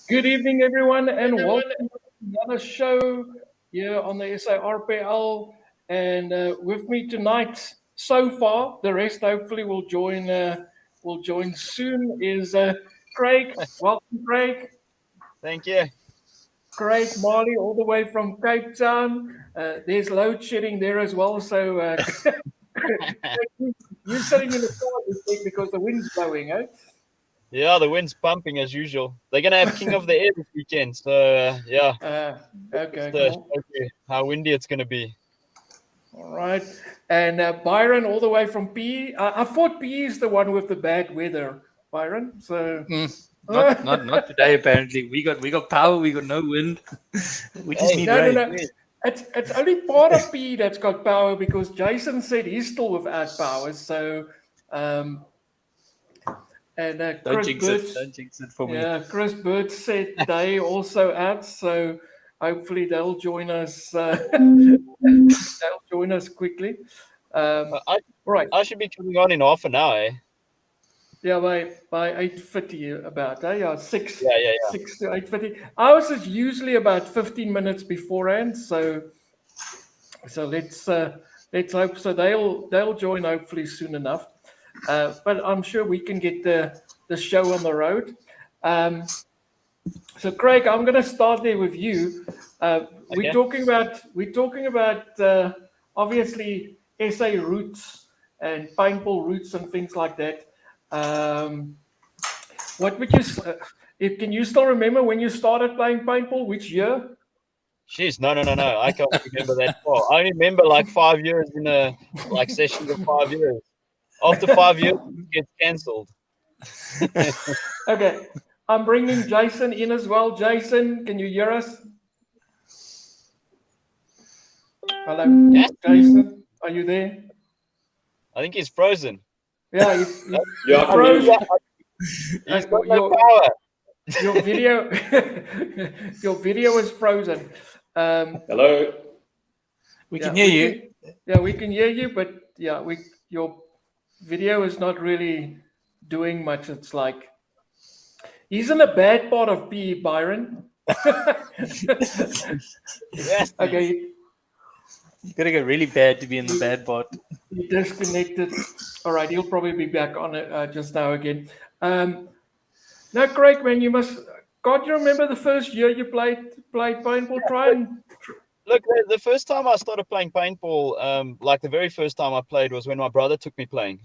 Good evening, everyone, and welcome to another show here on the SARPL. And with me tonight, so far, the rest hopefully will join. Will join soon. Is Craig? Welcome, Craig. Thank you. Craig Marley, all the way from Cape Town. There's load shedding there as well. So you're sitting in the car this week because the wind's blowing, eh? Yeah, the wind's pumping as usual. They're gonna have King of the Air this weekend, so yeah, Okay, just cool. show you how windy it's gonna be. All right. And Byron, all the way from PE. I thought PE is the one with the bad weather, Byron. So Not today. Apparently, we got power. We got no wind. We just need no, no, rain. no. It's only part of PE that's got power because Jason said he's still without power. So and Don't Chris jinx Birch, it. Don't jinx it for me. yeah, Chris Birch said they also out. So hopefully they'll join us. They'll join us quickly. I Right. I should be coming on in half an hour. Eh? Yeah, by 8:50 about. Yeah, Yeah. 6 to 8:50. Ours is usually about 15 minutes beforehand. So let's hope so. They'll join hopefully soon enough. But I'm sure we can get the show on the road. So Craig, I'm going to start there with you. We're talking about obviously SA roots and paintball roots and things like that. What would you? Can you still remember when you started playing paintball? Which year? Jeez, no. I can't remember that far. I remember like 5 years in a sessions of 5 years. After 5 years, it gets cancelled. Okay, I'm bringing Jason in as well. Jason, can you hear us? Hello, Yes. Jason. Are you there? I think he's frozen. Yeah, he's Yeah, frozen. He's got no power. Your video, your video is frozen. Hello. We can hear you. We can hear you, but your video is not really doing much. It's like he's in the bad part of PE, Byron. Yes. Okay. You gotta get really bad to be in the bad part. He disconnected. All right, he'll probably be back on it just now again. Now, Craig, man, you must. God, you remember the first year you played paintball? Try and look. The first time I started playing paintball, like the very first time I played was when my brother took me playing.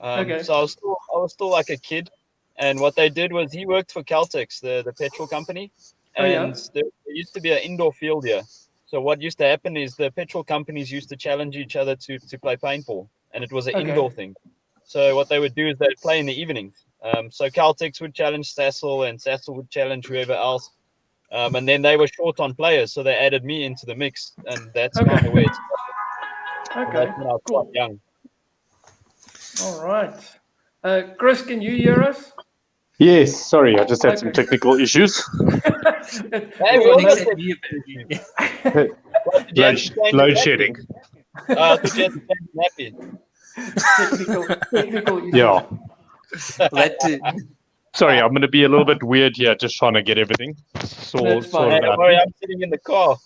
Okay. So I was still like a kid, and what they did was he worked for Caltex, the petrol company, and there used to be an indoor field here. So what used to happen is the petrol companies used to challenge each other to play paintball, and it was an indoor thing. So what they would do is they'd play in the evenings. So Caltex would challenge Sassel, and Sassel would challenge whoever else. And then they were short on players, so they added me into the mix, and that's kind of where it's okay. That's when I was quite young. All right. Chris, can you hear us? Yes, sorry, I just had some technical issues. Load shedding. Technical issues. Yeah. Sorry, I'm going to be a little bit weird here, just trying to get everything sorted out. Don't worry, I'm sitting in the car.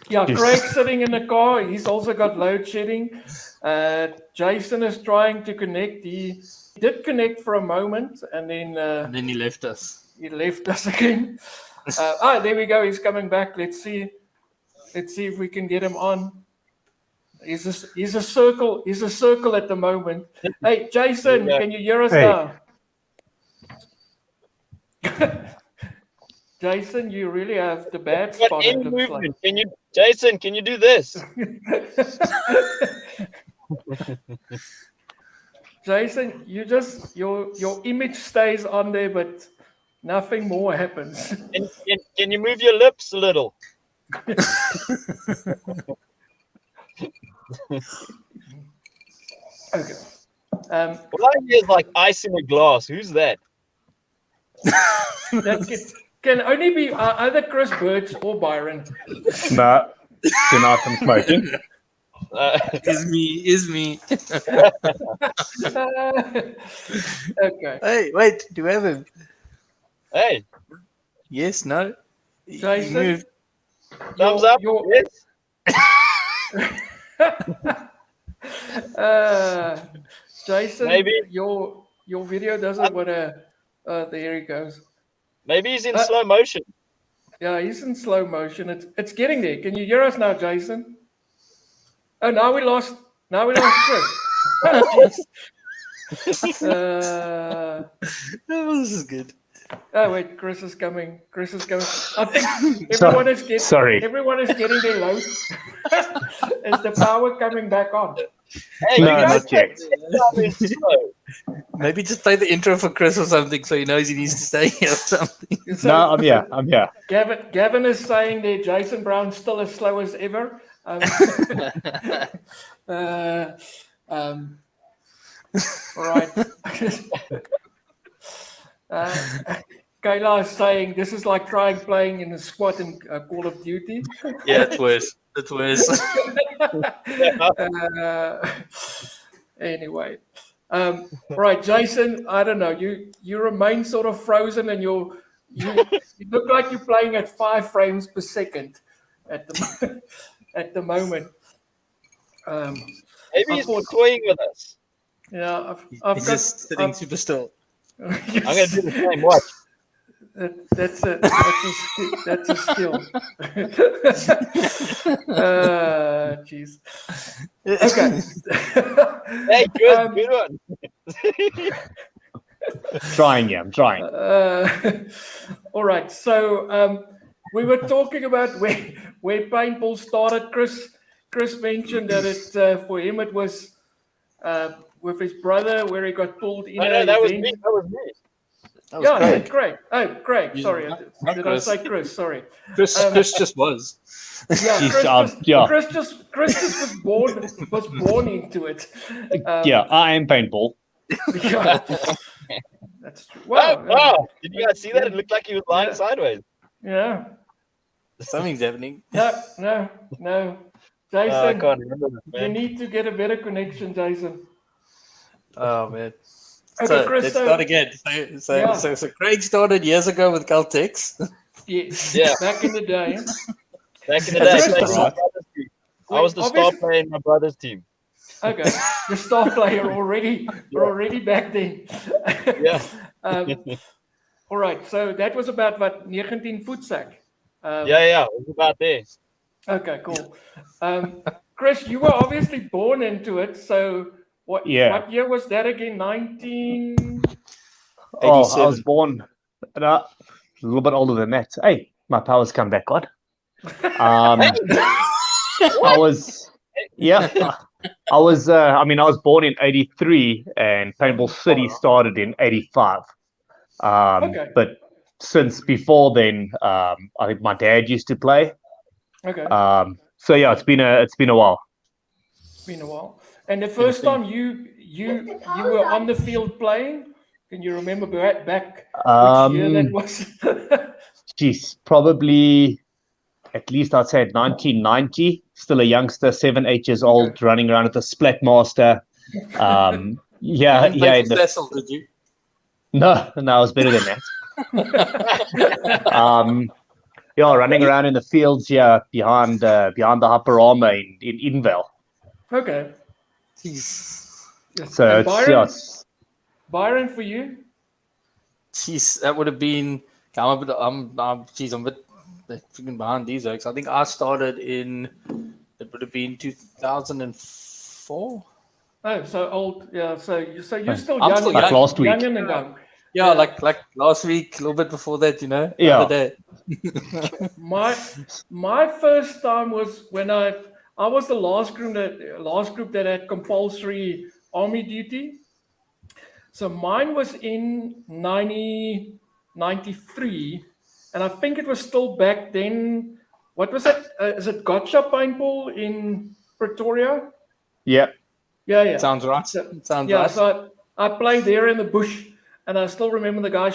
Yeah, Craig's sitting in the car. He's also got load shedding. Jason is trying to connect. He did connect for a moment, and then he left us. He left us again. There we go. He's coming back. Let's see if we can get him on. He's a circle. He's a circle at the moment. Hey, Jason, can you hear us now? Jason, you really have the bad spot. Jason, can you do this? Jason, your image stays on there, but nothing more happens. Can you move your lips a little? Okay. What I hear is like ice in a glass. Who's that? That can only be either Chris Birch or Byron. Nah, tonight I'm smoking. Is me. Okay. Hey, wait, do we have him? Hey. Yes, no. Jason? Move. Thumbs up. Yes. Jason, Maybe. your video doesn't want to. There he goes. Maybe he's in slow motion. Yeah, he's in slow motion. It's getting there. Can you hear us now, Jason? Oh, now we lost Chris. This is good. Oh wait, Chris is coming. I think everyone is getting their load. Is the power coming back on? Hey, No, not yet. Maybe just play the intro for Chris or something so he knows he needs to stay here or something. So, No, I'm here. Gavin is saying there, Jason Browne's still as slow as ever. All right. Kayla is saying this is like playing in a squad in Call of Duty. Yeah, it's worse. Anyway, right, Jason. I don't know. You remain sort of frozen, and you look like you're playing at 5 frames per second at the moment. Maybe he's toying with us. Yeah, He's just sitting super still. I'm going to do the same. Watch. That's a skill. Jeez. Okay. Hey, good one. I'm trying. All right. So we were talking about where paintball started. Chris mentioned that it for him it was with his brother where he got pulled in. That was me. Craig. Oh, Craig. Sorry. Did I say Chris? Sorry. Chris just was. Yeah, Chris just was born into it. I am paintball. Yeah, that's true. Wow. Did you guys see that? It looked like he was lying sideways. Yeah. Something's happening. No. Jason, I can't remember that, man. you need to get a better connection, Jason. Oh, man. Okay, So Chris, let's start again. So Craig started years ago with Caltex. Yeah, back in the day. I was the star player in my brother's team. Okay, the star player already back then. Yeah. All right, so that was about what 19 voetsak. Yeah, it was about there. Okay, cool. Chris, you were obviously born into it, so what year was that again? 1987? Oh, I was born a little bit older than that. Hey, my power's come back on. I was born in 83 and Paintball City started in 85. But since before then, I think my dad used to play. Okay. So yeah, it's been a while. It's been a while. And the first time you were on the field playing, can you remember back which year that was? Geez, probably at least I'd say 1990. Still a youngster, 7-8 years old, running around with a Splatmaster. Cecil, did you? No, I was better than that. Running around in the fields, behind the upper armor in Edenvale. Okay. Jeez. So Byron, for you? Jeez, that would have been. I'm a bit freaking behind these oaks. I think I started it would have been 2004. Oh, so old. Yeah. So you're still I'm young. still like last week. Young and young. Yeah, like last week, a little bit before that, the other day. My first time was when I was the last group that had compulsory army duty. So mine was in 1993, and I think it was still back then. What was it? Is it Gotcha Paintball in Pretoria? Yeah. Yeah. Sounds right. Right. So I played there in the bush. And I still remember the guy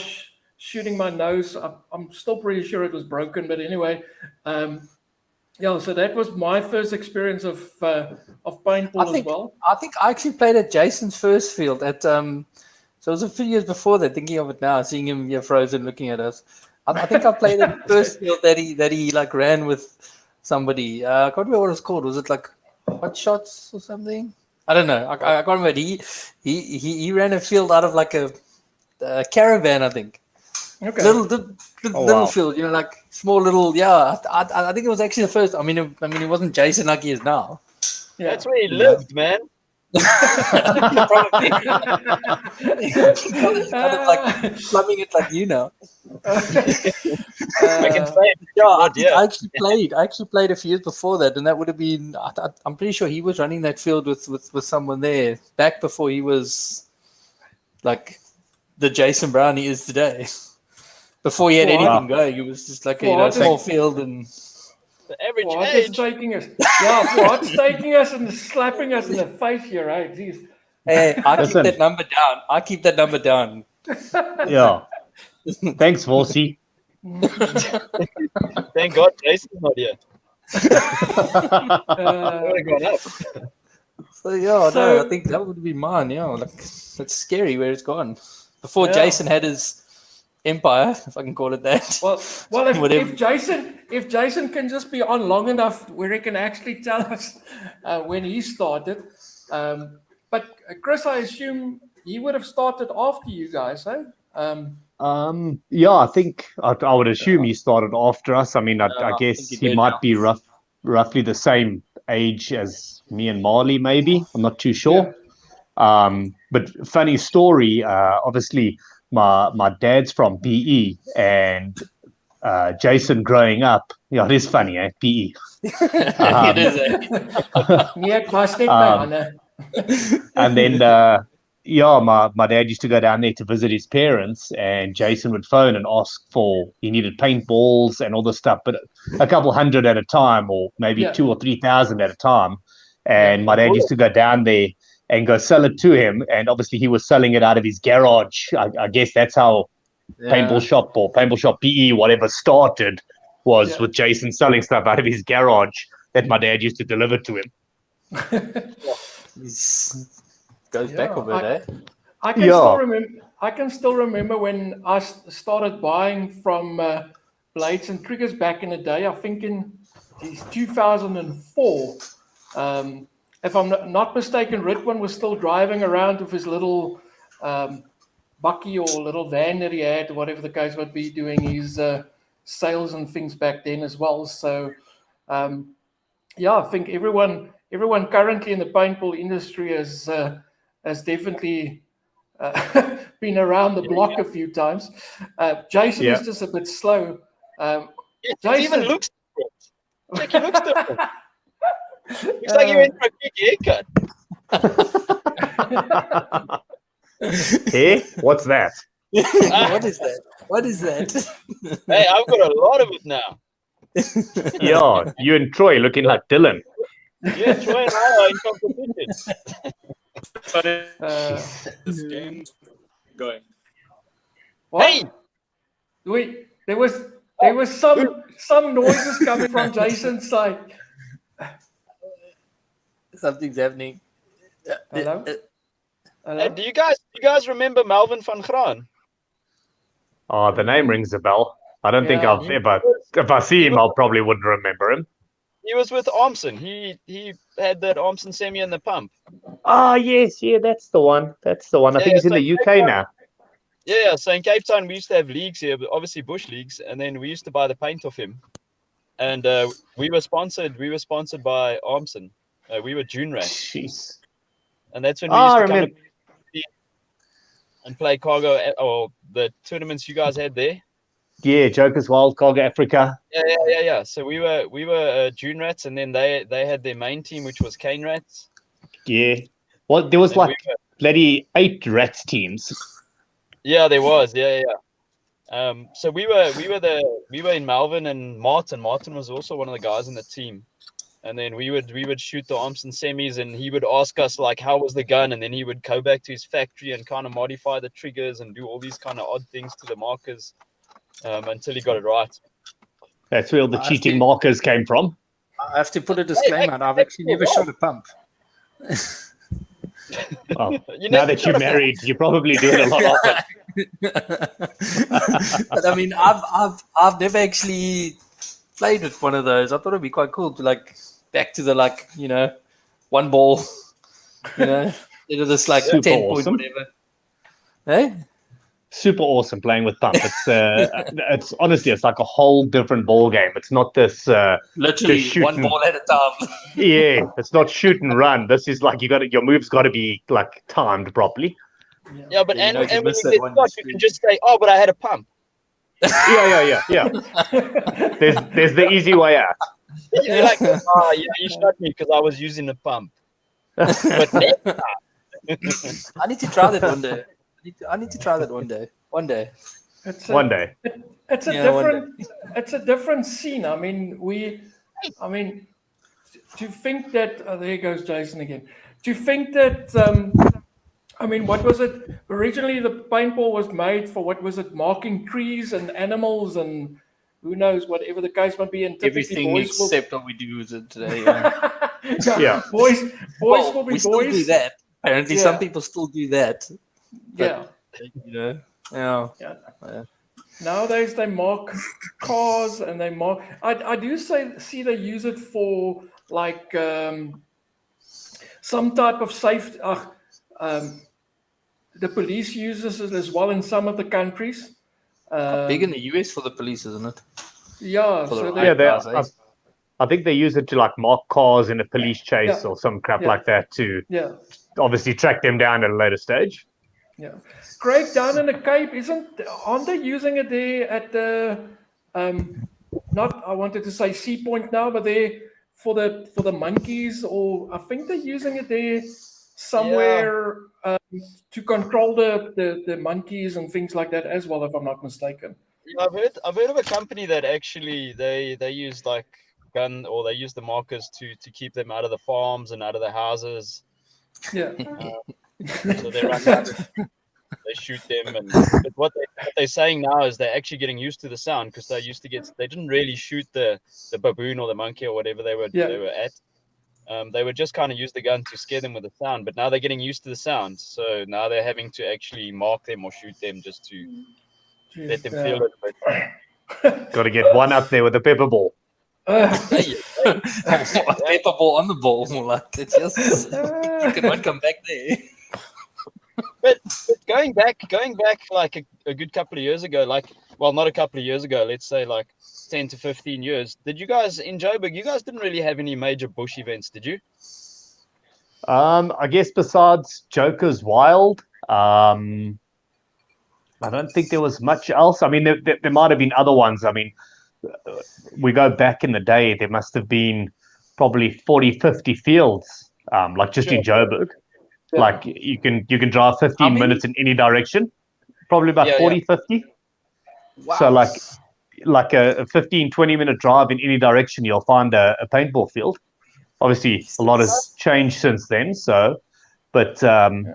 shooting my nose. I'm still pretty sure it was broken, but anyway, so that was my first experience of paintball as well. I think I actually played at Jason's first field at so it was a few years before that. Thinking of it now, seeing him here frozen, looking at us. I think I played the first field that he like ran with somebody. I can't remember what it was called. Was it like Hot Shots or something? I don't know. I can't remember. He ran a field out of like a caravan, I think. Okay. Little field, like small little. Yeah, I think it was actually the first. I mean, it wasn't Jason like he is now. Yeah. That's where he lived, man. Probably. kind of like plumbing it like you know. I can say it. I actually played a few years before that, and that would have been. I'm pretty sure he was running that field with someone there back before he was like the Jason Browne he is today. Before he had anything going, it was just like a small field and. The average age. Taking us, what's taking us and slapping us in the face here, right? Jeez. Hey, I keep that number down. Yeah. Thanks, Volsi. Thank God Jason's not here. I think that would be mine. Yeah, like it's scary where it's gone. Before Jason had his empire, if I can call it that. Well, if Jason can just be on long enough where he can actually tell us when he started. But Chris, I assume he would have started after you guys, eh? I think I would assume he started after us. I mean, I guess he might be roughly the same age as me and Marley, maybe. I'm not too sure. Yeah. But funny story, obviously, my dad's from BE, and Jason growing up, it is funny, eh? BE. It is, and then, my dad used to go down there to visit his parents, and Jason would phone and ask he needed paintballs and all this stuff, but a couple hundred at a time, or maybe 2,000 or 3,000 at a time. And my dad used to go down there and go sell it to him. And obviously he was selling it out of his garage. I guess that's how Paintball Shop or Paintball Shop PE, whatever, started, was with Jason selling stuff out of his garage that my dad used to deliver to him. Goes back a bit, eh? I can still remember when I started buying from Blades and Triggers back in the day. I think in 2004. If I'm not mistaken, Ritwan was still driving around with his little bucky or little van that he had, whatever the case would be, doing his sales and things back then as well. So, I think everyone currently in the paintball industry has definitely been around the block a few times. Jason is just a bit slow. Jason even looks different. Like, he looks different. Looks like you went for a quick haircut. Hey, what's that? What is that? Hey, I've got a lot of it now. Yeah, you and Troy looking like Dylan. Yeah, Troy and I are in competition. But this game's going. What? Hey! Wait, there was some noises coming from Jason's side. Something's happening. Hello? Hey, do you guys remember Melvin van Graan? Oh, the name rings a bell. I don't think if I see him, I probably wouldn't remember him. He was with Armson. He had that Armson semi in the pump. Oh, yes, that's the one. I think he's in the UK now. Yeah, so in Cape Town, we used to have leagues here, but obviously bush leagues, and then we used to buy the paint off him. And we were sponsored by Armson. We were June Rats. Jeez. And that's when we used to come and play cargo or the tournaments you guys had there. Yeah, Joker's Wild, Cargo Africa. Yeah. So we were June Rats, and then they had their main team, which was Cane Rats. Yeah. Well, there was bloody 8 Rats teams. Yeah, there was. Yeah. So we were in Melbourne, and Martin was also one of the guys in the team. And then we would shoot the Armson semis, and he would ask us like, how was the gun? And then he would go back to his factory and kind of modify the triggers and do all these kind of odd things to the markers until he got it right. That's where all the cheating markers came from. I have to put a disclaimer. I've actually never shot a pump. Well, now that you're married, you're probably doing a lot of it. But I mean, I've never actually played with one of those. I thought it'd be quite cool to back to the one ball, instead of this Super 10 point awesome. whatever. Hey, Super awesome playing with pump. It's honestly, it's like a whole different ball game. It's not this literally just one ball at a time. yeah, it's not shoot and run. This is like your moves got to be like timed properly. Yeah, but Yeah, and you when miss you that get one, shot, you can just say, "Oh, but I had a pump." Yeah. There's the easy way out. You're like, "Oh, yeah, you shot me because I was using a pump." But next I need to try that one day. I need to try that one day. One day. One day. It's a different scene. I mean, to think that there goes Jason again. To think that what was it? Originally, the paintball was made for marking trees and animals and who knows, whatever the case might be. And Everything boys except what we do with it today. Yeah. Boys will be we boys. still do that. Apparently, Yeah. some people still do that. Yeah. Yeah. Nowadays they mark cars and they mark. I do see they use it for some type of safety. The police uses it as well in some of the countries. Big in the US for the police, isn't it? Yeah. For the So riot cars, I think they use it to mark cars in a police chase or some crap like that to obviously track them down at a later stage. Yeah, Craig, down in the Cape, aren't they using it there at the not I wanted to say Sea Point now, but there for the monkeys, or I think they're using it there somewhere to control the monkeys and things like that as well, if I'm not mistaken. Yeah, I've heard of a company that actually they use they use the markers to keep them out of the farms and out of the houses. Yeah. So they run out, they shoot them, but what they're saying now is they're actually getting used to the sound, because they didn't really shoot the baboon or the monkey or whatever they were at. They would just kind of use the gun to scare them with the sound, but now they're getting used to the sound, so now they're having to actually mark them or shoot them just to let them feel it a bit. Got to get one up there with a pepper ball. Paper ball on the ball, it's just you can come back there. But going back like a good couple of years ago, not a couple of years ago, let's say 10 to 15 years, did you guys in Joburg, you guys didn't really have any major bush events, did you? I guess besides Joker's Wild, I don't think there was much else. I mean, there might have been other ones. I mean, we go back in the day, there must have been probably 40, 50 fields, in Joburg. Yeah. You can drive 15 minutes in any direction, probably about 40, 50. Wow. So like a 15, 20-minute drive in any direction, you'll find a paintball field. Obviously, a lot has changed since then. So I'm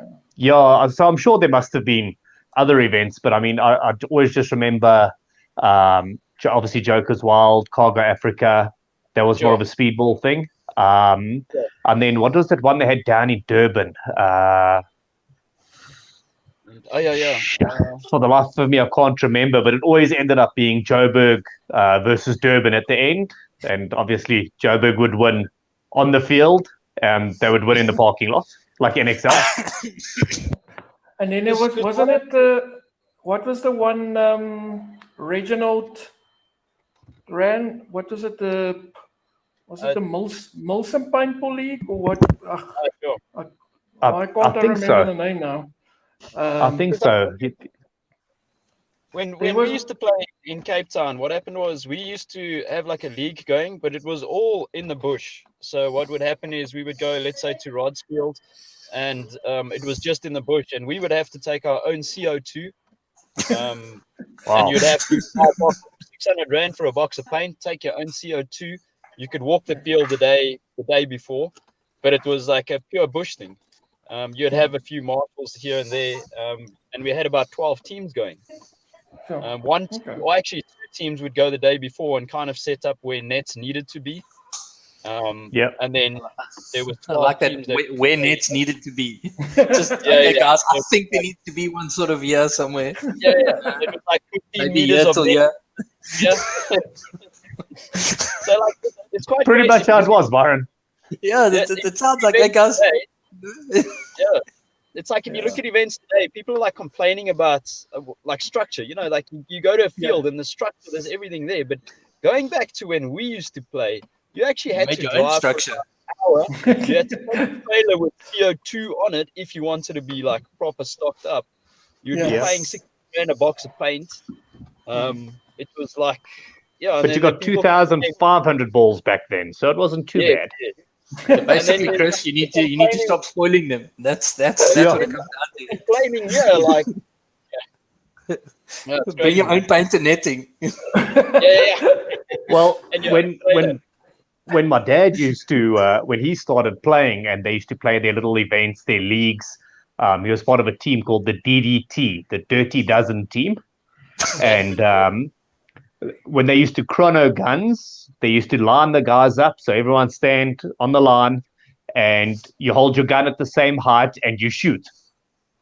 sure there must have been other events, but I mean, I always just remember, obviously Joker's Wild, Cargo Africa. That was more of a speedball thing. And then what was that one they had down in Durban? For the life of me, I can't remember, but it always ended up being Joburg versus Durban at the end. And obviously Joburg would win on the field and they would win in the parking lot, like NXL. And then there wasn't it what was the one Reginald ran? What was it? Was it the Milsom Paintball League or what? I can't remember the name now. I think so. When we used to play in Cape Town, what happened was we used to have a league going, but it was all in the bush. So what would happen is we would go, let's say, to Rodsfield, and it was just in the bush, and we would have to take our own CO2. And you'd have to buy 600 Rand for a box of paint, take your own CO2. You could walk the field the day before, but it was like a pure bush thing. You'd have a few marshals here and there, and we had about 12 teams going. Actually 2 teams would go the day before and kind of set up where nets needed to be. Yep. And then there was I 12 like that teams where nets needed to be. Just guys, I think there needs to be one sort of here somewhere. Yeah. It was like 15 Maybe meters here of till net. here. Yeah. So like it's quite Pretty crazy. much how it was, Byron. Yeah, it sounds like that, guys. Yeah. It's like if you look at events today, people are like complaining about like structure. You know, like you go to a field and the structure, there's everything there. But going back to when we used to play, you actually had Make to your own drive for structure. an hour. You had to take a trailer with CO2 on it if you wanted to be like proper stocked up. You'd be paying $60 a box of paint. It was like, yeah. But you got 2,500 balls back then, so it wasn't too bad. Yeah. So basically, Chris, you need to stop spoiling them. That's what it comes down to. Complaining, like Bring your own paint and netting. Well, when my dad used to when he started playing, and they used to play their little events, their leagues, he was part of a team called the DDT, the Dirty Dozen team, and when they used to chrono guns, they used to line the guys up. So everyone stand on the line and you hold your gun at the same height and you shoot.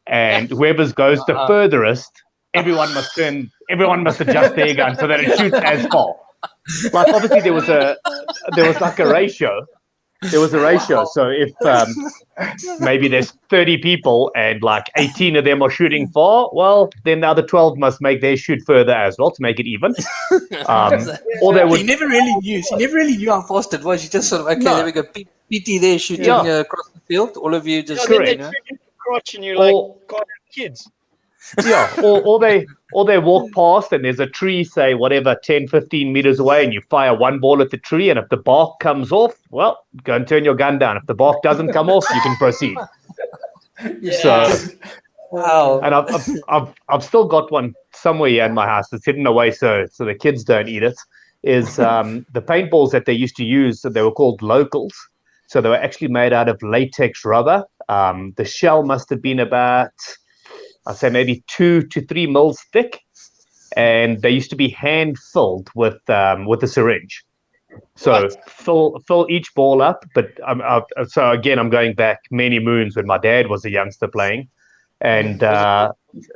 And whoever goes the furthest, everyone must adjust their gun so that it shoots as far. Like obviously there was like a ratio. There was a ratio. So if maybe there's 30 people and like 18 of them are shooting far, well, then the other 12 must make their shoot further as well to make it even. Or they would. He never really knew how fast it was. You just sort of there we go. PT there shooting across the field. All of you just correct. Crotch and you're like, God, kids. Yeah, or they walk past and there's a tree, say, whatever, 10, 15 meters away, and you fire one ball at the tree, and if the bark comes off, well, go and turn your gun down. If the bark doesn't come off, you can proceed. So, wow. And I've still got one somewhere here in my house. It's hidden away so the kids don't eat it. Is the paintballs that they used to use, so they were called locals. So they were actually made out of latex rubber. The shell must have been about, I'd say maybe 2 to 3 mils thick, and they used to be hand filled with a syringe. So fill each ball up. But so again, I'm going back many moons when my dad was a youngster playing, and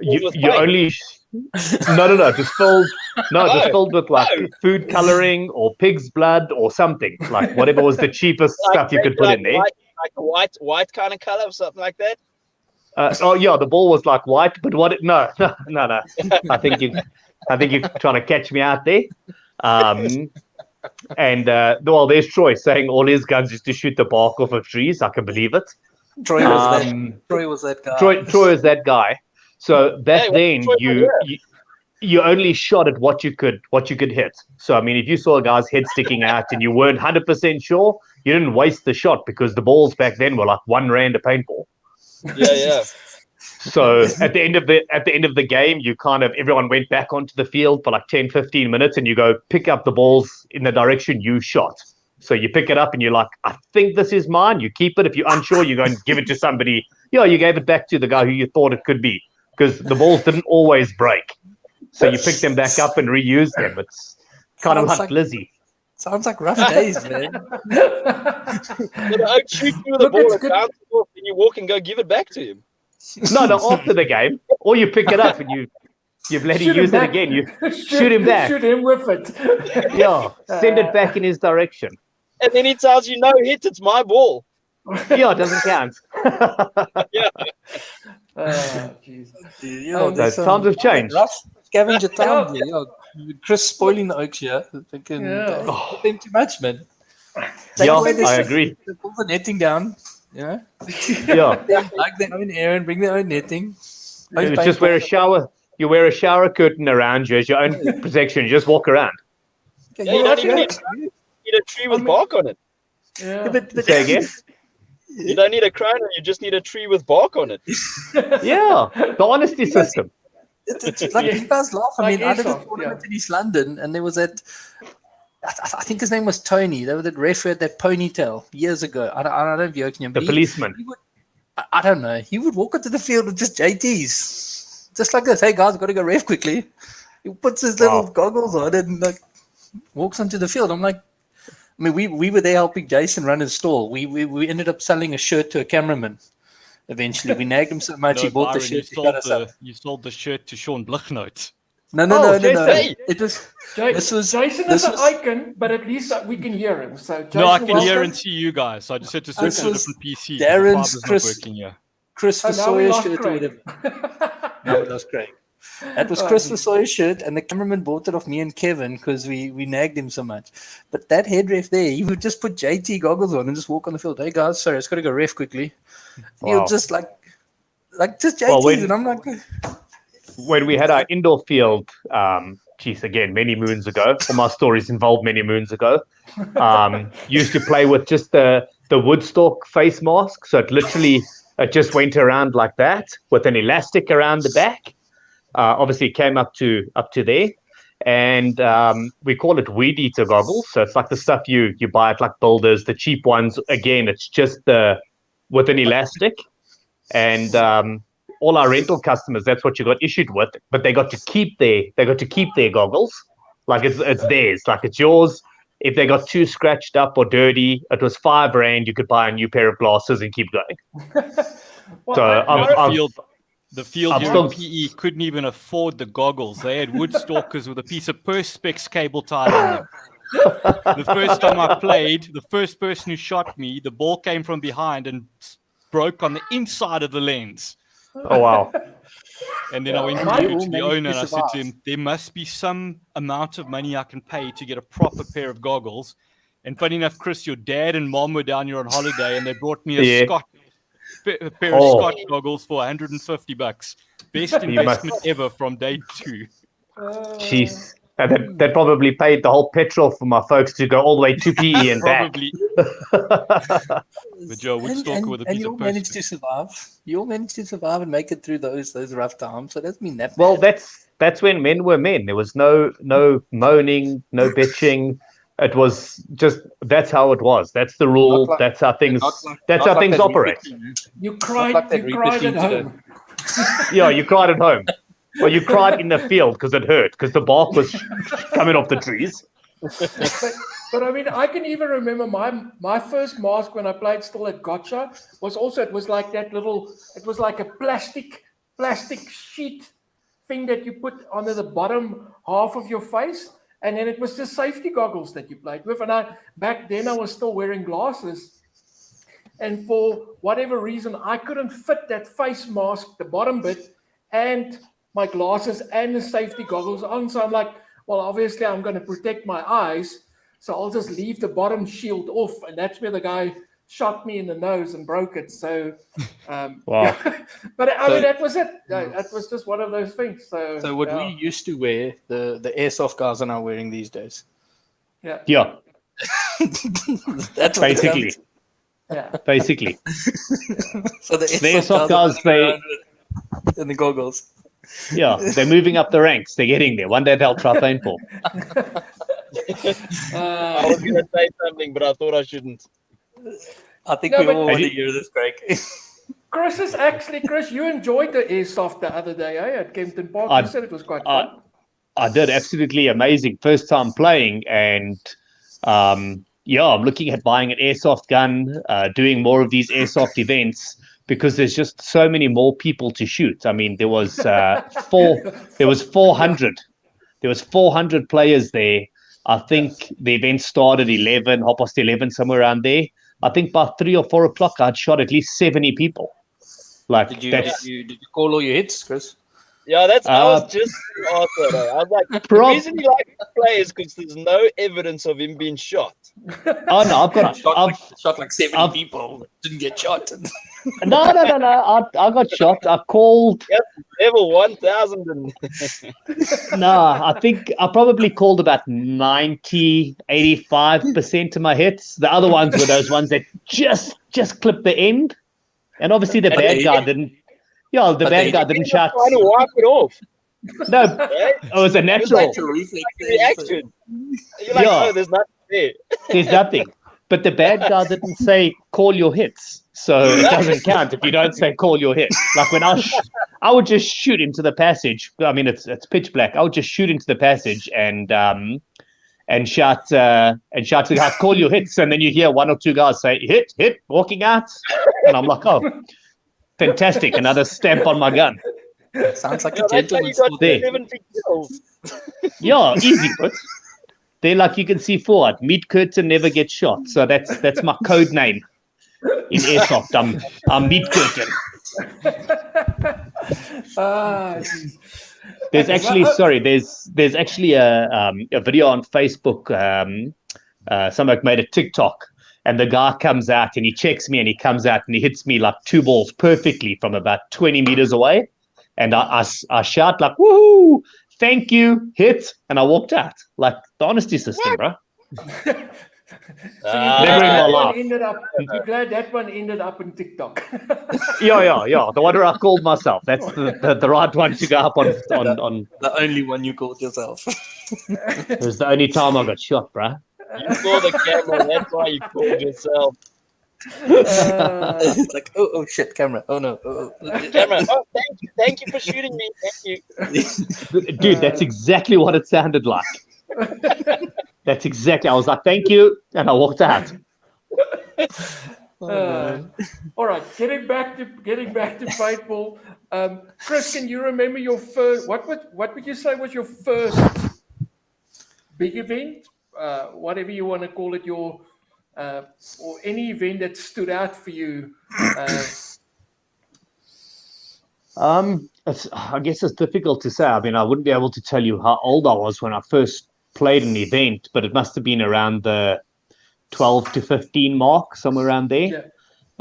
you only just filled with like food coloring or pig's blood or something, like whatever was the cheapest stuff you could put in there. Like a white kind of color or something like that. The ball was like white, but no. I think you're trying to catch me out there. There's Troy saying all his guns used to shoot the bark off of trees. I can believe it. Troy was that guy. Troy is that guy. So back then you only shot at what you could hit. So I mean, if you saw a guy's head sticking out and you weren't 100% sure, you didn't waste the shot because the balls back then were like R1 a paintball. Yeah. So at the end of the game, everyone went back onto the field for like 10, 15 minutes, and you go pick up the balls in the direction you shot. So you pick it up and you're like, I think this is mine. You keep it. If you're unsure, you go and give it to somebody. You gave it back to the guy who you thought it could be, because the balls didn't always break. So you pick them back up and reuse them. It's kind of like Lizzie. Sounds like rough days, man. I'd shoot you with a ball and bounce it off, and you walk and go give it back to him. No, after the game. Or you pick it up and you bloody use it again. You shoot him back. Shoot him with it. Yeah, send it back in his direction. And then he tells you, no hit, it's my ball. Yeah, it doesn't count. Yeah. Those times have changed. Rough scavenger time here. Chris spoiling the Oaks here. Thinking too much, man. I agree. Pull the netting down. Yeah. Like their own air and bring their own netting. You just wear a shower. You wear a shower curtain around you as your own protection. You just walk around. You don't even need a tree with bark on it. Yeah. Say again? You don't need a crown, you just need a tree with bark on it. Yeah, the honesty system. It's like you guys laugh. I mean, I did a tournament in East London, and there was that. I think his name was Tony. There was that referee had that ponytail years ago. I don't know if you're him. The policeman. I don't know. He would walk onto the field with just JTs, just like this. Hey guys, got to go ref quickly. He puts his little goggles on and like walks onto the field. I'm like, I mean, we were there helping Jason run his stall. We ended up selling a shirt to a cameraman. Eventually, we nagged him so much he bought the shirt. You sold the shirt to Sean Blichnout. No. Jason. It was Jason is an icon, but at least we can hear him. So Jason, No, I can hear welcome. and see you guys. So I just had to switch to a different PC. Darren's The fiber's Chris- not working here. Chris now we Versoya lost shirt or Craig. whatever. No, it was Craig. That was Chris Versoya shirt, and the cameraman bought it off me and Kevin because we nagged him so much. But that head ref there, he would just put JT goggles on and just walk on the field. Hey guys, sorry, I just got to go ref quickly. Wow. He'll just like just JT, Well, and I'm like, when we had our indoor field, again, many moons ago, all my stories involved many moons ago, used to play with just the Woodstock face mask. So it just went around like that with an elastic around the back. Obviously, it came up to there. And we call it weed eater goggles. So it's like the stuff you buy at like Builders, the cheap ones. Again, it's just with an elastic. And all our rental customers, that's what you got issued with, but they got to keep their goggles. Like it's theirs, like it's yours. If they got too scratched up or dirty, it was R5. You could buy a new pair of glasses and keep going. The field here in PE couldn't even afford the goggles. They had wood stalkers with a piece of Perspex cable tied on them. The first time I played, the first person who shot me, the ball came from behind and broke on the inside of the lens. Oh, wow. And then I went to the owner and I said to him, there must be some amount of money I can pay to get a proper pair of goggles. And funny enough, Chris, your dad and mom were down here on holiday and they brought me a pair of Scott goggles for $150. Best investment ever from day 2. Jeez. That probably paid the whole petrol for my folks to go all the way to PE and probably. back. But Joe Woodstalker with a piece you of all managed Perspex. to survive. You all managed to survive and make it through those rough times. So that's been that. Well, that's when men were men. There was no moaning, no bitching. It was just that's how it was. That's the rule. That's how things. That's how things operate. You cried at home. Yeah, you cried at home. Well, you cried in the field because it hurt because the bark was coming off the trees. But I mean, I can even remember my first mask when I played still at Gotcha it was like a plastic sheet thing that you put under the bottom half of your face. And then it was just safety goggles that you played with. And back then I was still wearing glasses. And for whatever reason, I couldn't fit that face mask, the bottom bit, and my glasses and the safety goggles on. So I'm like, well, obviously I'm going to protect my eyes. So I'll just leave the bottom shield off. And that's where the guy shot me in the nose and broke it. So, Wow. Yeah. But I mean, that was it. That was just one of those things. So what we used to wear, the airsoft guys are now wearing these days. Yeah. That's basically. Basically. So the airsoft guys, and the goggles. Yeah, they're moving up the ranks. They're getting there. One day they'll try paintball. I was going to say something, but I thought I shouldn't. I think we all want to hear this, Craig. Chris, you enjoyed the airsoft the other day, at Kempton Park. You said it was quite fun. I did. Absolutely amazing. First time playing. And I'm looking at buying an airsoft gun, doing more of these airsoft events. Because there's just so many more people to shoot. I mean, there was 400. There was 400 players there. I think the event started 11, somewhere around there. I think by 3 or 4 o'clock, I'd shot at least 70 people. Like, did you call all your hits, Chris? Yeah, I was just after that. I was like, the reason he likes to play is because there's no evidence of him being shot. Oh no, I've shot like 70 people. Didn't get shot. No. I got shot. I called. Yep, level 1,000. I think I probably called about 85% of my hits. The other ones were those ones that just clipped the end. And obviously the bad guy didn't. Yeah, the bad guy didn't shot. Trying to wipe it off. No, it was a natural reaction. You're like, oh, there's nothing there. There's nothing. But the bad guy didn't say call your hits, so it doesn't count if you don't say call your hits. Like when I would just shoot into the passage. I mean, it's pitch black. I would just shoot into the passage, and and shout to the guys, call your hits, and then you hear one or two guys say, hit, walking out. And I'm like, oh, fantastic, another stamp on my gun. Sounds like a That's how gentleman you got sport there. 70 kills. Yeah, easy, but they're like, you can see forward, meat curtain never gets shot. So that's my code name in airsoft. I'm meat curtain. There's actually there's actually a video on Facebook. Somebody made a TikTok, and the guy comes out and he checks me, and he comes out and he hits me like 2 balls perfectly from about 20 meters away, and I shout like, woohoo, thank you, hit, and I walked out. Like the honesty system, bro. So you're glad that one ended up in TikTok. Yeah. The one where I called myself. That's the right one to go up on. The only one you called yourself. It was the only time I got shot, bruh. You saw the camera, that's why you called yourself. It's like, oh shit, camera. Oh no. Camera. Oh, thank you for shooting me. Thank you. Dude, that's exactly what it sounded like. That's exactly. I was like, thank you, and I walked out. All right, getting back to paintball. Chris, can you remember your first? What would you say was your first big event? Whatever you want to call it, your or any event that stood out for you. I guess it's difficult to say. I mean, I wouldn't be able to tell you how old I was when I first played an event, but it must have been around the 12 to 15 mark, somewhere around there. Yeah.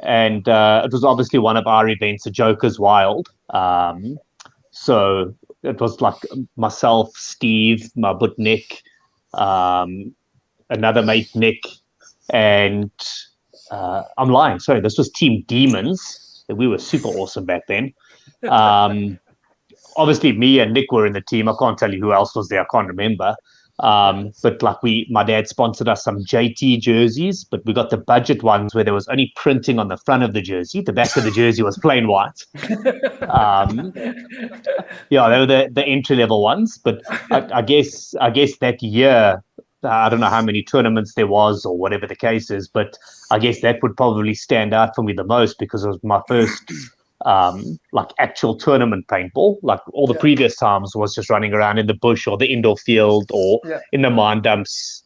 And it was obviously one of our events, a Joker's Wild. So it was like myself, Steve, my butt Nick, another mate Nick, and I'm lying. Sorry, this was Team Demons. We were super awesome back then. Obviously, me and Nick were in the team. I can't tell you who else was there. I can't remember. But like my dad sponsored us some JT jerseys, but we got the budget ones where there was only printing on the front of the jersey. The back of the jersey was plain white. Yeah, they were the entry level ones. But I guess that year, I don't know how many tournaments there was or whatever the case is, but I guess that would probably stand out for me the most because it was my first like actual tournament paintball. Like all the previous times was just running around in the bush or the indoor field or in the mine dumps.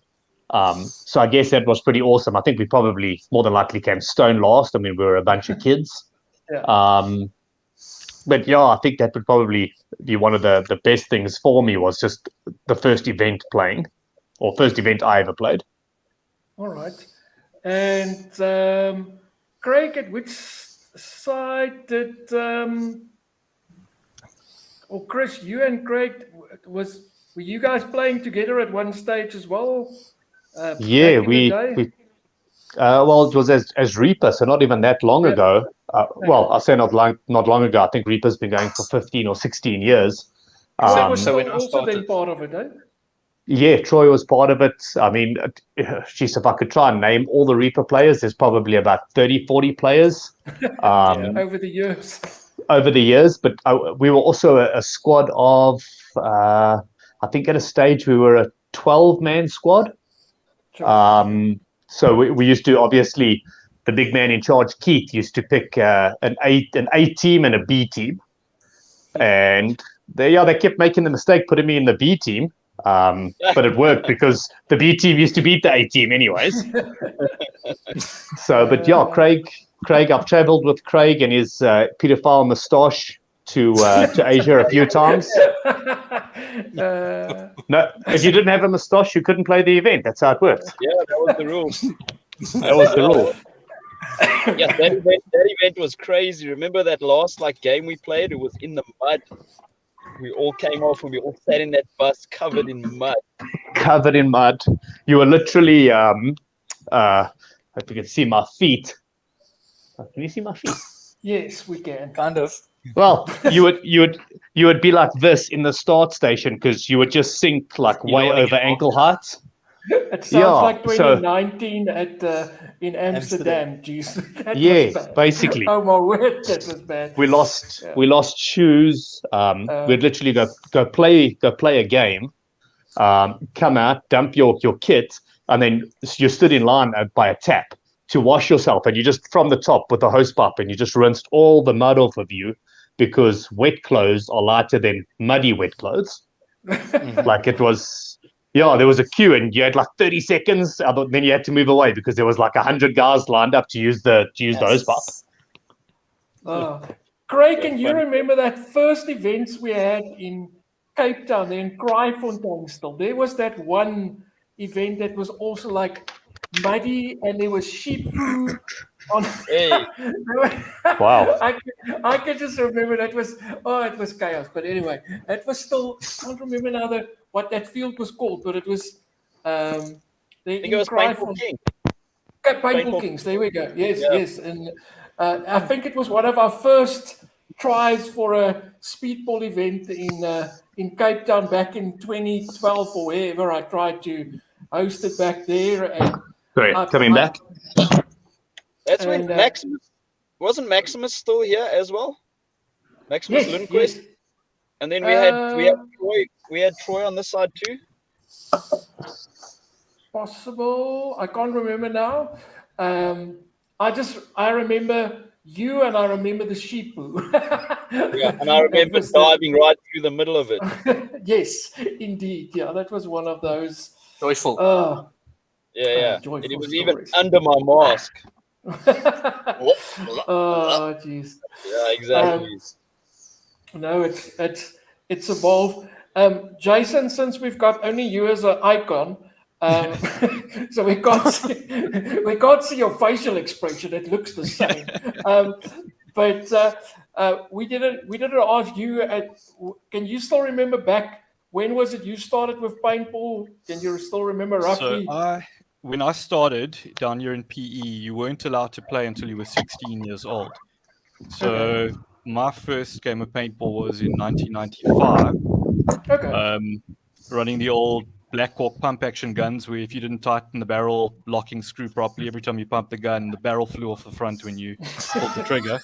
So I guess that was pretty awesome. I think we probably more than likely came stone last. I mean, we were a bunch of kids. But yeah, I think that would probably be one of the best things for me was just the first event playing or first event I ever played. All right. And Craig, at which side did or Chris, you and Craig, were you guys playing together at one stage as well? Yeah, well, it was as Reaper, so not even that long ago. Well, I say not long ago. I think Reaper's been going for 15 or 16 years. So when also been part of it, eh? Yeah, Troy was part of it. I mean, geez, if I could try and name all the Reaper players, there's probably about 30, 40 players. Over the years. But we were also a squad of, I think at a stage we were a 12-man squad. Sure. So we used to, obviously, the big man in charge, Keith, used to pick an A team and a B team. And they kept making the mistake putting me in the B team. But it worked because the B team used to beat the A team anyways. So, but yeah, Craig, I've traveled with Craig and his pedophile moustache to Asia a few times. No, if you didn't have a moustache, you couldn't play the event. That's how it worked. Yeah, that was the rule. That was the rule. Yeah, that event was crazy. Remember that last game we played? It was in the mud. We all came off and we all sat in that bus covered in mud. Covered in mud. You were literally, hope you can see my feet. Can you see my feet? Yes, we can. Kind of. Well, you would be like this in the start station because you would just sink way over ankle height. It sounds like 2019 in Amsterdam. Jeez, yeah, basically. Oh my word, that was bad. We lost shoes. We'd literally go play a game, come out, dump your kit, and then you stood in line by a tap to wash yourself, and you just from the top with the hose pipe, and you just rinsed all the mud off of you, because wet clothes are lighter than muddy wet clothes. Like it was, there was a queue, and you had like 30 seconds, then you had to move away because there was like 100 guys lined up to use the hose pipe. Craig, can you remember that first events we had in Cape Town, in Kraaifontein still? There was that one event that was also like muddy, and there was sheep poo on. Hey. Wow. I can just remember that was, it was chaos. But anyway, it was still, I can't remember now what that field was called, but it was I think it was Paintball King. Paintball Kings, there we go. Yes. And I think it was one of our first tries for a speedball event in Cape Town back in 2012 or wherever. I tried to host it back there. And coming back. That's when wasn't Maximus still here as well? Maximus Lundqvist. Yes. And then we had Troy on this side too. Possible. I can't remember now. I remember you, and I remember the sheep poo. And I remember diving right through the middle of it. Yes, indeed. Yeah, that was one of those joyful. Joyful it was stories. even under my mask. Oh, jeez. Yeah, exactly. No, it's evolved. Jason, since we've got only you as an icon, so we can't see your facial expression. It looks the same. But we didn't ask you. Can you still remember back? When was it you started with paintball? Can you still remember roughly? So when I started down here in PE, you weren't allowed to play until you were 16 years old. So my first game of paintball was in 1995. Okay. Running the old Black Hawk pump action guns, where if you didn't tighten the barrel locking screw properly, every time you pumped the gun, the barrel flew off the front when you pulled the trigger.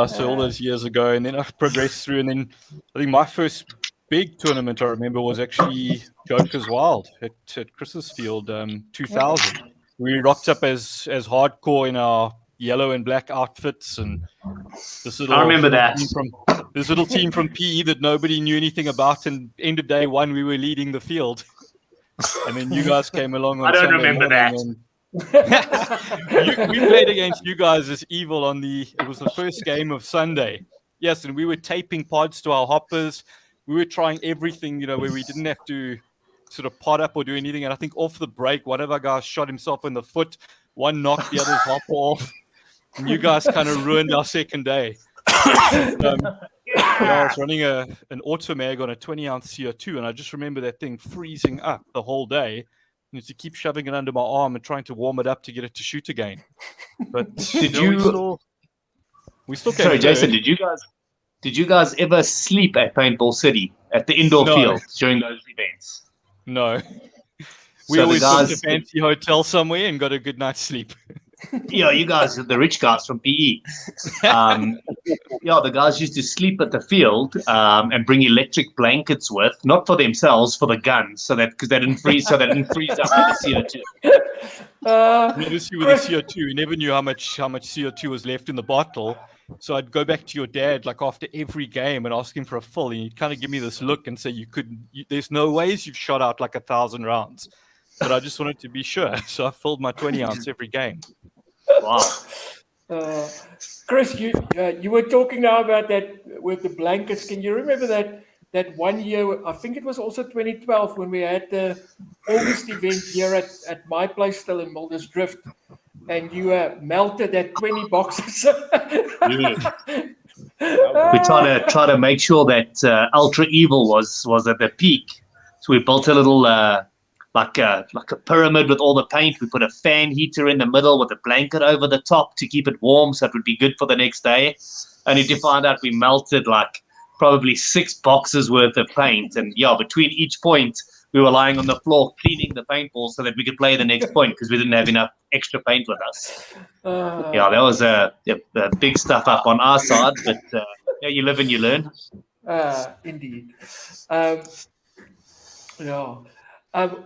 So all those years ago, and then I progressed through, and then I think my first big tournament I remember was actually Joker's Wild at Chris's Field, 2000. We rocked up as hardcore in our yellow and black outfits, and I remember that. This little team from PE that nobody knew anything about, and end of day one we were leading the field, and then you guys came along on Sunday remember morning, that. we played against you guys as evil it was the first game of Sunday. Yes, and we were taping pods to our hoppers. We were trying everything, where we didn't have to sort of pot up or do anything. And I think off the break, one of our guys shot himself in the foot. One knocked the other's hopper off. And you guys kind of ruined our second day. I was running an Automag on a 20-ounce CO2, and I just remember that thing freezing up the whole day. And to keep shoving it under my arm and trying to warm it up to get it to shoot again. But we still came Sorry, third. Jason, did you guys ever sleep at Paintball City at the indoor field during those events? No. We always took a fancy hotel somewhere and got a good night's sleep. Yeah, you guys are the rich guys from PE. The guys used to sleep at the field and bring electric blankets with, not for themselves, for the guns, because they didn't freeze up with the CO2. Obviously, with the CO2, we never knew how much CO2 was left in the bottle. So I'd go back to your dad like after every game and ask him for a fill, and he'd kind of give me this look and say, there's no ways you've shot out like 1,000 rounds. But I just wanted to be sure, so I filled my 20-ounce every game. Wow. Chris, you were talking now about that with the blankets. Can you remember that one year? I think it was also 2012 when we had the August event here at my place, still in Mulder's Drift, and you melted that 20 boxes. We try to make sure that Ultra Evil was at the peak, so we built a little. Like a pyramid with all the paint. We put a fan heater in the middle with a blanket over the top to keep it warm, so it would be good for the next day. Only to find out we melted like probably 6 boxes worth of paint. And between each point, we were lying on the floor cleaning the paintball so that we could play the next point because we didn't have enough extra paint with us. That was big stuff up on our side, but you live and you learn. Indeed. Yeah.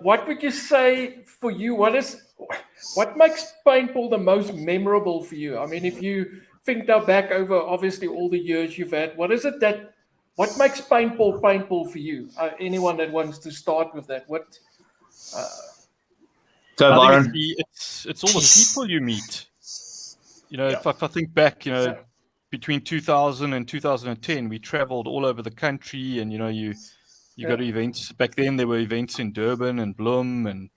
What would you say for you? What makes paintball the most memorable for you? I mean, if you think now back over obviously all the years you've had, what makes paintball for you? Anyone that wants to start with that, what? So, I Byron. think it's all the people you meet. You know, if I think back, you know, between 2000 and 2010, we traveled all over the country, and you know, you go to events. Back then, there were events in Durban and Bloem, and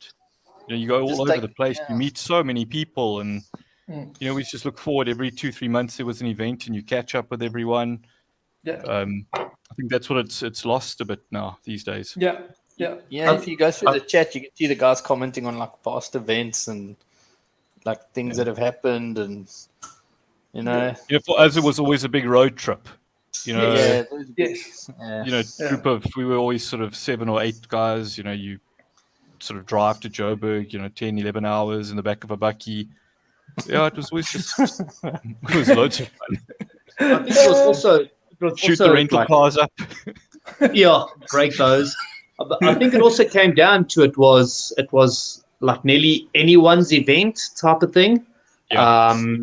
you know, you go all over the place. You meet so many people, and you know, we just look forward every 2-3 months. There was an event, and you catch up with everyone. Yeah. I think that's what it's lost a bit now these days. Yeah. If you go through the chat, you can see the guys commenting on like past events and like things that have happened, and you know, for us it was always a big road trip. You know, you know, we were always sort of 7 or 8 guys. You know, you sort of drive to Joburg, you know, 10-11 hours in the back of a bakkie. Yeah, it was always just it was loads of fun. I think it was also shoot the rental cars up. Yeah, break those. I think it also came down to it was like nearly anyone's event type of thing. Yeah.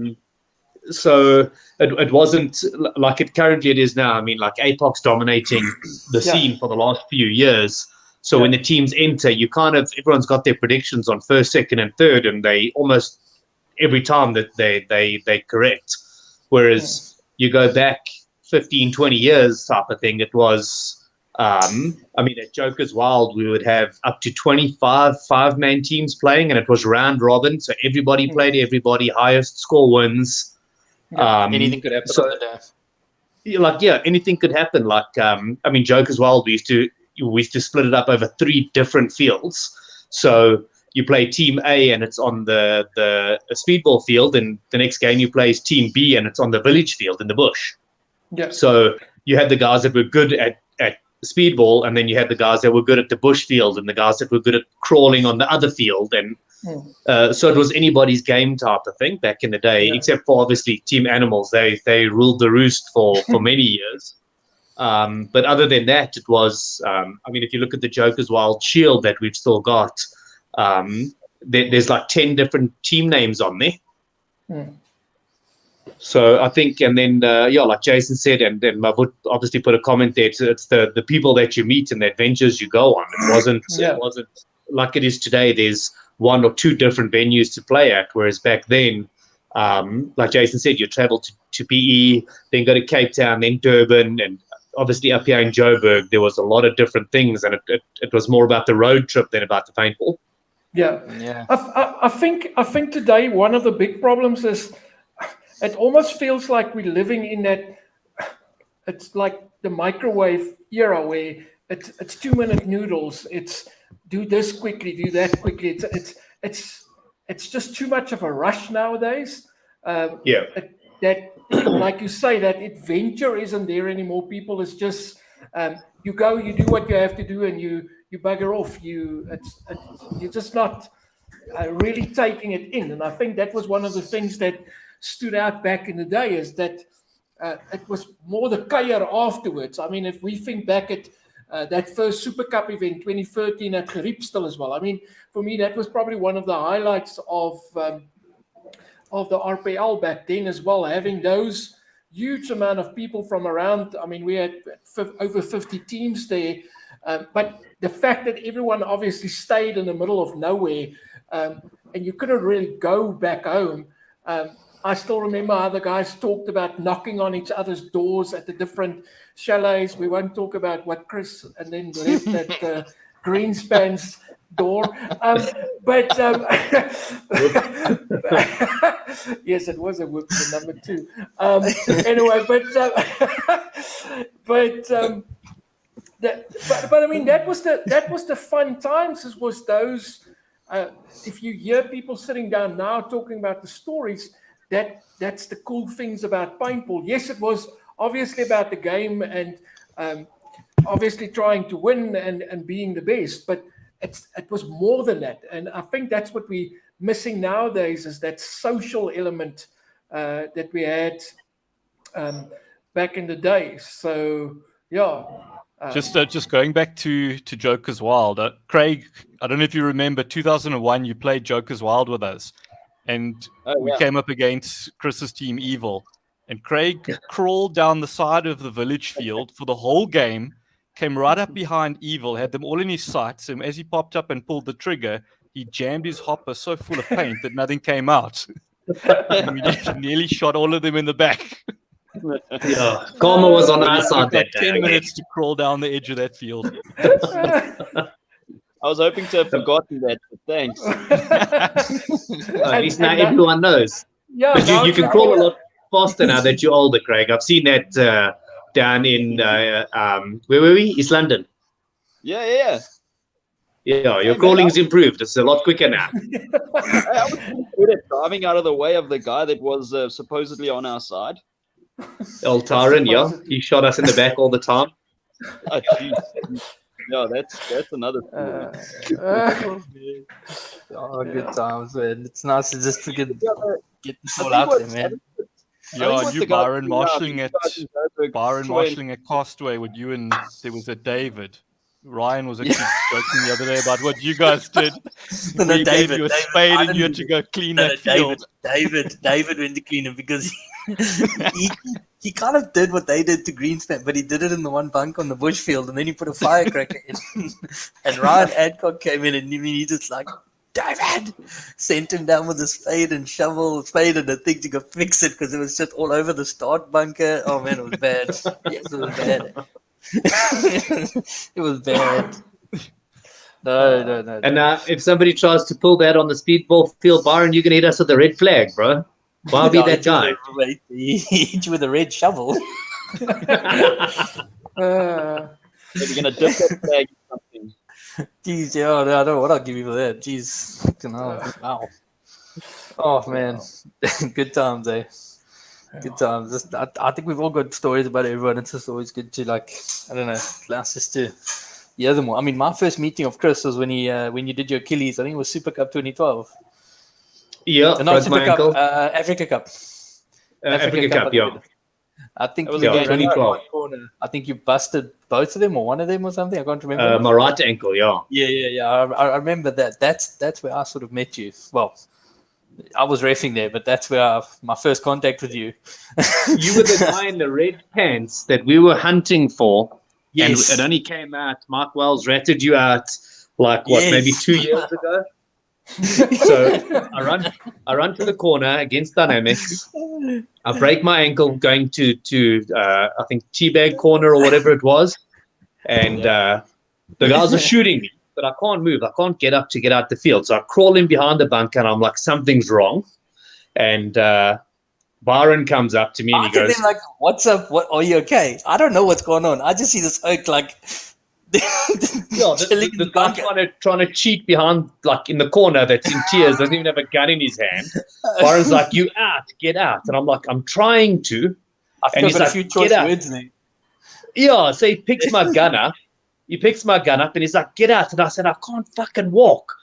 So it wasn't like it currently is now. I mean, like APOC's dominating the scene for the last few years. So when the teams enter, everyone's got their predictions on first, second, and third, and they almost every time that they correct. Whereas you go back 15, 20 years type of thing, it was. I mean, at Joker's Wild, we would have up to 25 5-man teams playing, and it was round robin. So everybody played everybody, highest score wins. Anything could happen on the day. Anything could happen. Like, I mean, Joker's Wild, we used to split it up over 3 different fields. So you play Team A, and it's on the speedball field, and the next game you play is Team B, and it's on the village field in the bush. Yeah. So you had the guys that were good at speedball, and then you had the guys that were good at the bush field, and the guys that were good at crawling on the other field, and so it was anybody's game type of thing back in the day, except for obviously Team Animals. They ruled the roost for many years, but other than that, it was I mean, if you look at the Joker's Wild Shield that we've still got, there's like 10 different team names on there. So I think, and then like Jason said, and then Mavut obviously put a comment there. It's the people that you meet and the adventures you go on. It wasn't like it is today. There's 1 or 2 different venues to play at, whereas back then, like Jason said, you travel to PE, then go to Cape Town, then Durban, and obviously up here in Joburg, there was a lot of different things, and it was more about the road trip than about the paintball. Yeah. I think today one of the big problems is. It almost feels like we're living in that. It's like the microwave era where it's 2-minute noodles. It's do this quickly, do that quickly. It's just too much of a rush nowadays. That like you say, that adventure isn't there anymore. People is just you go, you do what you have to do, and you bugger off. You're just not really taking it in. And I think that was one of the things that stood out back in the day, is that it was more the kuier afterwards. I mean, if we think back at that first Super Cup event 2013 at Geriepstel as well, I mean, for me that was probably one of the highlights of the RPL back then as well, having those huge amount of people from around. I mean, we had over 50 teams there, but the fact that everyone obviously stayed in the middle of nowhere, and you couldn't really go back home. I still remember how the guys talked about knocking on each other's doors at the different chalets. We won't talk about what Chris and then left at Greenspan's door. But yes, it was a whoop for number 2. Anyway, but I mean, that was the fun times. Was those? If you hear people sitting down now talking about the stories. That's the cool things about paintball. Yes, it was obviously about the game and obviously trying to win and being the best, but it was more than that. And I think that's what we're missing nowadays, is that social element that we had back in the day. So Yeah. Just going back to Joker's Wild, Craig. I don't know if you remember 2001. You played Joker's Wild with us, and we came up against Chris's team Evil, and Craig crawled down the side of the village field for the whole game. Came right up behind Evil, had them all in his sights, and as he popped up and pulled the trigger, he jammed his hopper so full of paint that nothing came out. And we nearly shot all of them in the back. Yeah, karma was on our side that day. 10 minutes to crawl down the edge of that field. I was hoping to have forgotten that, but thanks. At least now everyone knows. Yeah, But you can crawl a lot faster now that you're older, Craig. I've seen that down in, where were we? East London. Yeah. Yeah, your crawling's improved. It's a lot quicker now. I was pretty good at driving out of the way of the guy that was supposedly on our side. Old Tyron, yeah. He shot us in the back all the time. Oh, jeez. Yeah, that's another thing. Oh, good times, man. It's nice to just get this all out there, man. Yeah, you Byron marshalling at Castaway with you, and there was a David. Ryan was actually joking the other day about what you guys did. No, David, gave you a spade and you had to go clean that field. David went to clean it because he kind of did what they did to Greenspan, but he did it in the one bunk on the bush field, and then he put a firecracker in. And Ryan Adcock came in, and he just like, David, sent him down with a spade and a thing to go fix it because it was just all over the start bunker. Oh man, it was bad. Yes, it was bad. It was bad. No. And if somebody tries to pull that on the speedball field, Byron, you can hit us with the red flag, bro. Why be that guy? He hit you with a red shovel. Maybe gonna dip that flag or something. Jeez, yeah, I don't know what I'll give you for that. Jeez, fucking hell. Wow. Oh man, good times, eh? Good times. I think we've all got stories about everyone. It's just always good to I don't know, allows us to hear them all. I mean, my first meeting of Chris was when you did your Achilles. I think it was Super Cup 2012. Yeah, not Super Cup, Africa Cup. Africa Cup, yeah. I think it was 2012. I think you busted both of them or one of them or something. I can't remember. My right ankle, yeah. Yeah. I remember that. That's where I sort of met you. Well, I was reffing there, but that's where my first contact with you. You were the guy in the red pants that we were hunting for. Yes. And it only came out, Mark Wells ratted you out maybe 2 years ago? So I run to the corner against Dynamics. I break my ankle going to I think teabag corner or whatever it was. And the guys are shooting me. But I can't move. I can't get up to get out the field. So I crawl in behind the bunker and I'm like, something's wrong. And Byron comes up to me and he goes, like, what's up? What are you okay? I don't know what's going on. I just see this oak like the guy trying to cheat behind in the corner that's in tears, doesn't even have a gun in his hand. Byron's like, you get out. And I'm like, I'm trying to. And he's like, a few choice words there. Yeah, so he picks my gun up. He picks my gun up and he's like, get out. And I said, I can't fucking walk.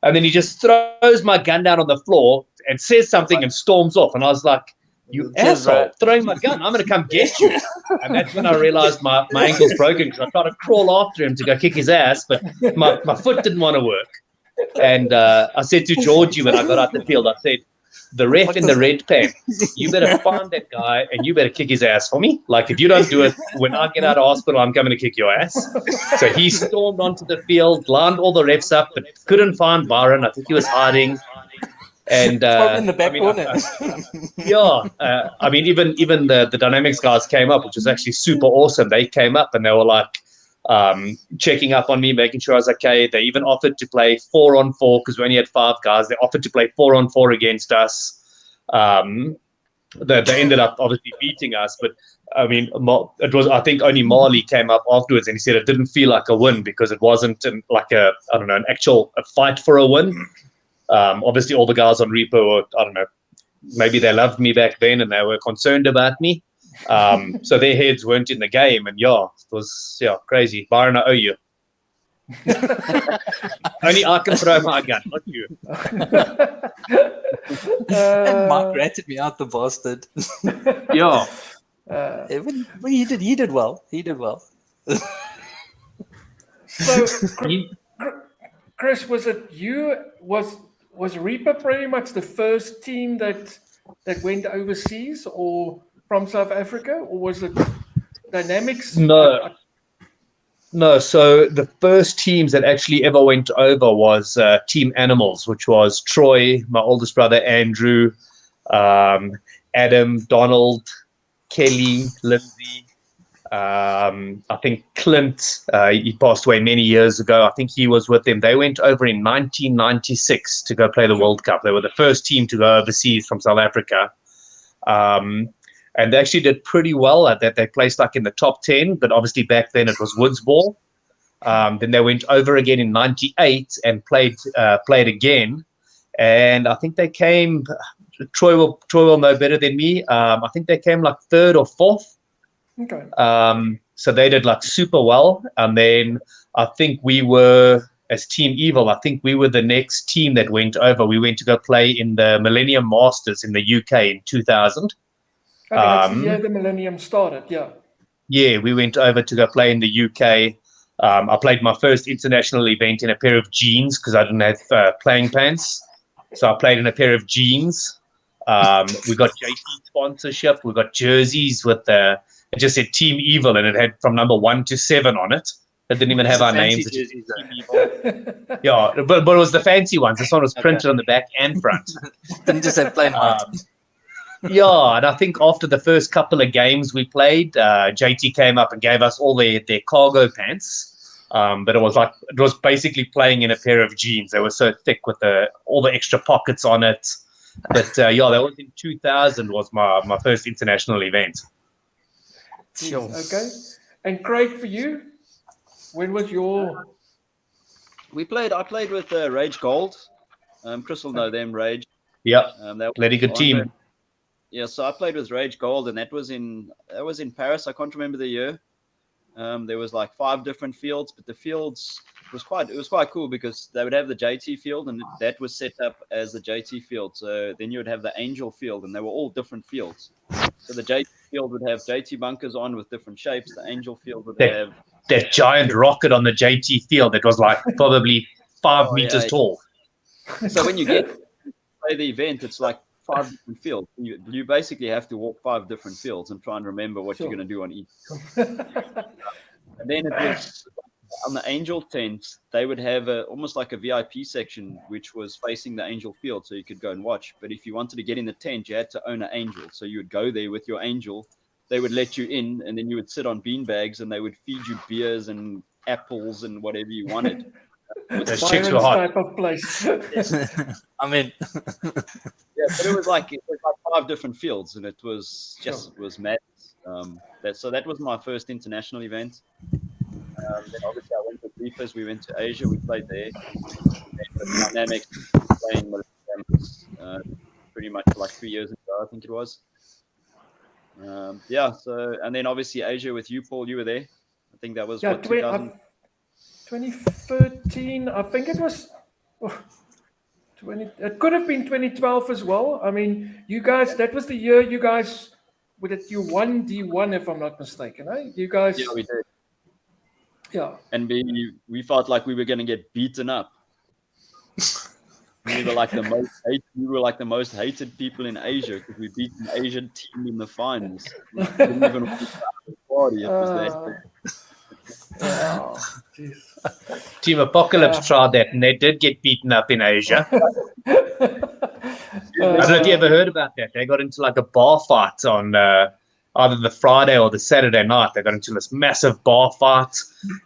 And then he just throws my gun down on the floor and says something and storms off. And I was like, you asshole, throwing my gun. I'm going to come get you. And that's when I realized my ankle's broken because I tried to crawl after him to go kick his ass, but my foot didn't want to work. And I said to Georgie when I got out the field, I said, the ref in the red pants, you better find that guy and you better kick his ass for me. Like, if you don't do it, when I get out of hospital, I'm coming to kick your ass. So he stormed onto the field, lined all the refs up, but couldn't find Byron. I think he was hiding. And in the back corner. I mean, even the Dynamics guys came up, which was actually super awesome. They came up and they were like checking up on me, making sure I was okay. They even offered to play 4-on-4 because we only had 5 guys. They offered to play 4-on-4 against us. They ended up obviously beating us, but I mean, it was, I think only Marley came up afterwards and he said it didn't feel like a win because it wasn't an actual fight for a win. Obviously all the guys on Repo were, I don't know, maybe they loved me back then and they were concerned about me. So their heads weren't in the game, and it was crazy. Byron, I owe you. Only I can throw my gun, not you. And Mark ratted me out, the bastard. Yeah. He did well. He did well. So, Chris, was it you? Was Reaper pretty much the first team that went overseas or from South Africa, or was it Dynamics? No. So the first teams that actually ever went over was Team Animals, which was Troy, my oldest brother Andrew, Adam, Donald, Kelly, Lindsay. I think Clint, he passed away many years ago. I think he was with them. They went over in 1996 to go play the World Cup. They were the first team to go overseas from South Africa. And they actually did pretty well at that. They placed like in the top 10, but obviously back then it was Woods ball. Then they went over again in 98 and played again. And I think they came, Troy will know better than me. I think they came like third or fourth. Okay. So they did like super well. And then I think we were, as Team Evil, I think we were the next team that went over. We went to go play in the Millennium Masters in the UK in 2000. Okay, that's the year the Millennium started, yeah. Yeah, we went over to go play in the UK. I played my first international event in a pair of jeans because I didn't have playing pants. So I played in a pair of jeans. We got JT sponsorship. We got jerseys with it just said Team Evil, and it had from number 1 to 7 on it. It didn't even have our names. Jerseys, Team Evil. Yeah, but it was the fancy ones. This one was printed on the back and front. Didn't just have plain white. Yeah, and I think after the first couple of games we played, JT came up and gave us all their cargo pants. But it was basically playing in a pair of jeans. They were so thick with all the extra pockets on it. But that was in 2000 was my first international event. Sure. Okay. And Craig, for you, when was your? I played with Rage Gold. Chris will know them, Rage. Yeah, that bloody good team. Yeah, so I played with Rage Gold, and that was in Paris. I can't remember the year. There was like 5 different fields, but the fields was quite cool because they would have the JT field, and that was set up as the JT field. So then you would have the Angel field, and they were all different fields. So the JT field would have JT bunkers on with different shapes. The Angel field would have that giant rocket on the JT field that was like probably 5 meters tall. So when you get to play the event, it's like 5 different fields. You basically have to walk 5 different fields and try and remember what you're going to do on each. And then it was on the Angel tent, they would have almost like a VIP section, which was facing the Angel field, so you could go and watch. But if you wanted to get in the tent, you had to own an Angel. So you would go there with your Angel. They would let you in, and then you would sit on bean bags, and they would feed you beers and apples and whatever you wanted. Those chicks were hot. Type of place. I mean, yeah, but it was like 5 different fields, and it was just it was mad. So that was my first international event. Then obviously I went to Reefers. We went to Asia. We played there. And Dynamics playing pretty much like 3 years ago, I think it was. So and then obviously Asia with you, Paul. You were there. I think that was 2013. I think it was. It could have been 2012 as well. I mean, you guys. That was the year you guys. You won D1, if I'm not mistaken. Eh? You guys. Yeah, we did. Yeah. And we felt like we were going to get beaten up. We were like the most hated people in Asia because we beat an Asian team in the finals. We didn't even win the party. It was that. Team Apocalypse tried that, and they did get beaten up in Asia. I don't know if you ever heard about that. They got into like a bar fight on either the Friday or the Saturday night. They got into this massive bar fight.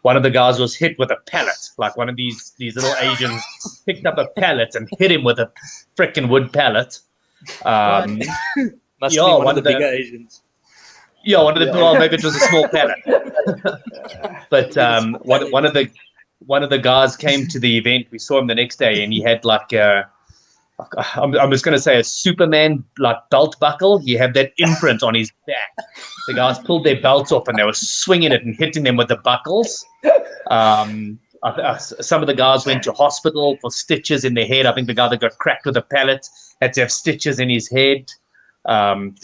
One of the guys was hit with a pallet. Like one of these little Asians picked up a pallet and hit him with a freaking wood pallet. must be one of the bigger Asians. Yeah, well, maybe it was a small pallet. But one of the guys came to the event. We saw him the next day, and he had like I'm just going to say a Superman like belt buckle. He had that imprint on his back. The guys pulled their belts off and they were swinging it and hitting them with the buckles. Some of the guys went to hospital for stitches in their head. I think the guy that got cracked with a pallet had to have stitches in his head. It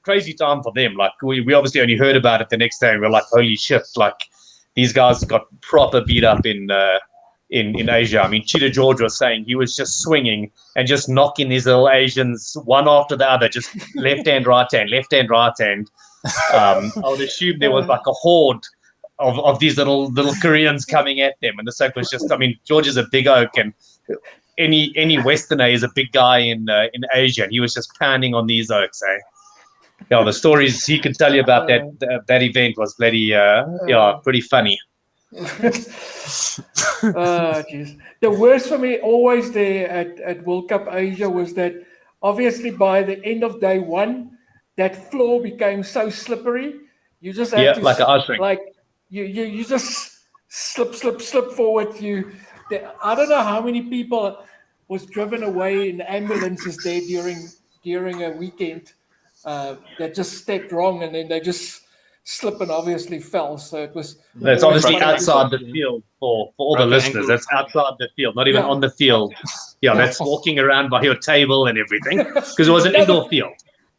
crazy time for them. Like we obviously only heard about it the next day, and we're like, holy shit! Like these guys got proper beat up in Asia. I mean, Cheetah George was saying he was just swinging and just knocking these little Asians one after the other, just left hand, right hand, left hand, right hand. I would assume there was like a horde of these little Koreans coming at them, and the oak was just. I mean, George is a big oak, and any Westerner is a big guy in Asia, and he was just pounding on these oaks. Yeah, the stories he can tell you about that event was bloody pretty funny. Geez. The worst for me always there at World Cup Asia was that obviously by the end of day one, that floor became so slippery. You just had to like an ice rink. Like you just slip forward. I don't know how many people was driven away in ambulances there during a weekend that just stepped wrong, and then they just slipped and obviously fell. So it was. That's obviously outside the field for all the listeners. That's outside the field, not even on the field. Yeah, that's walking around by your table and everything, because it was an indoor field.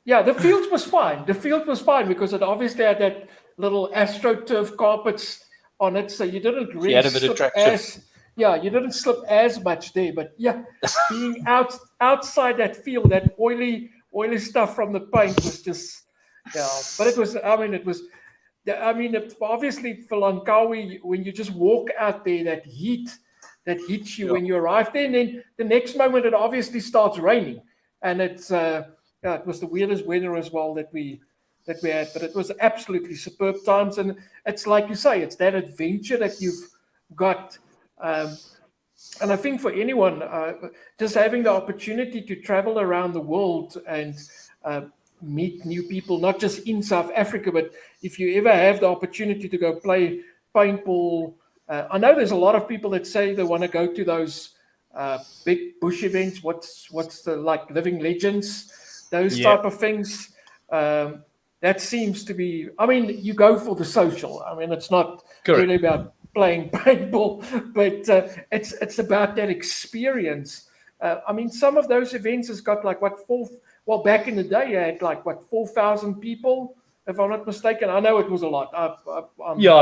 Yeah, the field was fine. The field was fine because it obviously had that little AstroTurf carpets on it, so you didn't really had a bit of traction. You didn't slip as much there. But yeah, being outside that field, that oily stuff from the paint was just But it was. Obviously for Langkawi, when you just walk out there, that heat that hits you when you arrive there, and then the next moment it obviously starts raining, and it's. It was the weirdest weather as well that we had, but it was absolutely superb times. And it's like you say, it's that adventure that you've got. And I think for anyone, just having the opportunity to travel around the world and meet new people, not just in South Africa, but if you ever have the opportunity to go play paintball, I know there's a lot of people that say they want to go to those big bush events. What's the like Living Legends? Those type of things, that seems to be. I mean, you go for the social. I mean, it's not really about playing paintball, but it's about that experience. I mean, some of those events has got like back in the day, you had like 4,000 people, if I'm not mistaken. I know it was a lot. I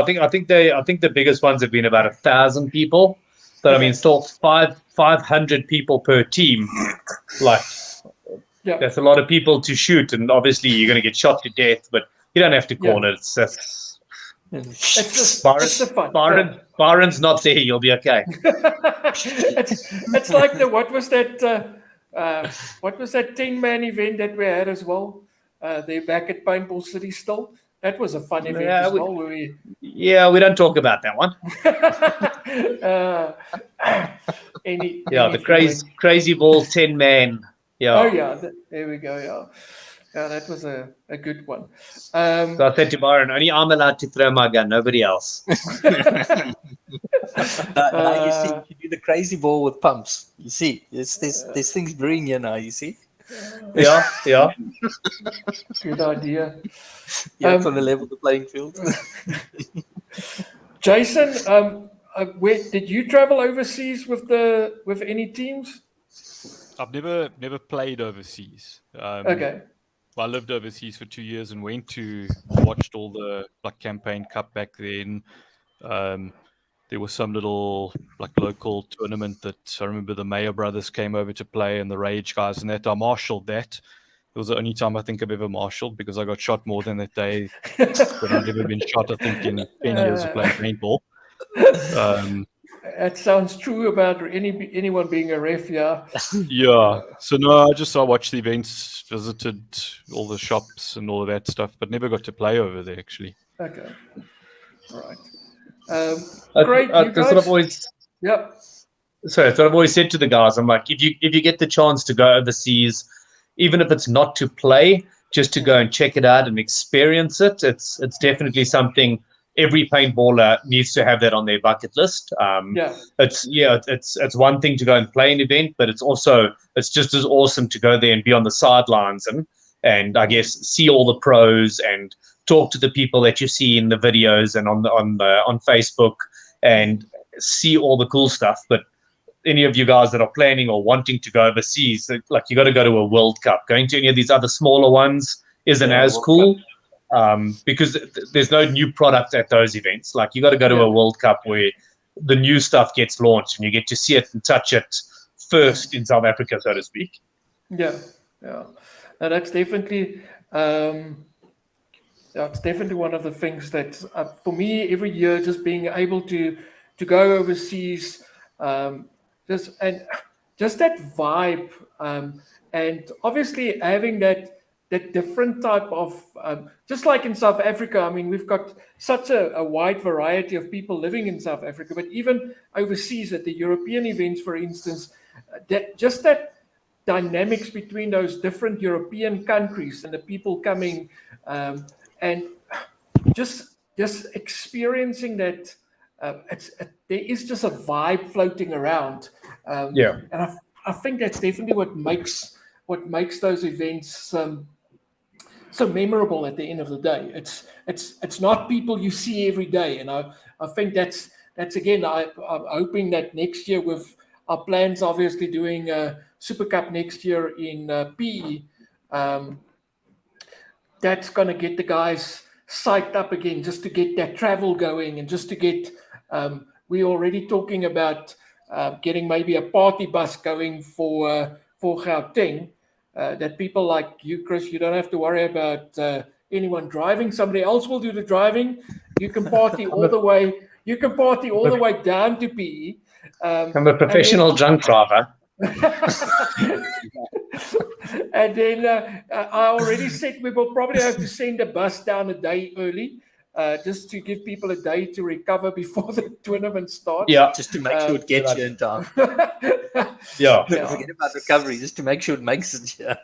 think the biggest ones have been about 1,000 people. But I mean, still 500 people per team, like. Yeah. That's a lot of people to shoot, and obviously you're going to get shot to death, but you don't have to call it. It's just fun. Byron's not there, you'll be okay. it's like what was that 10-man event that we had as well? They're back at Paintball City still. That was a fun event as well. We don't talk about that one. The crazy ball 10-man. Yeah. There we go. Yeah, that was a good one. So I said to Byron, only I'm allowed to throw my gun, nobody else. Now you see, you do the crazy ball with pumps. You see, there's things brewing here now. You see. Yeah. Good idea. On the level of the playing field. Jason, did you travel overseas with any teams? I've never played overseas. Okay. I lived overseas for 2 years and watched all the campaign cup back then. There was some little local tournament that I remember the Mayer brothers came over to play, and the Rage guys and that. I marshaled that. It was the only time I think I've ever marshaled because I got shot more than that day. But I've never been shot, I think, in 10 years of playing paintball. That sounds true about anyone being a ref, yeah. Yeah. So no, I watched the events, visited all the shops and all of that stuff, but never got to play over there actually. Okay. All right. Great. That's what I've always. Yep. Sorry, that's what I've always said to the guys. I'm like, if you get the chance to go overseas, even if it's not to play, just to go and check it out and experience it, it's definitely something. Every paintballer needs to have that on their bucket list. It's one thing to go and play an event, but it's just as awesome to go there and be on the sidelines and I guess see all the pros and talk to the people that you see in the videos and on Facebook and see all the cool stuff. But any of you guys that are planning or wanting to go overseas, like you got to go to a World Cup. Going to any of these other smaller ones, isn't as cool. Because there's no new product at those events. Like you got to go to a World Cup where the new stuff gets launched and you get to see it and touch it first in South Africa, so to speak. Yeah. Now, that's definitely it's definitely one of the things that for me every year, just being able to go overseas, just that vibe, and obviously having that different type of, just like in South Africa, I mean, we've got such a wide variety of people living in South Africa, but even overseas at the European events, for instance, that dynamics between those different European countries and the people coming, and just experiencing that, there is just a vibe floating around. And I think that's definitely what makes those events so memorable at the end of the day. It's not people you see every day, and I think that's again, I'm hoping that next year, with our plans obviously doing Super Cup next year in PE, that's going to get the guys psyched up again, just to get that travel going, and just to get we're already talking about getting maybe a party bus going for Gauteng. That people like you, Chris, you don't have to worry about anyone driving. Somebody else will do the driving. You can party all the way. You can party all the way down to PE. I'm a professional drunk driver. And then I already said we will probably have to send a bus down a day early, just to give people a day to recover before the tournament starts. Yeah, just to make sure it gets you in time. Don't forget about recovery, just to make sure it makes it here.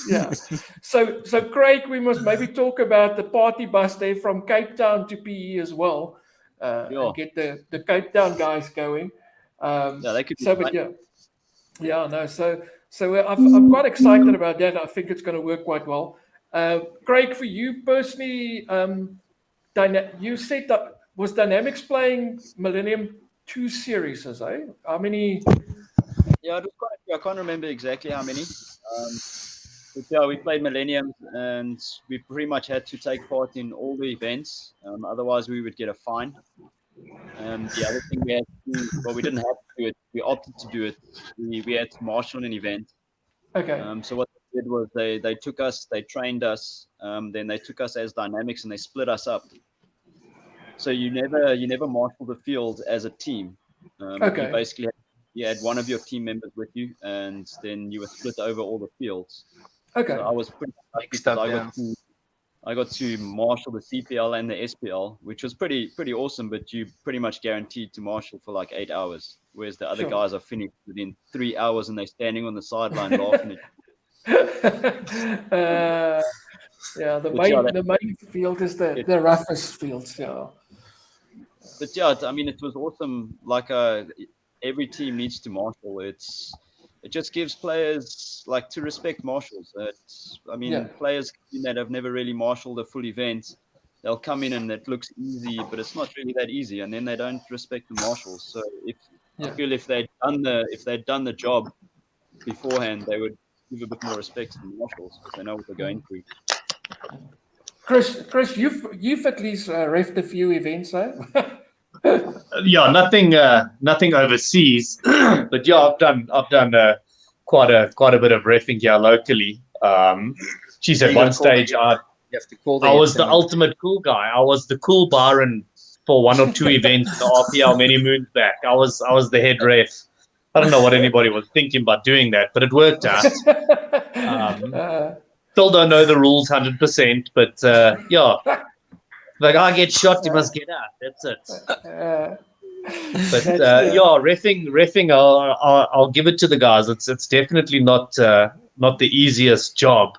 Yeah. So Craig, we must maybe talk about the party bus there from Cape Town to PE as well, and get the Cape Town guys going. They could be So I'm quite excited about that. I think it's going to work quite well. Craig, for you personally, you said that was Dynamics playing Millennium 2 series, eh? How many? Yeah, it was quite a few. I can't remember exactly how many. But yeah, we played Millennium, and we pretty much had to take part in all the events. Otherwise, we would get a fine. The other thing we had to do, well, we didn't have to do it. We opted to do it. We had to marshal an event. Okay. So what they did was they took us, they trained us, then they took us as Dynamics and they split us up. So you never marshal the field as a team. Okay. You basically had one of your team members with you, and then you were split over all the fields. Okay. So I was pretty lucky because I got to marshal the CPL and the SPL, which was pretty awesome, but you pretty much guaranteed to marshal for like 8 hours, whereas the other guys are finished within 3 hours and they're standing on the sideline laughing at the main field is the roughest fields. Yeah. But yeah, I mean, it was awesome. Like every team needs to marshal. It just gives players like to respect marshals. Players that have never really marshaled a full event, they'll come in and it looks easy, but it's not really that easy, and then they don't respect the marshals. So I feel if they'd done the job beforehand, they would give a bit more respect to the marshals because they know what they're going through. Chris, you've at least reffed a few events, eh? Nothing overseas, but yeah, I've done quite a bit of reffing here locally. At one stage I was the ultimate cool guy. I was the cool Byron for one or two events in the RPL many moons back. I was the head ref. I don't know what anybody was thinking about doing that, but it worked out. Still don't know the rules 100%, but like I get shot, you must get out. That's it. But reffing, I'll give it to the guys. It's definitely not the easiest job.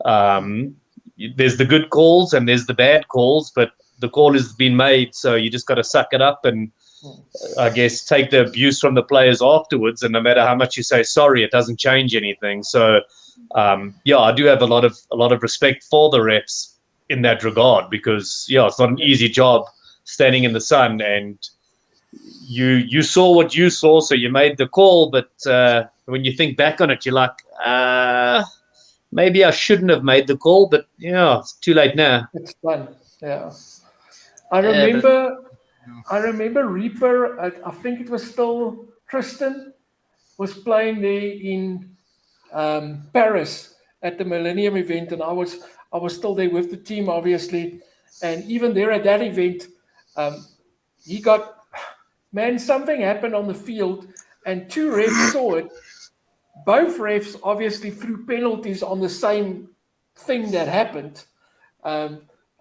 There's the good calls and there's the bad calls, but the call has been made, so you just got to suck it up and I guess take the abuse from the players afterwards. And no matter how much you say sorry, it doesn't change anything. So I do have a lot of respect for the refs in that regard, because it's not an easy job standing in the sun, and you saw what you saw, so you made the call, but when you think back on it, you're like, maybe I shouldn't have made the call, but yeah, it's too late now. It's done. Yeah. I remember Reaper, I think it was still Tristan, was playing there in Paris at the Millennium event, and I was still there with the team, obviously. And even there at that event, he got, man, something happened on the field, and two refs saw it. Both refs obviously threw penalties on the same thing that happened.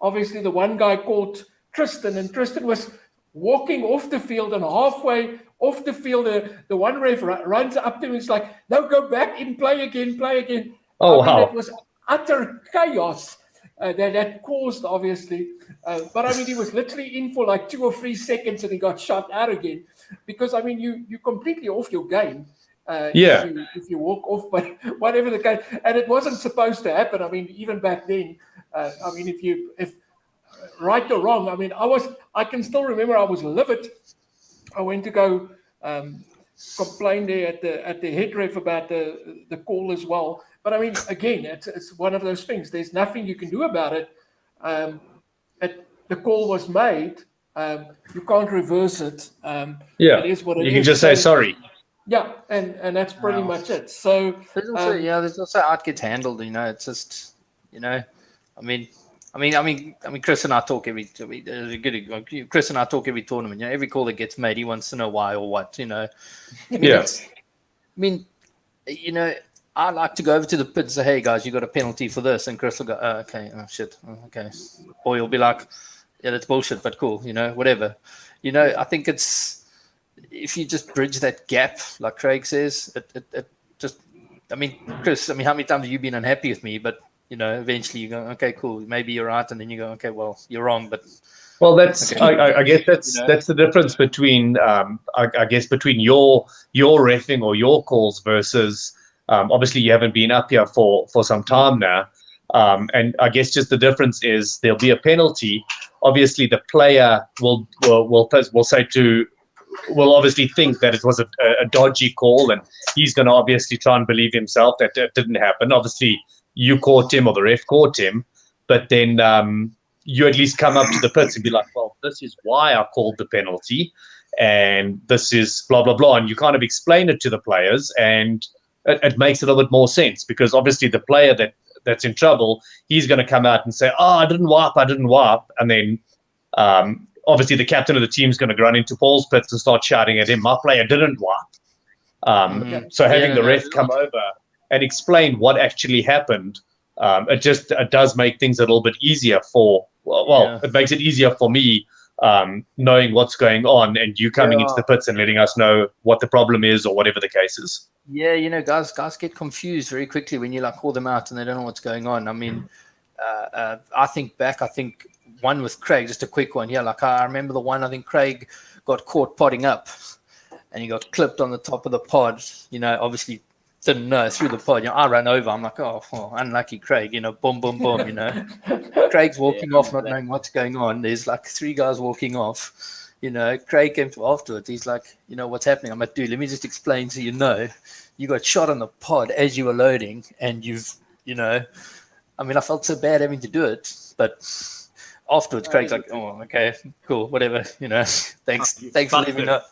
Obviously, the one guy called Tristan, and Tristan was walking off the field, and halfway off the field, the one ref runs up to him. He's like, "No, go back in, play again." Oh, wow. It was utter chaos that caused, obviously. But I mean, he was literally in for like 2 or 3 seconds, and he got shut out again. Because I mean, you're completely off your game. If you walk off, but whatever the case, and it wasn't supposed to happen. I mean, even back then, I mean, if right or wrong, I mean, I can still remember I was livid. I went to go complain there at the head ref about the call as well. But I mean, again, it's one of those things. There's nothing you can do about it. The call was made. You can't reverse it. It is what it is. You can just say sorry. Yeah, and that's pretty much it. So there's also how it gets handled. You know, it's just, you know, I mean, Chris and I talk Chris and I talk every tournament. You know, every call that gets made, he wants to know why or what. You know, I mean, you know, I like to go over to the pit and say, "Hey guys, you got a penalty for this," and Chris will go, "Oh, okay, oh shit, oh, okay," or he'll be like, "Yeah, that's bullshit, but cool," you know, whatever. You know, I think it's, if you just bridge that gap, like Craig says, it just, I mean, Chris, I mean, how many times have you been unhappy with me? But, you know, eventually you go, okay, cool, maybe you're right. And then you go, okay, well, you're wrong. But well, that's, okay. I guess that's, you know, that's the difference between, I guess, between your reffing or your calls versus, obviously you haven't been up here for some time now. And I guess just the difference is there'll be a penalty. Obviously the player will say will obviously think that it was a dodgy call, and he's going to obviously try and believe himself that it didn't happen. Obviously, you caught him or the ref caught him, but then you at least come up to the pits and be like, well, this is why I called the penalty, and this is blah, blah, blah. And you kind of explain it to the players, and it makes a little bit more sense, because obviously the player that's in trouble, he's going to come out and say, oh, I didn't wipe. And then obviously the captain of the team is going to run into Paul's pits and start shouting at him, my player didn't wipe. So having the ref come over and explain what actually happened, it does make things a little bit easier it makes it easier for me knowing what's going on, and you coming into the pits and letting us know what the problem is or whatever the case is. Yeah, you know, guys get confused very quickly when you like call them out and they don't know what's going on. I mean, I think one with Craig, just a quick one. Yeah, like I remember the one, I think Craig got caught podding up and he got clipped on the top of the pod. You know, obviously didn't know through the pod. You know, I ran over. I'm like, oh, unlucky Craig. You know, boom, boom, boom. You know, Craig's walking off, not knowing what's going on. There's like 3 guys walking off. You know, Craig came to afterwards. He's like, you know, what's happening? I'm like, dude, let me just explain so you know. You got shot on the pod as you were loading, and you know, I mean, I felt so bad having to do it, but afterwards, Craig's like, oh, okay, cool, whatever, you know, thanks for letting me know.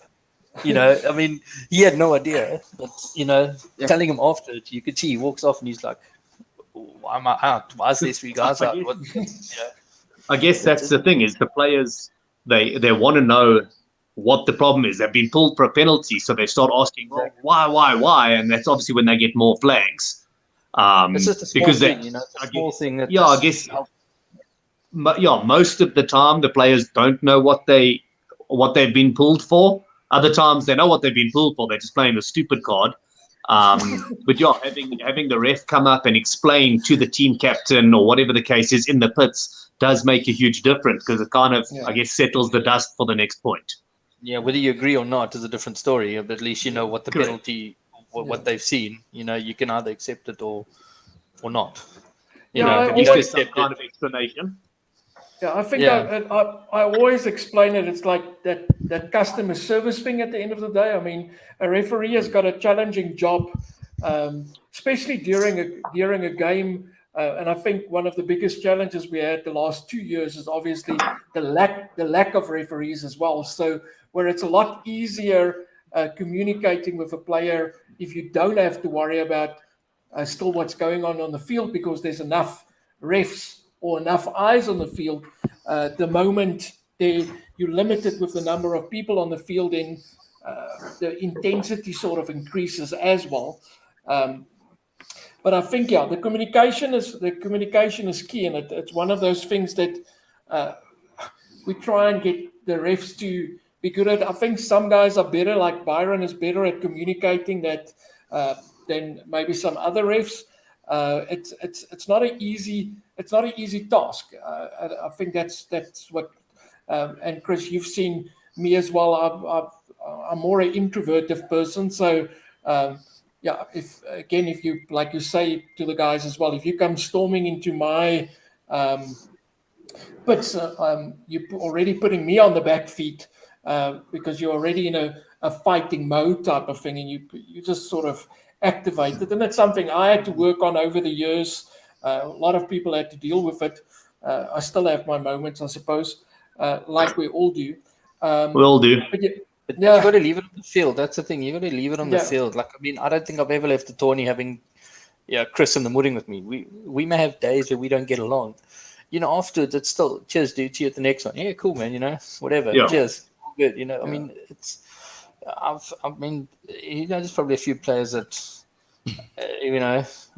You know, I mean, he had no idea, but, you know, telling him afterwards, you could see he walks off and he's like, why am I out? Why is there 3 guys out? What, you know? I guess that's the thing, is the players, they want to know what the problem is. They've been pulled for a penalty, so they start asking, well, why? And that's obviously when they get more flags. It's just a small thing, you know, it's a small thing. I guess... most of the time the players don't know what they've been pulled for. Other times they know what they've been pulled for. They're just playing a stupid card. But having the ref come up and explain to the team captain or whatever the case is in the pits does make a huge difference, because it kind of, I guess, settles the dust for the next point. Yeah, whether you agree or not is a different story. But at least you know what the penalty, what they've seen. You know, you can either accept it or not. You know, at least there's some kind of explanation. Yeah, I think I always explain it. It's like that customer service thing at the end of the day. I mean, a referee has got a challenging job especially during a game. And I think one of the biggest challenges we had the last 2 years is obviously the lack of referees as well. So where it's a lot easier communicating with a player if you don't have to worry about still what's going on the field because there's enough refs or enough eyes on the field. The moment you're limited with the number of people on the field, then the intensity sort of increases as well. But I think, the communication is key, and it's one of those things that we try and get the refs to be good at. I think some guys are better, like Byron is better at communicating that than maybe some other refs. It's not an easy task. I think that's what. And Chris, you've seen me as well. I'm more an introverted person, so. If you, like you say to the guys as well, if you come storming into my pits, you're already putting me on the back feet because you're already in a fighting mode type of thing, and you just sort of activate it. And that's something I had to work on over the years. A lot of people had to deal with it. I still have my moments, I suppose, like we all do. We all do. But you got to leave it on the field. That's the thing. You got to leave it on the field. Like, I mean, I don't think I've ever left the tourney having, Chris in the mudding with me. We may have days where we don't get along. Afterwards, it's still, cheers, dude, see you at the next one. Yeah, cool, man, whatever. Yeah. Cheers. Good, I mean, there's probably a few players that,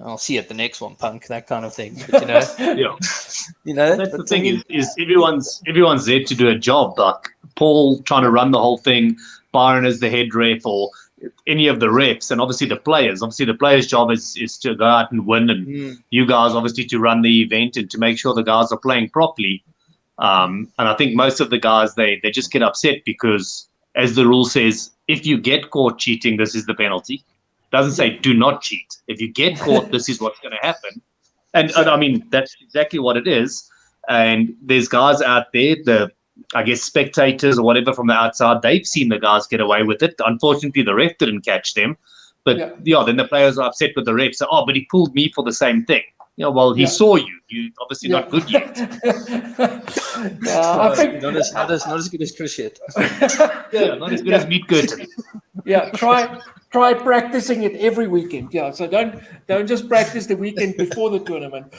I'll see you at the next one, punk, that kind of thing. But, That's the thing is everyone's there to do a job. Like Paul trying to run the whole thing, Byron as the head ref, or any of the refs, and obviously the players. Obviously the players' job is to go out and win, and you guys obviously to run the event and to make sure the guys are playing properly. And I think most of the guys, they just get upset because, as the rule says, if you get caught cheating, this is the penalty. It doesn't say do not cheat. If you get caught, this is what's going to happen. And I mean, that's exactly what it is. And there's guys out there, I guess spectators or whatever from the outside, they've seen the guys get away with it. Unfortunately, the ref didn't catch them. But then the players are upset with the ref. So, but he pulled me for the same thing. He saw you. You're obviously not good yet. I think not as good as Chris yet. Not as good as Meat Curtain. Try practicing it every weekend. So don't just practice the weekend before the tournament.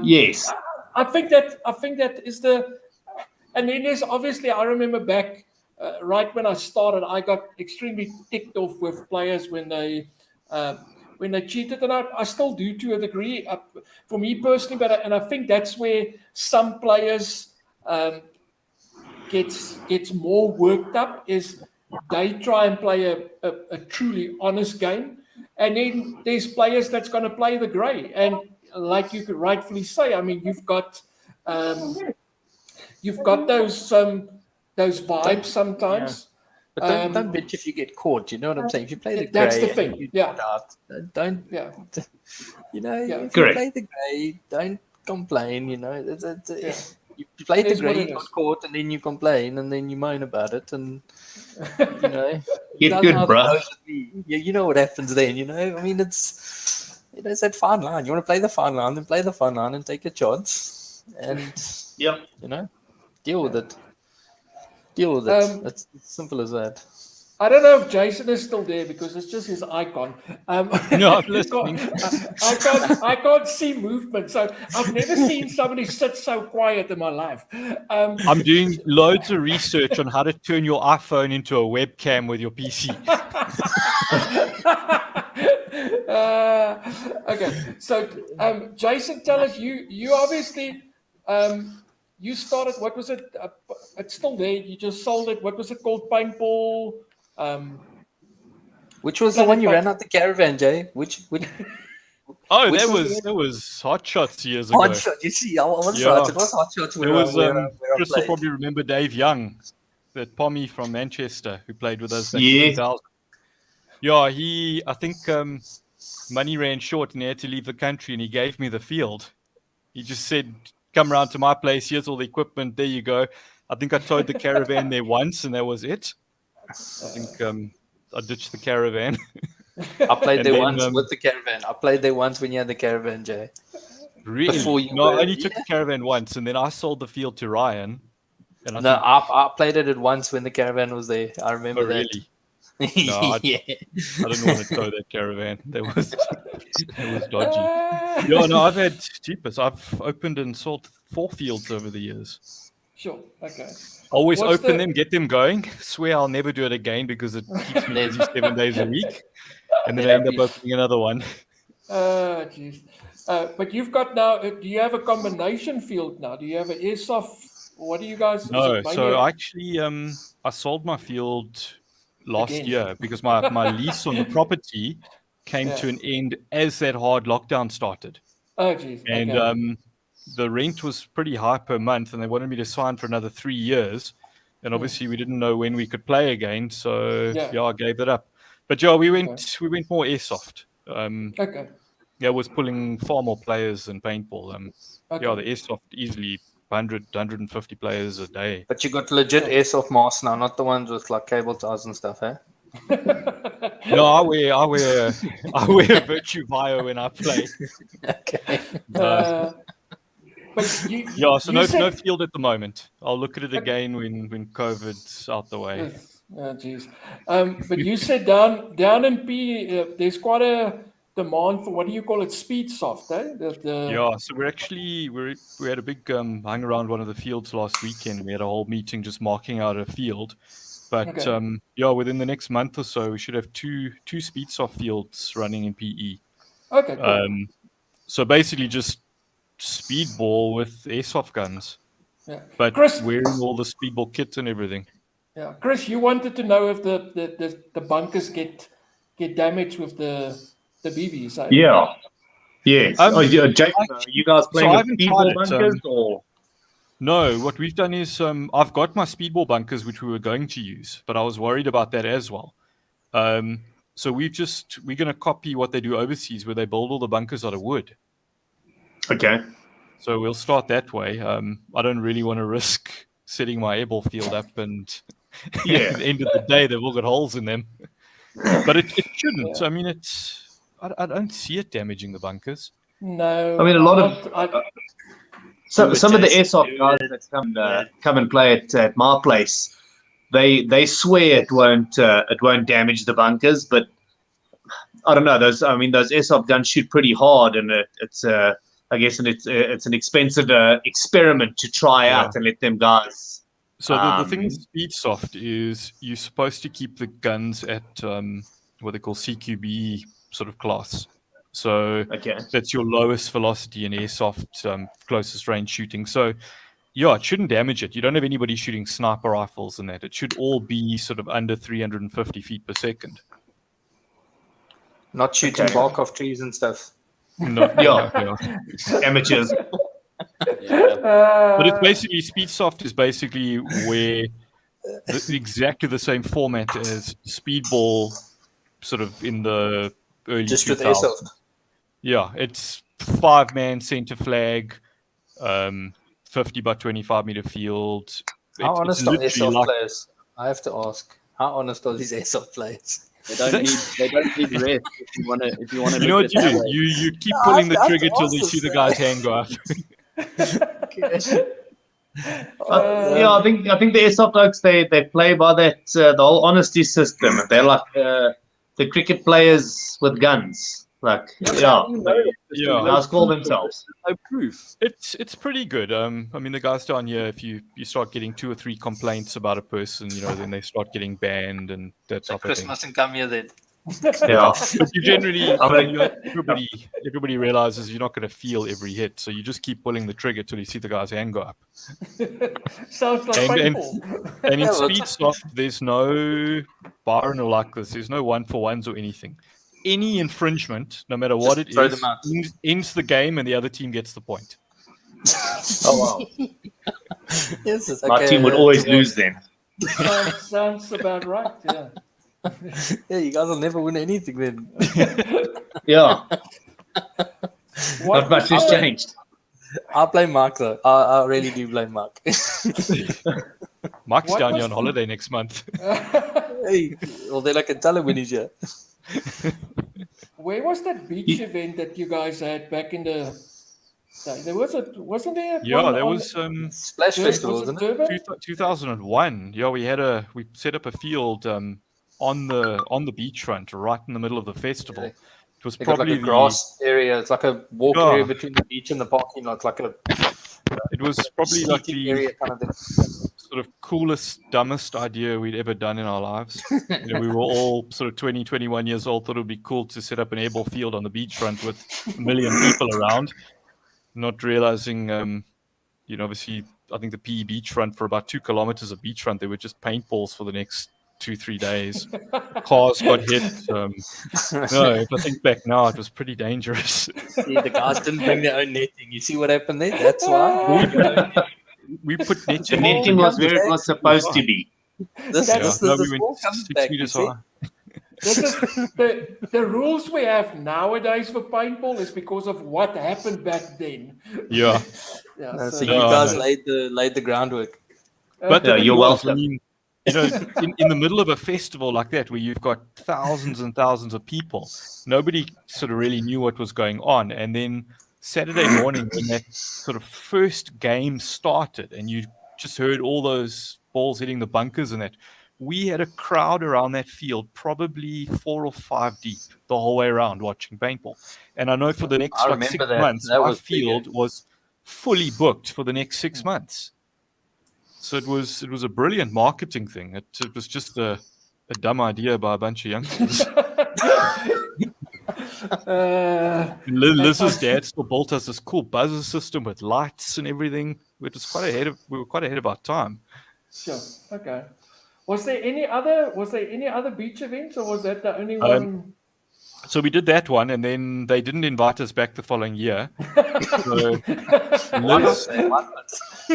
Yes. I think that is the. And then there's obviously, I remember back right when I started, I got extremely ticked off with players when they cheated, and I still do to a degree, for me personally. And I think that's where some players gets more worked up, is they try and play a truly honest game, and then there's players that's going to play the grey. And like you could rightfully say, I mean, you've got those vibes sometimes. But don't bitch if you get caught. You know what I'm saying? If you play the grey, that's the thing. Don't. If you play the grey, don't complain. You play the grey, you got caught, and then you complain, and then you moan about it, and get good, bro. You know what happens then. I mean, it's that fine line. You want to play the fine line, then play the fine line and take a chance, and deal with it. It's simple as that. I don't know if Jason is still there because it's just his icon. No, I'm listening. I can't see movement, so I've never seen somebody sit so quiet in my life. I'm doing loads of research on how to turn your iPhone into a webcam with your PC. Okay, so Jason, tell us, you obviously. You started, what was it? It's still there. You just sold it. What was it called? Paintball. Which was the one you ran out the caravan, Jay? Which Oh, that was Hot Shots years ago. Hot Shot. You see, I was right. It was Hot Shots. Chris will probably remember Dave Young, that Pommy from Manchester who played with us. Yeah, I think money ran short and he had to leave the country, and he gave me the field. He just said, come around to my place, here's all the equipment, there you go. I think I towed the caravan there once, and that was it. I think I ditched the caravan. I played And there then, once with the caravan. I played there once when you had the caravan, Jay. Really? Before you No, I were- only took the caravan once, and then I sold the field to Ryan. And I No, think, I played it once when the caravan was there. I remember oh, that. really? No, I didn't want to tow that caravan. It was dodgy. Yeah, no, I've had cheapest. I've opened and sold 4 fields over the years. Sure. Okay. Always What's open the- them, get them going. Swear I'll never do it again because it keeps me busy 7 days a week. And then I end up opening another one. Jeez. But you've got now, do you have a combination field now? Do you have an airsoft? What do you guys? No, so actually, I sold my field last Again. year because my lease on the property came to an end as that hard lockdown started. Oh, geez. And Okay. the rent was pretty high per month, and they wanted me to sign for another 3 years. And obviously, we didn't know when we could play again, so Yeah. I gave it up. But yeah, we went more airsoft. Okay. Yeah, was pulling far more players than paintball. Okay. Yeah, the airsoft easily 100, 150 players a day. But you got legit airsoft masks now, not the ones with like cable ties and stuff, eh? No, I wear a Virtue Bio when I play. Okay. But you, Yeah, so you no said- field at the moment. I'll look at it again when COVID's out the way. Oh, geez. But you said down in P, there's quite a demand for, what do you call it, speed soft, eh? Yeah, so we had a big hang around one of the fields last weekend. We had a whole meeting just marking out a field. But Okay. within the next month or so, we should have two speed soft fields running in PE. Okay, cool. So basically just speedball with airsoft guns, Yeah. but Chris- wearing all the speedball kits and everything. Yeah, Chris, you wanted to know if the bunkers get damaged with the BBs. Eh? Yeah. Yes. Jake, you guys playing I with haven't speedball tried it, bunkers or? No, what we've done is I've got my speedball bunkers, which we were going to use, but I was worried about that as well. So we're going to copy what they do overseas, where they build all the bunkers out of wood. Okay. So we'll start that way. I don't really want to risk setting my airball field up and at the end of the day, they've all got holes in them. But it shouldn't. Yeah. I mean, I don't see it damaging the bunkers. No. I mean, a lot of some of the airsoft guys that come and play at my place, they swear it won't damage the bunkers, but I don't know. Those airsoft guns shoot pretty hard, and it's an expensive experiment to try out and let them guys. So the thing with speed soft is you're supposed to keep the guns at what they call CQB sort of class. So that's your lowest velocity in airsoft, closest range shooting. So yeah, it shouldn't damage it. You don't have anybody shooting sniper rifles and that. It should all be sort of under 350 feet per second. Not shooting bark off trees and stuff. No, Amateurs. But it's basically Speedsoft is basically where exactly the same format as Speedball, sort of in the early just 2000s. with airsoft. Yeah, it's 5-man center flag, 50 by 25 meter field. How honest are literally airsoft like- players? I have to ask. How honest are these airsoft players? They don't need rest if you want to. You know what you do? You keep pulling the trigger till you see the guy's hand go up. I think the airsoft folks they play by that the whole honesty system. They're like the cricket players with guns. Like guys call themselves. No proof. It's pretty good. I mean, the guys down here, if you start getting 2 or 3 complaints about a person, then they start getting banned and that type of Chris thing. mustn't come here then. Yeah. But you generally, everybody realizes you're not going to feel every hit, so you just keep pulling the trigger till you see the guy's hand go up. Sounds like And paintball. in Speedsoft, there's no Byron or like this. There's no 1-for-1s or anything. Any infringement, no matter what it throw is, them out. ends the game and the other team gets the point. Oh wow. Yes, it's My like team would always lose then. Sounds about right. Yeah. Yeah, you guys will never win anything then. Yeah. What Not much has changed. I blame Mark though. I really do blame Mark. Mark's What down was here on the- holiday next month. Hey, well, they're like a teller when he's here. Where was that beach event that you guys had back in the? There wasn't there? Yeah, there was Splash Festival, Was it wasn't it? Durban? 2001. Yeah, we set up a field on the beachfront, right in the middle of the festival. It was They got probably like a grass area. It's like a walk Yeah. area between the beach and the parking lot. Like a it was probably like seating the area kind of thing. sort of coolest, dumbest idea we'd ever done in our lives. We were all sort of 20, 21 years old, thought it would be cool to set up an airball field on the beachfront with 1 million people around, not realizing, obviously, I think the PE beachfront, for about 2 kilometers of beachfront, they were just paintballs for the next 2-3 days. Cars got hit. No, if I think back now, it was pretty dangerous. See, the guys didn't bring their own netting. You see what happened there? That's why. We put netting. The netting was where it was supposed to be. This we all went comes 6 back. You meters see? high. This is the rules we have nowadays for paintball is because of what happened back then. Yeah. Yeah, So you guys laid the groundwork. But the thing you're was, welcome. I mean, in the middle of a festival like that, where you've got thousands and thousands of people, nobody sort of really knew what was going on. And then Saturday morning, when that sort of first game started, and you just heard all those balls hitting the bunkers and that, we had a crowd around that field, probably 4 or 5 deep, the whole way around watching paintball. And I know for the next 6 months, That my was big, field was fully booked for the next 6 months. So it was a brilliant marketing thing. It was just a dumb idea by a bunch of youngsters. Liz's dad still built us this cool buzzer system with lights and everything. We were quite ahead of our time. Sure. Okay. Was there any other beach events, or was that the only one? So we did that one, and then they didn't invite us back the following year. So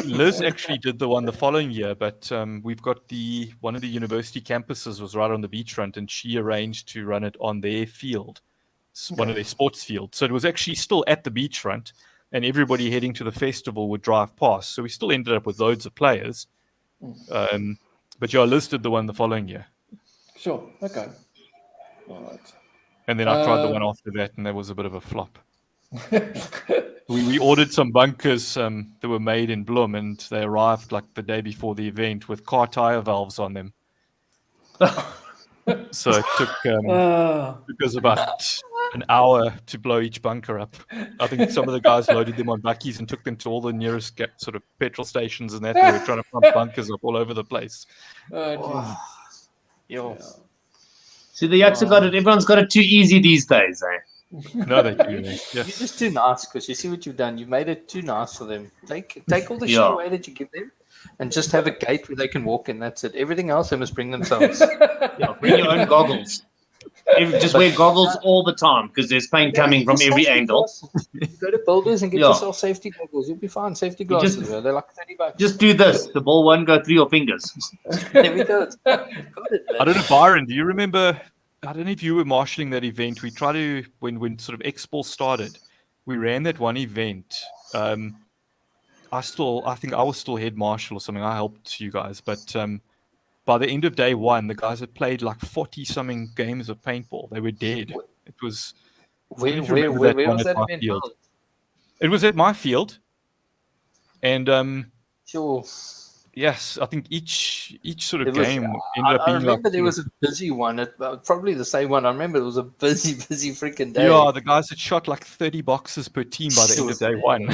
Liz actually did the one the following year, but we've got one of the university campuses was right on the beachfront, and she arranged to run it on their field, one of their sports fields. So it was actually still at the beachfront, and everybody heading to the festival would drive past. So we still ended up with loads of players. But yeah, Liz did the one the following year. Sure. Okay. All right. And then I tried the one after that, and that was a bit of a flop. We ordered some bunkers that were made in Bloem, and they arrived like the day before the event with car tire valves on them. So it took us about an hour to blow each bunker up. I think some of the guys loaded them on buckies and took them to all the nearest sort of petrol stations and that. We were trying to pump bunkers up all over the place. Yo. See, the Yaks have got it. Everyone's got it too easy these days, eh? No, they do. Yes. You're just too nice, Chris. You see what you've done. You've made it too nice for them. Take all the shit away that you give them, and just have a gate where they can walk in. That's it. Everything else they must bring themselves. Yeah, bring your own goggles. Just wear goggles all the time because there's paint coming from every angle. Go to Builders and get yourself safety goggles. You'll be fine. Safety glasses, they're like $30. Just do this. The ball won't go through your fingers. There we go. I don't know, Byron, do you remember? I don't know if you were marshalling that event. We tried to, when sort of X-Ball started, we ran that one event. I think I was still head marshal or something. I helped you guys, but by the end of day one, the guys had played like 40-something games of paintball. They were dead. It was. Where was that event held? It was at my field, and sure. Yes, I think each sort of game ended up being. I remember there was a busy one. Probably the same one. I remember it was a busy freaking day. Yeah, the guys had shot like 30 boxes per team by the end of day one.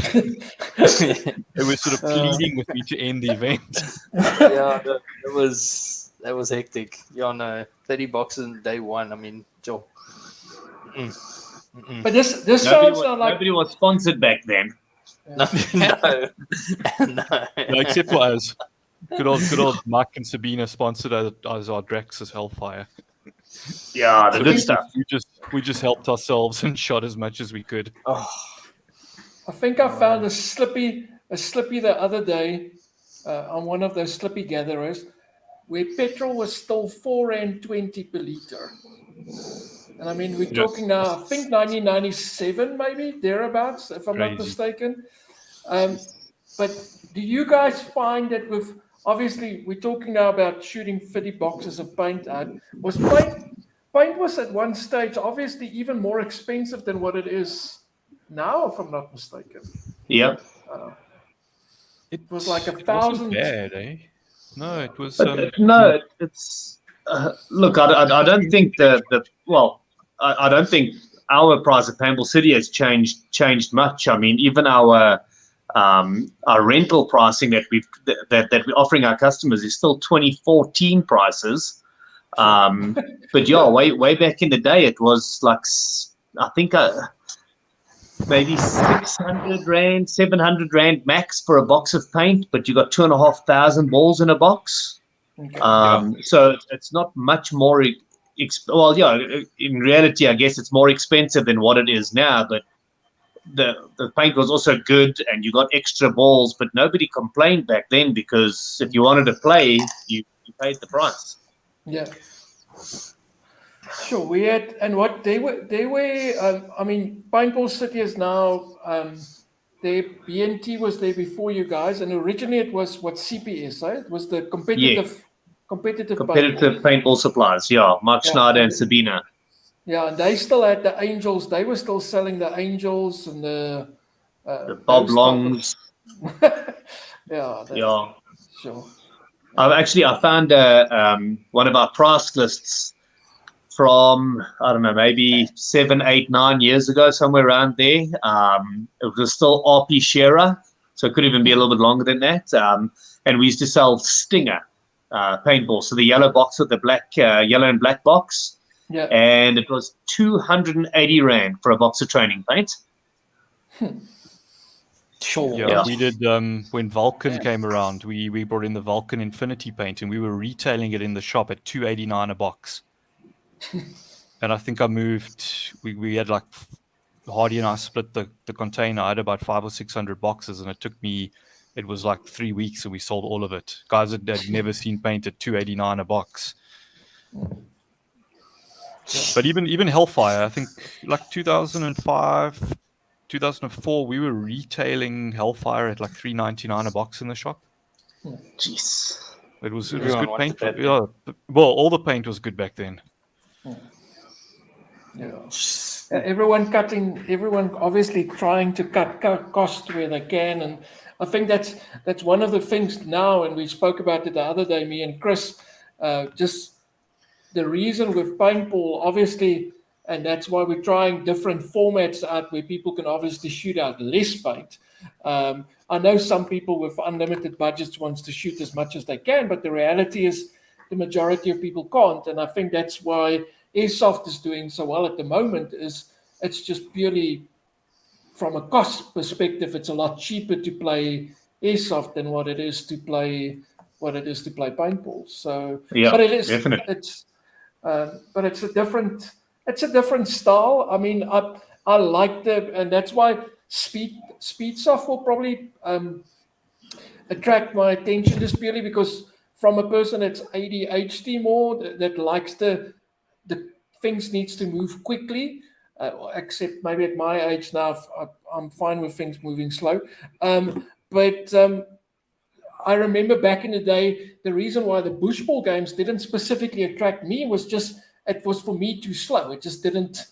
They were sort of pleading with me to end the event. Yeah, that was hectic. Yeah, no, 30 boxes in day one. I mean, Joe. But this sounds like nobody was sponsored back then. No, except for us. Good old Mike and Sabina sponsored us our Drax's Hellfire. Yeah, the good stuff. We just helped ourselves and shot as much as we could. I think I found a slippy the other day on one of those slippy gatherers where petrol was still R4.20 per liter. And I mean, we're talking now, I think 1997, maybe, thereabouts, if I'm not mistaken. But do you guys find that obviously, we're talking now about shooting 50 boxes of paint out. Was paint was at one stage obviously even more expensive than what it is now, if I'm not mistaken. Yeah. It was like It wasn't 1,000. bad, eh? No, it was. No, it's look. I don't think I don't think our price of Paintball City has changed much. I mean, even our rental pricing that we're offering our customers is still 2014 prices. But yeah, way back in the day, it was like I think maybe 600 rand, 700 rand max for a box of paint, but you got 2,500 balls in a box. Okay. So it's not much more. In reality, I guess it's more expensive than what it is now. But the paint was also good, and you got extra balls. But nobody complained back then because if you wanted to play, you paid the price. Yeah. Sure, we had, and what they were, I mean, Paintball City is now, their BNT was there before you guys, and originally it was what CPS, right? It was the competitive paintball suppliers, yeah. Mark Schneider and Sabina. Yeah, and they still had the Angels, they were still selling the Angels and the Bob Longs. Yeah. Sure. I found one of our price lists from, I don't know, maybe 7, 8, 9 years ago, somewhere around there. It was still RP Shearer, so it could even be a little bit longer than that. And we used to sell Stinger paintball, so the yellow box with the black, yellow and black box. Yeah. And it was 280 rand for a box of training paint. Sure. Yeah, we did. When Vulcan came around, we brought in the Vulcan Infinity paint, and we were retailing it in the shop at $289 a box. And I think I moved. We had like Hardy and I split the container. I had about 500 or 600 boxes, and it was like 3 weeks, and we sold all of it. Guys that had never seen paint at $289 a box. But even Hellfire, I think like 2005. 2004, we were retailing Hellfire at like $3.99 a box in the shop. Jeez. It was good paint. Yeah. Well, all the paint was good back then. Yeah. Everyone obviously trying to cut costs where they can, and I think that's one of the things now, and we spoke about it the other day, me and Chris, just the reason with paintball, obviously, and that's why we're trying different formats out where people can obviously shoot out less paint. I know some people with unlimited budgets wants to shoot as much as they can, but the reality is the majority of people can't. And I think that's why Airsoft is doing so well at the moment, is it's just purely from a cost perspective, it's a lot cheaper to play Airsoft than what it is to play paintball. So yeah, but it is definitely. But it's a different style. I mean, I like and that's why Speedsoft will probably attract my attention, just purely because from a person that's ADHD more, that likes the things needs to move quickly, except maybe at my age now, I'm fine with things moving slow. But I remember back in the day, the reason why the bushball games didn't specifically attract me was just, it was for me too slow. It just didn't,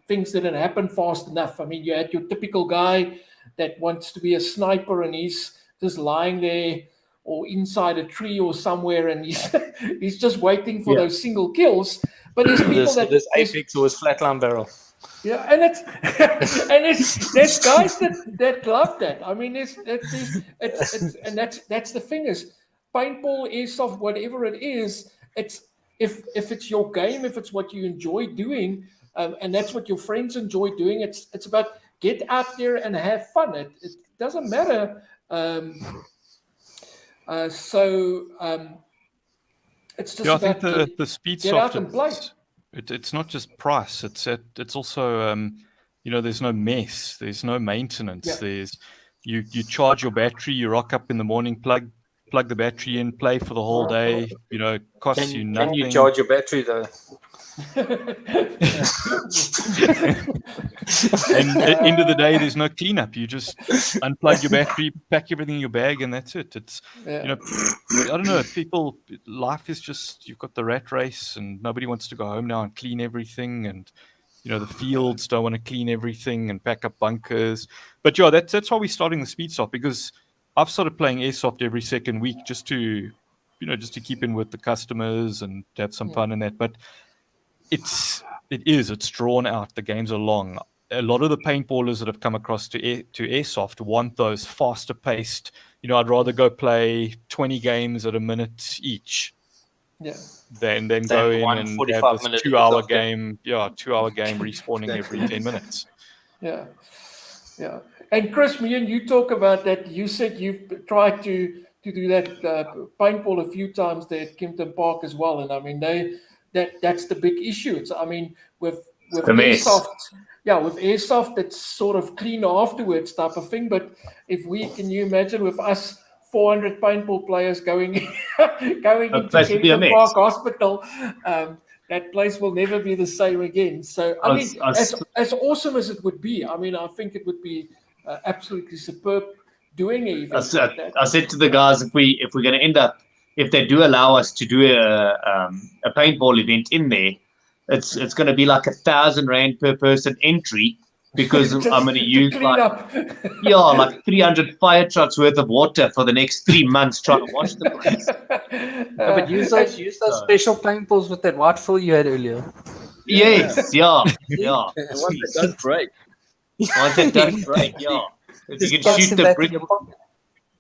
things didn't happen fast enough. I mean, you had your typical guy that wants to be a sniper and he's just lying there or inside a tree or somewhere and he's just waiting for those single kills. But there's people there's Apex or his flatline barrel. Yeah, and there's guys that love that. I mean, it's and that's the thing is, paintball, airsoft, whatever it is, it's if it's your game, if it's what you enjoy doing, and that's what your friends enjoy doing, it's about get out there and have fun. It doesn't matter. It's just I think about the speed get out and play. It's not just price. It's also there's no mess. There's no maintenance. Yeah. There's you charge your battery. You rock up in the morning, plug the battery in, play for the whole day. It costs you nothing. Can you charge your battery though? And at the end of the day, there's no cleanup. You just unplug your battery, pack everything in your bag, and that's it. It's Yeah. you know, I don't know. People, life is just, you've got the rat race, and nobody wants to go home now and clean everything, and you know the fields don't want to clean everything and pack up bunkers. But yeah, that's why we're starting the speed soft, because I've started playing airsoft every second week just to keep in with the customers and to have some fun in that. But it's drawn out. The games are long. A lot of the paintballers that have come across to airsoft want those faster paced. You know, I'd rather go play 20 games at a minute each. Yeah. Than go in and have this 2-hour game. Yeah, 2-hour game respawning every 10 minutes. Yeah. Yeah. And Chris, me and you talk about that. You said you've tried to do that paintball a few times there at Kempton Park as well. And I mean, that's the big issue. It's, I mean, with airsoft, with airsoft, it's sort of clean afterwards type of thing. But can you imagine with us 400 paintball players going into Kempton Park Hospital, that place will never be the same again. So, I mean, as awesome as it would be, I mean, I think it would be absolutely superb doing an event like that. I said to the guys, if we're going to end up, if they do allow us to do a paintball event in there, it's going to be like R1,000 per person entry, because I'm going to use like 300 fire trucks worth of water for the next 3 months trying to wash the place. But use those special paintballs with that white fill you had earlier. Yes, yeah. The one that does break. Once it does break, yeah. If you can shoot the brick,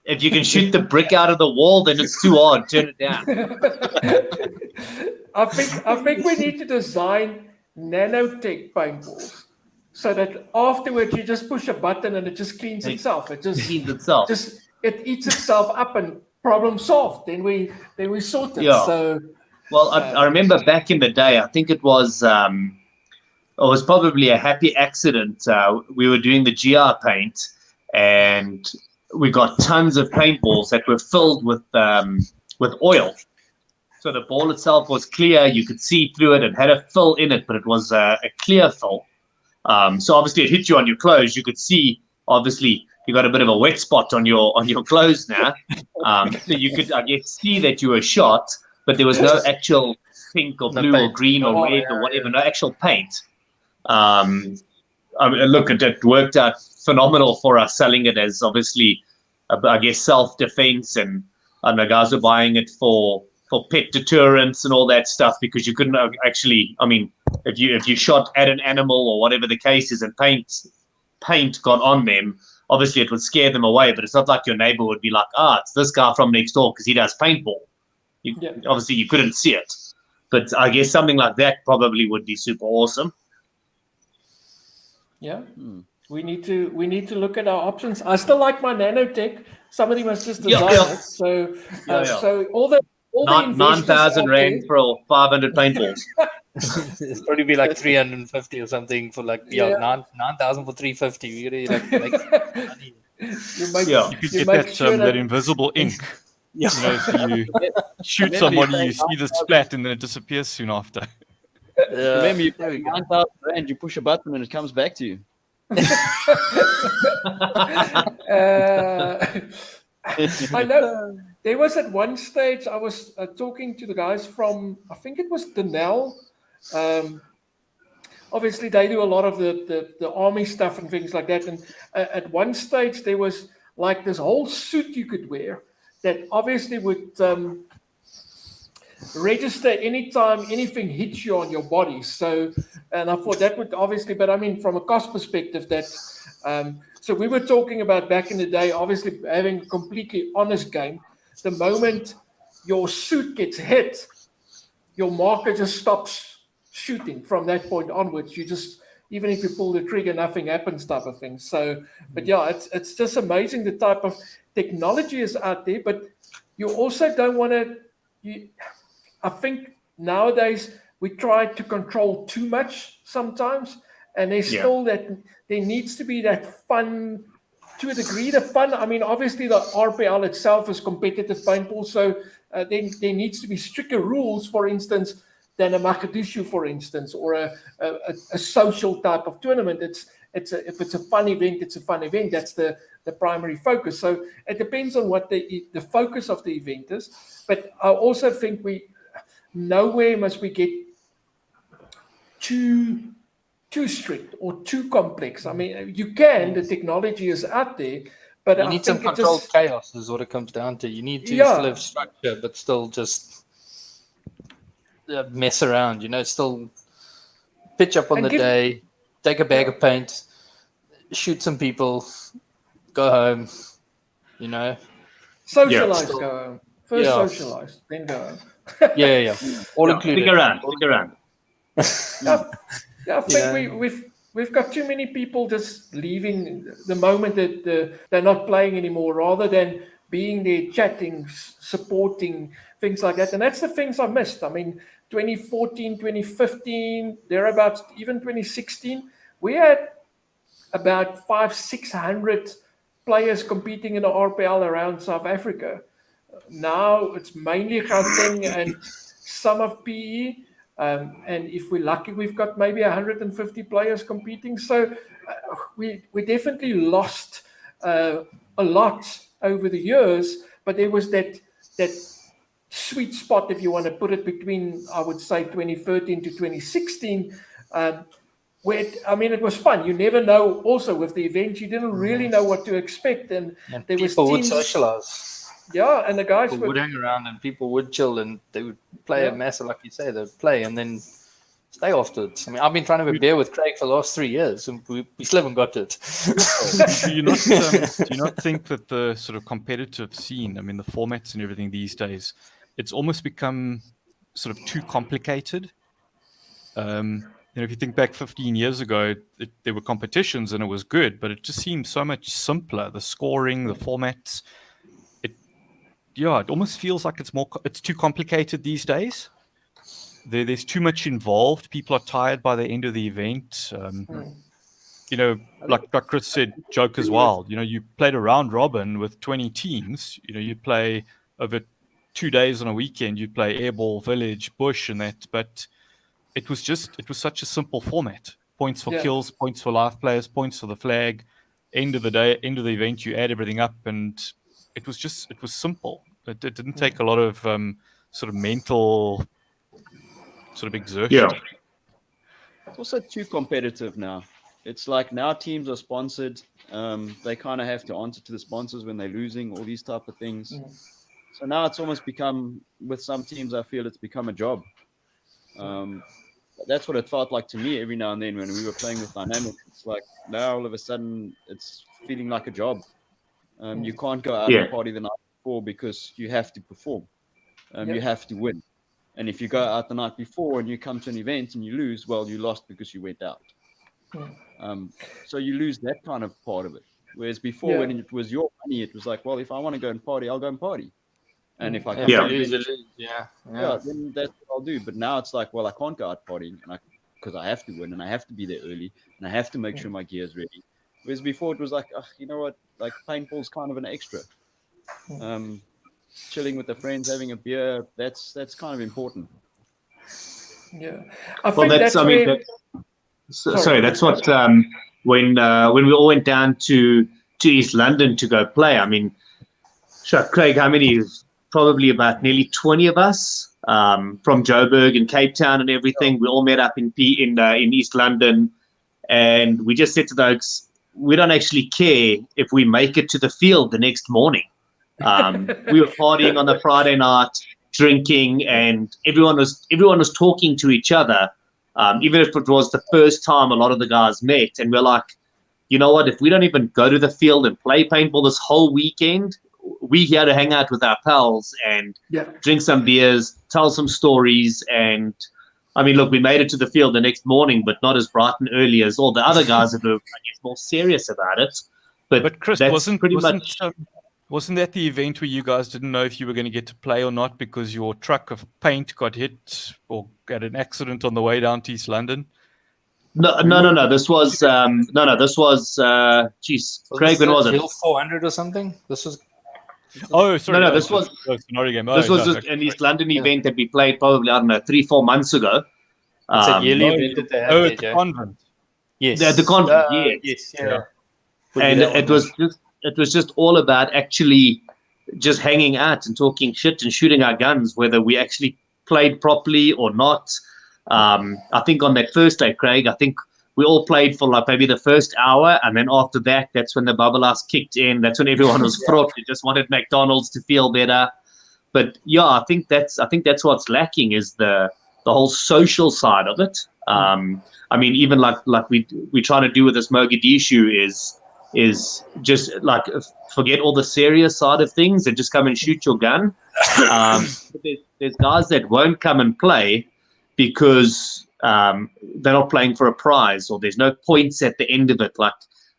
if you can shoot the brick out of the wall, then it's too hard. Turn it down. I think we need to design nanotech paintballs so that afterwards you just push a button and it just cleans itself. It just cleans itself. It eats itself up and problem solved. Then we sort it. Yeah. So, well, I remember back in the day. I think it was probably a happy accident. We were doing the GR paint, and we got tons of paintballs that were filled with oil. So the ball itself was clear. You could see through it. It had a fill in it, but it was a clear fill. So obviously it hit you on your clothes. You could see, obviously, you got a bit of a wet spot on your clothes now. So you could, I guess, see that you were shot, but there was no actual pink or blue or green or red or whatever, no actual paint. I mean, look, it worked out phenomenal for us selling it as, obviously, I guess, self-defense, and the guys were buying it for pet deterrence and all that stuff, because you couldn't actually, I mean, if you shot at an animal or whatever the case is and paint got on them, obviously it would scare them away, but it's not like your neighbor would be like, it's this guy from next door because he does paintball. Obviously you couldn't see it, but I guess something like that probably would be super awesome. Yeah. We need to look at our options. I still like my nanotech. Somebody must just design it. So so all the 9,000 rand for 500 paintballs. It's probably be like 350 or something for 9,000 for 350. We gotta make money. You could get that invisible ink. Yeah. You know, if you shoot somebody, you see the splat, and then it disappears soon after. Remember, you pay 9,000 rand, you push a button, and it comes back to you. I know there was at one stage I was talking to the guys from, I think it was Denell. Obviously they do a lot of the army stuff and things like that, and at one stage there was like this whole suit you could wear that obviously would register anytime anything hits you on your body. So, and I thought that would obviously, but I mean, from a cost perspective, that so we were talking about back in the day, obviously having a completely honest game. The moment your suit gets hit, your marker just stops shooting from that point onwards. You just, even if you pull the trigger, nothing happens type of thing. So, but yeah, it's just amazing the type of technology is out there, but you also don't want to, I think nowadays we try to control too much sometimes, and there's still that, there needs to be that fun, to a degree, the fun. I mean, obviously the RPL itself is competitive paintball, so there needs to be stricter rules. For instance, than a Mogadishu, for instance, or a social type of tournament. If it's a fun event, it's a fun event. That's the primary focus. So it depends on what the focus of the event is. But I also think nowhere must we get too strict or too complex. I mean, the technology is out there, but you need some controlled chaos is what it comes down to. You need to still have structure, but still just mess around, still pitch up on the day, take a bag of paint, shoot some people, go home, Socialize, go home. First socialize, then go home. All included. Stick around. I think we've got too many people just leaving the moment that they're not playing anymore, rather than being there, chatting, supporting, things like that. And that's the things I missed. I mean, 2014, 2015, thereabouts, even 2016, we had about 500-600 players competing in the RPL around South Africa. Now it's mainly Gauteng and some of PE. And if we're lucky, we've got maybe 150 players competing. So we definitely lost a lot over the years, but there was that sweet spot, if you want to put it, between, I would say, 2013 to 2016, where it was fun. You never know. Also, with the event, you didn't really know what to expect, and there was people would socialize. Yeah, and the guys would hang around, and people would chill, and they would play a mess, like you say. They'd play and then stay afterwards. I mean, I've been trying to have a beer with Craig for the last 3 years, and we still haven't got it. Do you not think that the sort of competitive scene, I mean, the formats and everything these days, it's almost become sort of too complicated? If you think back 15 years ago, there were competitions and it was good, but it just seems so much simpler. The scoring, the formats, it almost feels like it's too complicated these days. There's too much involved. People are tired by the end of the event. Like Chris said, joke as well. You played a round robin with 20 teams. You play over 2 days on a weekend. You play airball, village, bush, and that. But it was such a simple format. Points for kills, points for live players, points for the flag. End of the day, end of the event, you add everything up, and it was simple. It didn't take a lot of sort of mental sort of exertion. Yeah. It's also too competitive now. It's like now teams are sponsored. They kind of have to answer to the sponsors when they're losing, all these type of things. So now it's almost become, with some teams, I feel it's become a job. That's what it felt like to me every now and then when we were playing with Dynamic. It's like now all of a sudden it's feeling like a job. You can't go out and party the night before because you have to perform. You have to win. And if you go out the night before and you come to an event and you lose, well, you lost because you went out. So you lose that kind of part of it. Whereas before, when it was your money, it was like, well, if I want to go and party, I'll go and party. And if I can't lose, then that's what I'll do. But now it's like, well, I can't go out partying because I have to win and I have to be there early and I have to make sure my gear is ready. Whereas before it was like, you know what, like paintball's kind of an extra. Chilling with the friends, having a beer, that's kind of important. Yeah. That's what when we all went down to East London to go play. I mean, Craig, how many? Probably about nearly 20 of us from Joburg and Cape Town and everything. We all met up in East London, and we just said to those, we don't actually care if we make it to the field the next morning. We were partying on the Friday night, drinking, and everyone was talking to each other, even if it was the first time a lot of the guys met. And we're like, you know what? If we don't even go to the field and play paintball this whole weekend, we're here to hang out with our pals and drink some beers, tell some stories. And I mean, look, we made it to the field the next morning, but not as bright and early as all the other guys that were, I guess, more serious about it. But Chris, that's wasn't that the event where you guys didn't know if you were going to get to play or not because your truck of paint got hit or got an accident on the way down to East London? No. This was Craig. When was it? Hill 400 or something. This was Oh, sorry. No, this was scenario game. this was just an East London event that we played probably, I don't know, 3-4 months ago. It's a yearly event that they have at the convent. Yes. The convent, yes. Yes, yeah. And it was just all about actually just hanging out and talking shit and shooting our guns, whether we actually played properly or not. I think on that first day, Craig, I think we all played for like maybe the first hour, and then after that, that's when the bubble ass kicked in. That's when everyone was fraught. They just wanted McDonald's to feel better. But yeah, I think that's what's lacking is the whole social side of it. I mean, even like we try to do with this Mogadishu is just like forget all the serious side of things and just come and shoot your gun. But there's guys that won't come and play because they're not playing for a prize or there's no points at the end of it. Like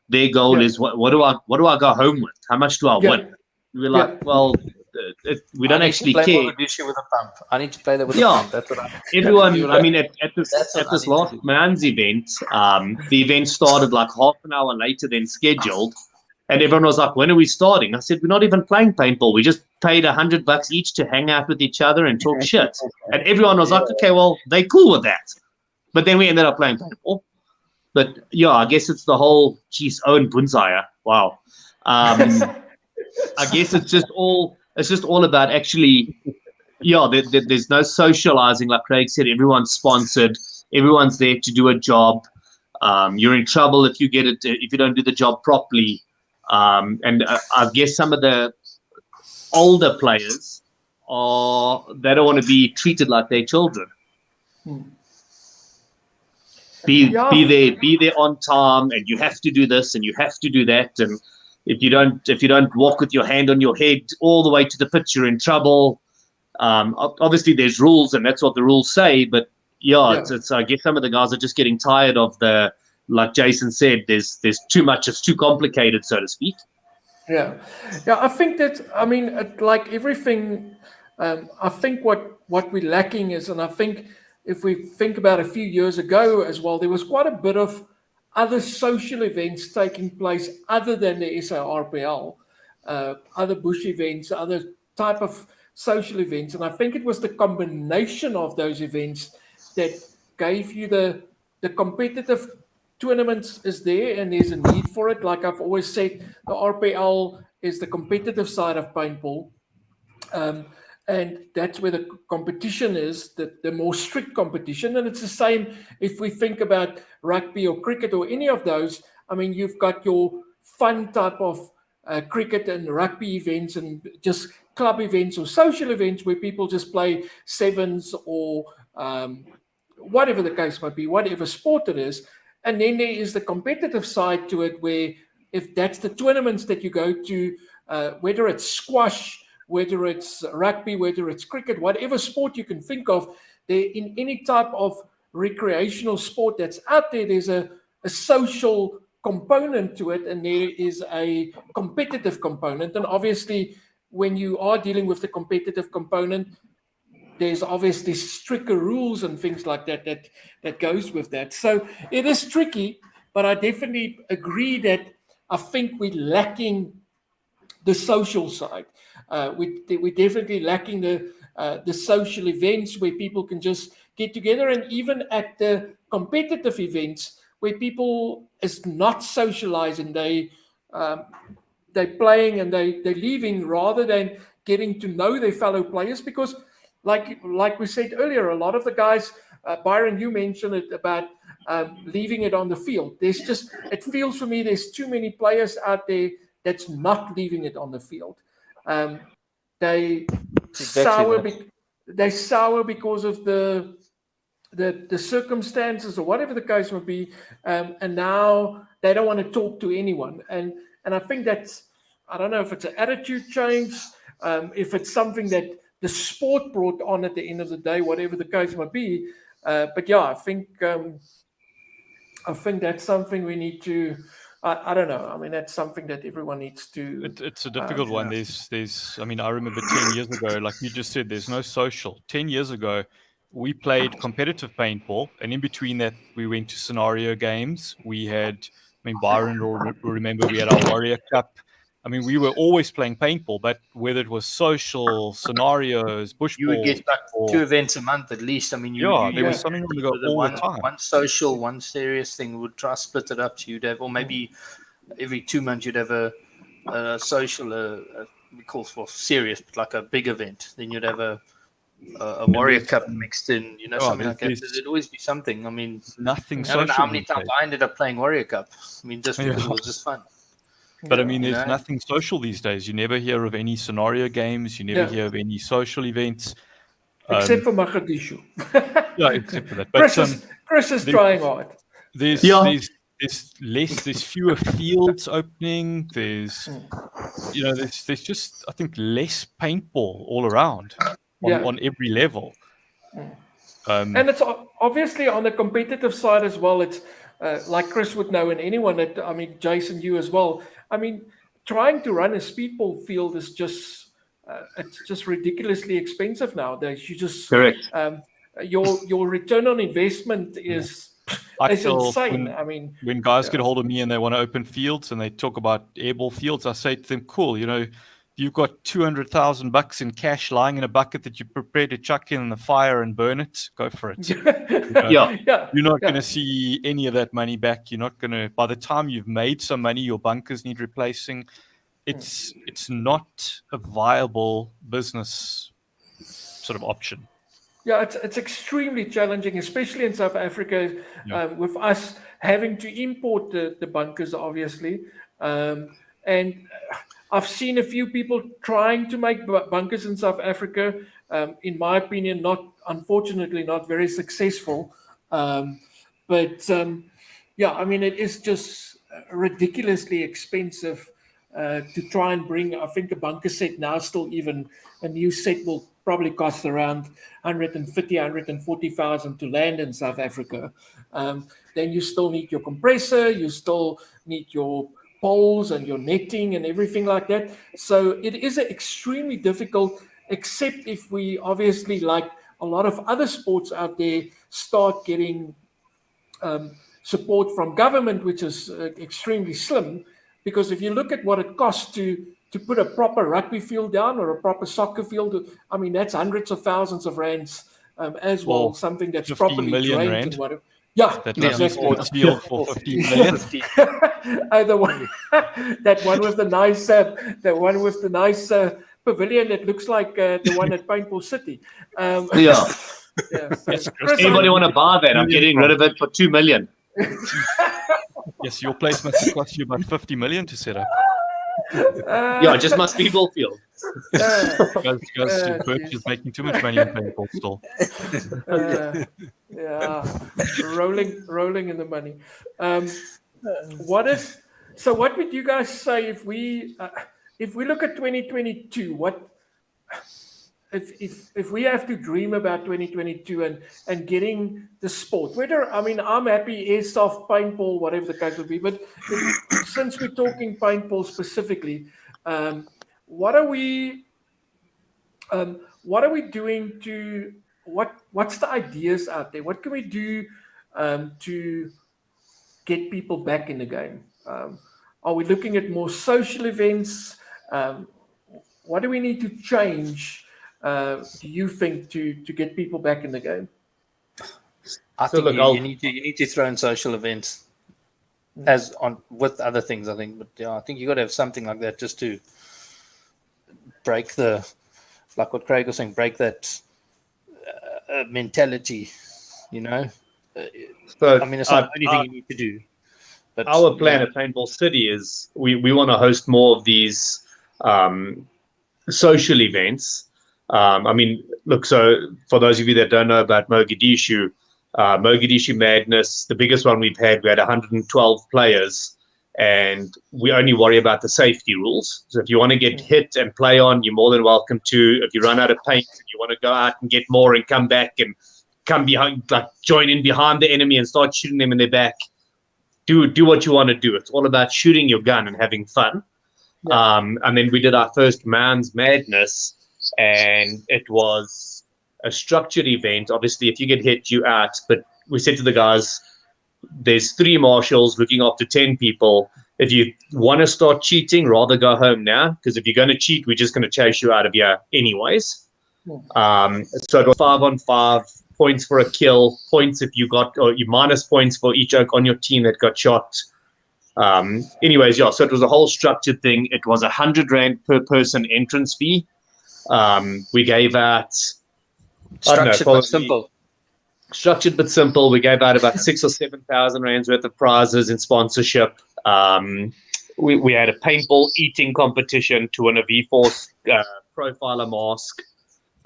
their goal is what do I go home with? How much do I win? We're like, well, we don't actually care. With a pump. I need to play that with a pump. That's what everyone. I mean, at this last man's event, the event started like half an hour later than scheduled, and everyone was like, "When are we starting?" I said, "We're not even playing paintball. We just paid $100 each to hang out with each other and talk shit." And everyone was like, "Okay, well, they cool with that." But then we ended up playing paintball. But yeah, I guess it's the whole Owen Bunzaya. Wow. I guess it's just all about actually, there's no socializing. Like Craig said, everyone's sponsored. Everyone's there to do a job. You're in trouble if you don't do the job properly. And I guess some of the older players they don't want to be treated like their children. Be there on time, and you have to do this and you have to do that, and if you don't walk with your hand on your head all the way to the pitch, you're in trouble. Obviously, there's rules, and that's what the rules say. But it's I guess some of the guys are just getting tired of like Jason said. There's too much. It's too complicated, so to speak. Yeah. I think that like everything. I think what we're lacking is, and I think if we think about a few years ago as well, there was quite a bit of other social events taking place other than the SARPL, other bush events, other type of social events. And I think it was the combination of those events that gave you the competitive tournaments is there, and there's a need for it. Like I've always said, the RPL is the competitive side of paintball. And that's where the competition is, the more strict competition. And it's the same if we think about rugby or cricket or any of those. I mean, you've got your fun type of cricket and rugby events and just club events or social events where people just play sevens or whatever the case might be, whatever sport it is. And then there is the competitive side to it where if that's the tournaments that you go to, whether it's squash, whether it's rugby, whether it's cricket, whatever sport you can think of, there in any type of recreational sport that's out there, there's a social component to it, and there is a competitive component. And obviously, when you are dealing with the competitive component, there's obviously stricter rules and things like that goes with that. So it is tricky, but I definitely agree that I think we're lacking the social side. We're definitely lacking the social events where people can just get together, and even at the competitive events where people is not socializing, they're playing and they're leaving rather than getting to know their fellow players. Because like we said earlier, a lot of the guys, Byron, you mentioned it about leaving it on the field. It feels for me there's too many players out there that's not leaving it on the field. They sour because of the circumstances or whatever the case may be, and now they don't want to talk to anyone. And I think that's, I don't know if it's an attitude change, if it's something that the sport brought on at the end of the day, whatever the case might be. But yeah, I think that's something we need to. I don't know. I mean, that's something that everyone needs to. It's a difficult one. There's. I mean, I remember 10 years ago, like you just said, there's no social. 10 years ago, we played competitive paintball, and in between that, we went to scenario games. We had, Byron will remember, we had our Warrior Cup. I mean, we were always playing paintball, but whether it was social scenarios, bush You would get balls, like 2 events a month at least. I mean, there was something on the go all the time. One social, one serious thing. Would try to split it up. So you'd have, or maybe every 2 months you'd have a social, we call for serious, but like a big event. Then you'd have a Warrior Cup mixed in, something like that. There'd always be something. I mean, nothing. I don't know how many times I ended up playing Warrior Cup. I mean, just because it was just fun. But I mean, there's nothing social these days. You never hear of any scenario games. You never hear of any social events. Except for Mogadishu. Yeah, except for that. But Chris is trying hard. There's fewer fields opening. There's just, I think, less paintball all around on every level. And it's obviously on the competitive side as well. It's like Chris would know, and anyone that, I mean, Jason, you as well. I mean, trying to run a speedball field is just it's just ridiculously expensive nowadays. You just correct. Your return on investment is insane. I mean, when guys get hold of me and they want to open fields and they talk about airball fields, I say to them, "Cool, you've got $200,000 in cash lying in a bucket that you're prepared to chuck in the fire and burn it. Go for it." You're not going to see any of that money back. You're not going to. By the time you've made some money, your bunkers need replacing. It's not a viable business sort of option. Yeah, it's extremely challenging, especially in South Africa, with us having to import the bunkers, obviously. And I've seen a few people trying to make bunkers in South Africa. In my opinion, unfortunately, not very successful. But I mean, it is just ridiculously expensive to try and bring. I think a bunker set now, still even a new set will probably cost around 140,000 to land in South Africa. Then you still need your compressor, you still need your poles and your netting and everything like that. So it is extremely difficult, except if we obviously, like a lot of other sports out there, start getting support from government, which is extremely slim. Because if you look at what it costs to put a proper rugby field down or a proper soccer field, I mean, that's hundreds of thousands of rands as well. Something that's properly drained rand. And whatever. Yeah, exactly. Sports field for 15 million. That one with the nice, pavilion that looks like the one at Paintball City. So anybody want to buy that? I'm getting rid of it for $2 million. Yes, your place must cost you about 50 million to set up. It just must be ball field. Because Birch is making too much money in paintball still. Rolling in the money. What would you guys say if we look at 2022? If we have to dream about 2022 and getting the sport, I'm happy airsoft, paintball, whatever the case would be, but since we're talking paintball specifically, what are we doing to what's the ideas out there? What can we do to get people back in the game? Are we looking at more social events? What do we need to change? Do you think to get people back in the game? I think you need to throw in social events as on with other things. I think, but I think you got to have something like that just to break like what Craig was saying, break that mentality. So, I mean, it's not the only thing you need to do. But our plan at Paintball City is we want to host more of these social events. I mean, look, so for those of you that don't know about Mogadishu Madness, the biggest one we had 112 players, and we only worry about the safety rules. So if you want to get hit and play on, you're more than welcome to. If you run out of paint and you want to go out and get more and come back and come behind, like join in behind the enemy and start shooting them in their back, do what you want to do. It's all about shooting your gun and having fun. Yeah. And then we did our first Man's Madness, and it was a structured event. Obviously, if you get hit, you out. But we said to the guys, there's 3 marshals looking after 10 people. If you want to start cheating, rather go home now, because if you're going to cheat, we're just going to chase you out of here anyways. So it was 5-on-5, points for a kill, points if you got, or you minus points for each oak on your team that got shot. Anyways, yeah, so it was a whole structured thing. It was R100 per person entrance fee. We gave out Structured but simple. Structured but simple. We gave out about 6,000 or 7,000 rands worth of prizes in sponsorship. We had a paintball eating competition to win a V-Force profiler mask.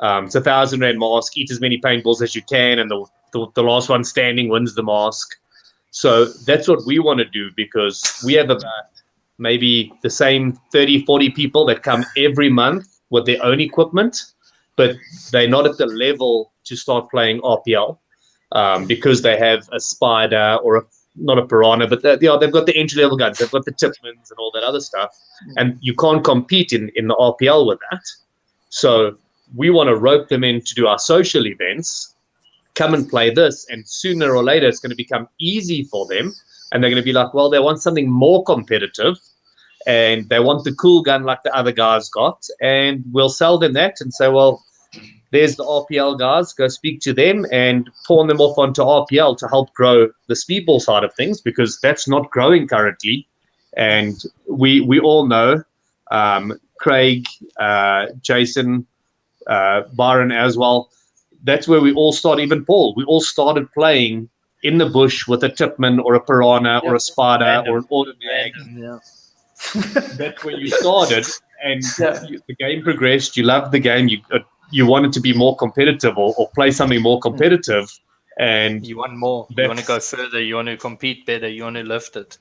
It's R1,000 mask. Eat as many paintballs as you can, and the last one standing wins the mask. So that's what we want to do, because we have about maybe the same 30, 40 people that come every month with their own equipment, but they're not at the level to start playing RPL because they have a Spider or not a Piranha, but they've got the entry-level guns, they've got the Tipmans and all that other stuff, and you can't compete in the RPL with that. So we want to rope them in to do our social events, come and play this, and sooner or later it's going to become easy for them, and they're going to be like, well, they want something more competitive, and they want the cool gun like the other guys got, and we'll sell them that and say, well, there's the RPL guys, go speak to them and pawn them off onto RPL to help grow the speedball side of things, because that's not growing currently. And we all know Craig, Jason, Byron as well, that's where we all started. Even Paul, we all started playing in the bush with a Tipman or a Piranha or a Spider or an automatic. That's where you started, and the game progressed. You loved the game. You wanted to be more competitive or play something more competitive, and you want more. You want to go further. You want to compete better. You want to lift it.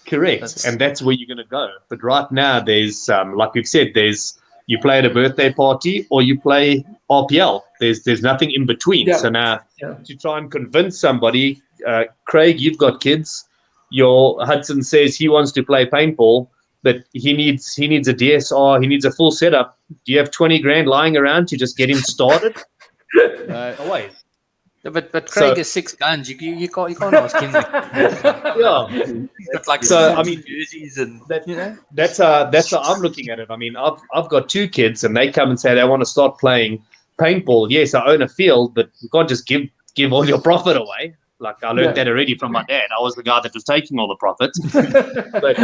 Correct, and that's where you're going to go. But right now, there's like we've said, you play at a birthday party or you play RPL. There's nothing in between. So now to try and convince somebody, Craig, you've got kids. Your Hudson says he wants to play paintball, but he needs a DSR. He needs a full setup. Do you have 20 grand lying around to just get him started? No way. But Craig has 6 guns. You can't ask him. He's got like jerseys and that's how I'm looking at it. I mean, I've got 2 kids, and they come and say they want to start playing paintball. Yes, I own a field, but you can't just give all your profit away. Like I learned that already from my dad. I was the guy that was taking all the profits. But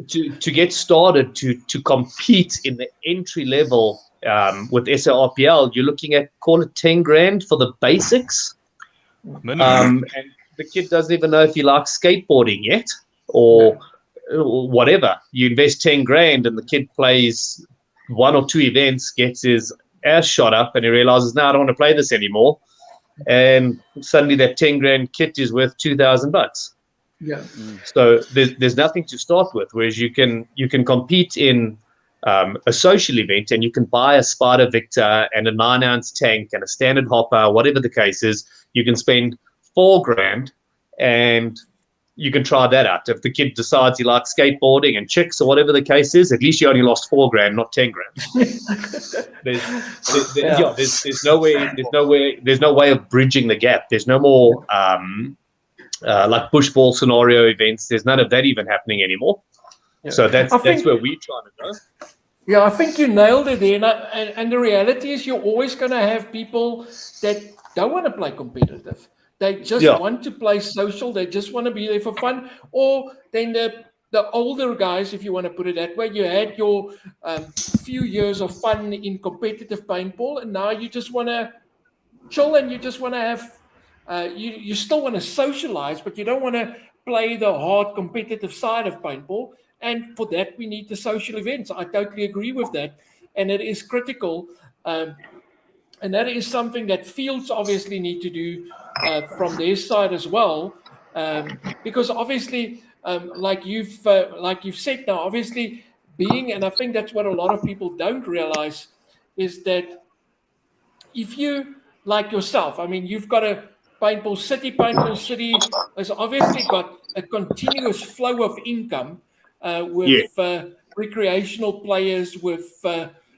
to get started, to compete in the entry level with SARPL, you're looking at, call it 10 grand for the basics. And the kid doesn't even know if he likes skateboarding yet or whatever. You invest 10 grand and the kid plays 1 or 2 events, gets his ass shot up, and he realizes, no, I don't want to play this anymore. And suddenly that 10 grand kit is worth $2,000. So there's nothing to start with, whereas you can compete in a social event, and you can buy a Spider Victor and a 9-ounce tank and a standard hopper, whatever the case is. You can spend 4 grand and you can try that out. If the kid decides he likes skateboarding and chicks or whatever the case is, at least you only lost 4 grand, not 10 grand. There's no way of bridging the gap. There's no more like bush ball scenario events. There's none of that even happening anymore. So that's where we're trying to go. Yeah, I think you nailed it there. And the reality is, you're always going to have people that don't want to play competitive. They just want to play social. They just want to be there for fun. Or then the older guys, if you want to put it that way, you had your few years of fun in competitive paintball, and now you just want to chill and you just want to have, you still want to socialize, but you don't want to play the hard competitive side of paintball. And for that, we need the social events. I totally agree with that. And it is critical. And that is something that fields obviously need to do from their side as well. Because obviously, like you've said now, obviously and I think that's what a lot of people don't realize, is that if you, like yourself, I mean, you've got a Paintball City has obviously got a continuous flow of income with recreational players, with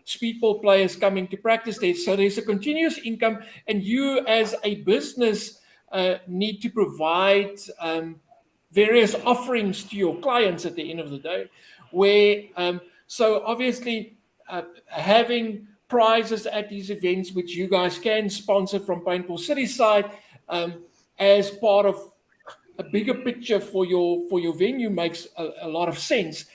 speedball players coming to practice there. So there's a continuous income, and you as a business need to provide various offerings to your clients at the end of the day, where so obviously having prizes at these events, which you guys can sponsor from Paintball City side, as part of a bigger picture for your venue makes a lot of sense.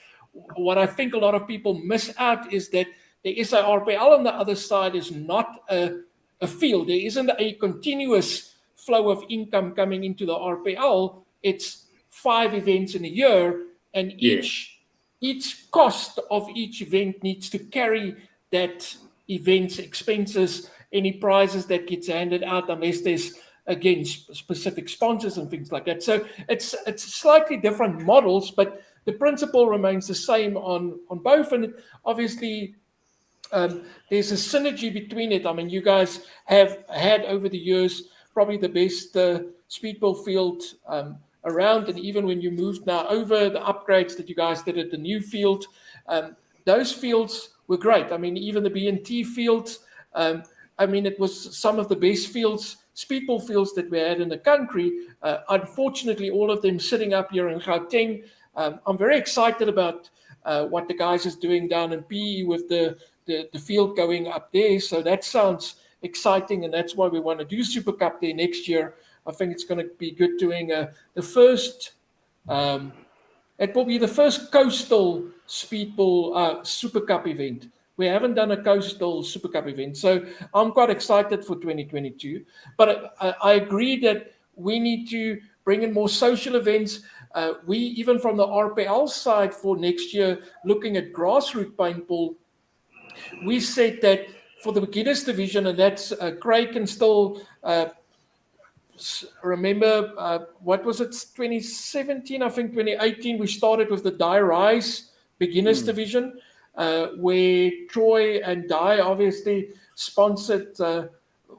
What I think a lot of people miss out is that the SARPL on the other side is not a field. There isn't a continuous flow of income coming into the RPL. It's 5 events in a year, and each cost of each event needs to carry that event's expenses, any prizes that gets handed out, unless there's, again, specific sponsors and things like that. So it's slightly different models, but the principle remains the same on both. And obviously, there's a synergy between it. I mean, you guys have had over the years probably the best speedball field around, and even when you moved now over, the upgrades that you guys did at the new field, those fields were great. I mean, even the B&T fields, I mean, it was some of the best fields, speedball fields that we had in the country. Unfortunately, all of them sitting up here in Gauteng. I'm very excited about what the guys is doing down in PE with the field going up there. So that sounds exciting, and that's why we want to do Super Cup there next year. I think it's going to be good doing the first. It will be the first coastal speedball Super Cup event. We haven't done a coastal Super Cup event, so I'm quite excited for 2022. But I agree that we need to bring in more social events. We, even from the RPL side for next year, looking at grassroots paintball, we said that for the beginners division, and that's Craig can still remember, what was it, 2017, I think 2018, we started with the Die Rise beginners division, where Troy and Die obviously sponsored.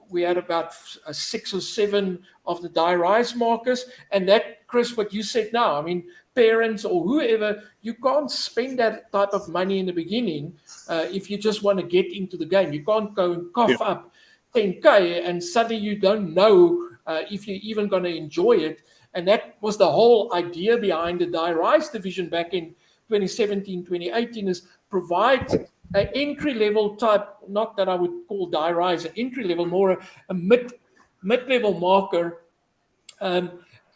We had about 6 or 7 of the Die Rise markers. And that, Chris, what you said now, I mean, parents or whoever, you can't spend that type of money in the beginning if you just want to get into the game. You can't go and cough up 10K and suddenly you don't know if you're even going to enjoy it. And that was the whole idea behind the Die Rise division back in 2017, 2018, is provide an entry-level type, not that I would call Die Rise an entry-level, more a mid-level marker